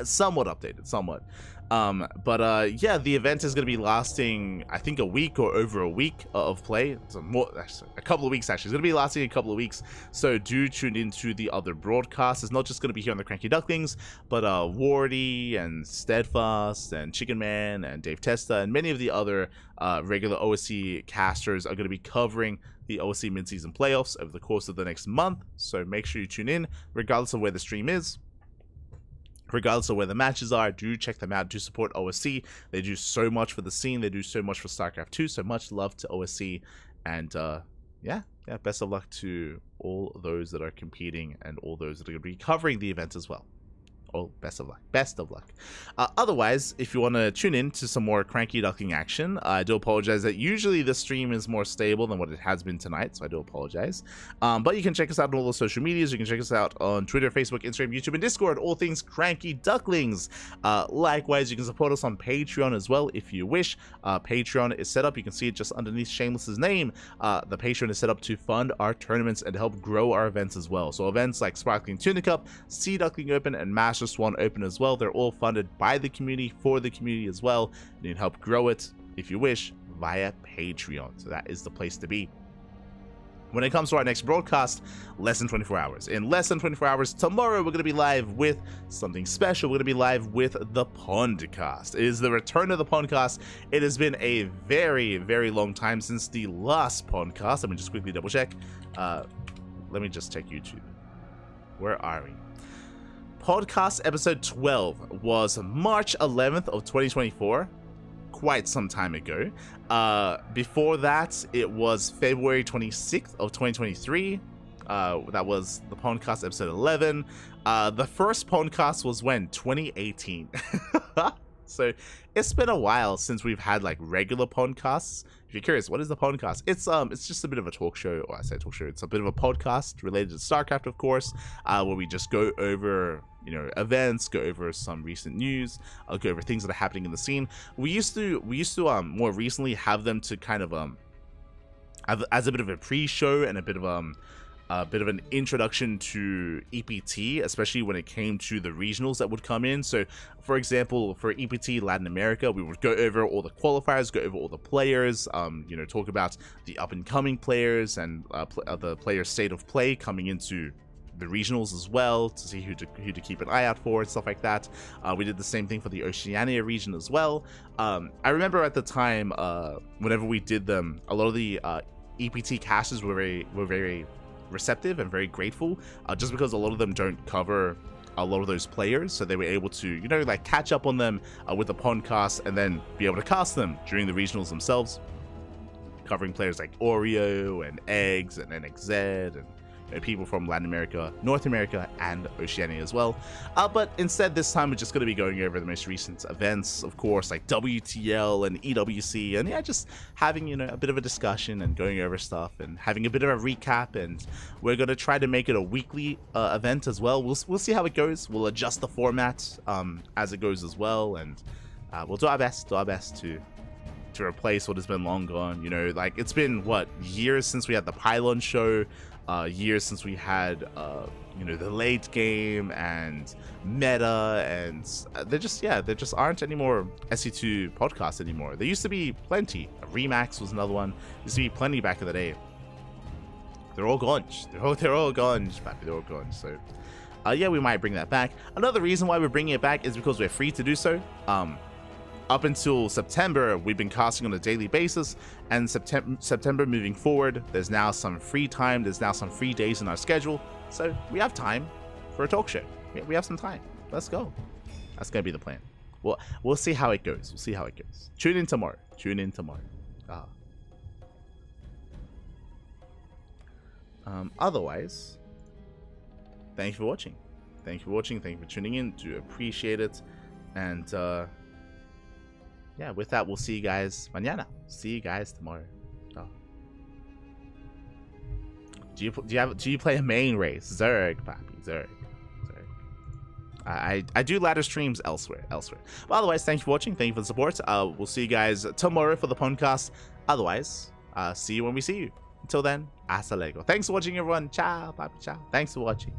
Somewhat updated, somewhat. Yeah, the event is going to be lasting, I think, a week or over a week of play. So a couple of weeks, actually. It's going to be lasting a couple of weeks, so do tune into the other broadcasts. It's not just going to be here on the CranKy Ducklings, but Wardy and Steadfast and Chicken Man and Dave Testa and many of the other regular OSC casters are going to be covering the OSC mid-season playoffs over the course of the next month. So make sure you tune in, regardless of where the stream is. Regardless of where the matches are, do check them out. Do support OSC. They do so much for the scene. They do so much for StarCraft 2. So much love to OSC. And yeah, best of luck to all those that are competing and all those that are going to be covering the event as well. Oh, best of luck. Best of luck. Otherwise, if you want to tune in to some more CranKy Duckling action, I do apologize that usually the stream is more stable than what it has been tonight, so I do apologize. But you can check us out on all the social medias. You can check us out on Twitter, Facebook, Instagram, YouTube, and Discord, all things CranKy Ducklings. Likewise, you can support us on Patreon as well if you wish. Patreon is set up. You can see it just underneath Shameless's name. The Patreon is set up to fund our tournaments and help grow our events as well. So events like Sparkling Tuna Cup, Sea Duckling Open, and Master Swan Open as well. They're all funded by the community for the community as well. And you can help grow it, if you wish, via Patreon. So that is the place to be. When it comes to our next broadcast, less than 24 hours. In less than 24 hours, tomorrow we're going to be live with something special. We're going to be live with the Pondcast. It is the return of the Pondcast. It has been a very, very long time since the last Pondcast. Let me just quickly double check. Let me just check YouTube. Where are we? Podcast episode 12 was March 11th of 2024, quite some time ago. Before that, it was February 26th of 2023. That was the podcast episode 11. The first podcast was when? 2018. So it's been a while since we've had like regular podcasts. If you're curious, what is the podcast? It's just a bit of a talk show, or I say talk show. It's a bit of a podcast related to StarCraft, of course, where we just go over, events, go over some recent news, go over things that are happening in the scene. We used to more recently have them to kind of as a bit of a pre-show and a bit of an introduction to EPT, especially when it came to the regionals that would come in. So, for example, for EPT Latin America, we would go over all the qualifiers, go over all the players, talk about the up-and-coming players and the players' state of play coming into the regionals as well, to see who to keep an eye out for and stuff like that. We did the same thing for the Oceania region as well. I remember at the time, whenever we did them, a lot of the EPT casters were very receptive and very grateful, just because a lot of them don't cover a lot of those players, so they were able to catch up on them with the Pondcast and then be able to cast them during the regionals themselves, covering players like Oreo and Eggs and NXZ and people from Latin America, North America, and Oceania as well. But instead, this time we're just going to be going over the most recent events, of course, like WTL and EWC, and just having a bit of a discussion and going over stuff and having a bit of a recap. And we're going to try to make it a weekly event as well. We'll see how it goes. We'll adjust the format as it goes as well, and we'll do our best to replace what has been long gone. It's been years since we had the Pylon show. Years since we had the late game and meta, and there just aren't any more SC2 podcasts anymore. There used to be plenty. Remax was another one. Used to be plenty back in the day. They're all gone. They're all gone. They're all gone. So we might bring that back. Another reason why we're bringing it back is because we're free to do so. Up until September, we've been casting on a daily basis, and September moving forward, there's now some free time, there's now some free days in our schedule, so we have time for a talk show. We have some time. Let's go. That's gonna be the plan. We'll see how it goes. Tune in tomorrow. Otherwise, thank you for watching. Thank you for tuning in. Do appreciate it. And with that, we'll see you guys mañana. See you guys tomorrow. Do you play a main race? Zerg, Poppy, Zerg. I do ladder streams elsewhere. But otherwise, thank you for watching. Thank you for the support. We'll see you guys tomorrow for the podcast. Otherwise, see you when we see you. Until then, hasta luego. Thanks for watching, everyone. Ciao, Poppy, ciao. Thanks for watching.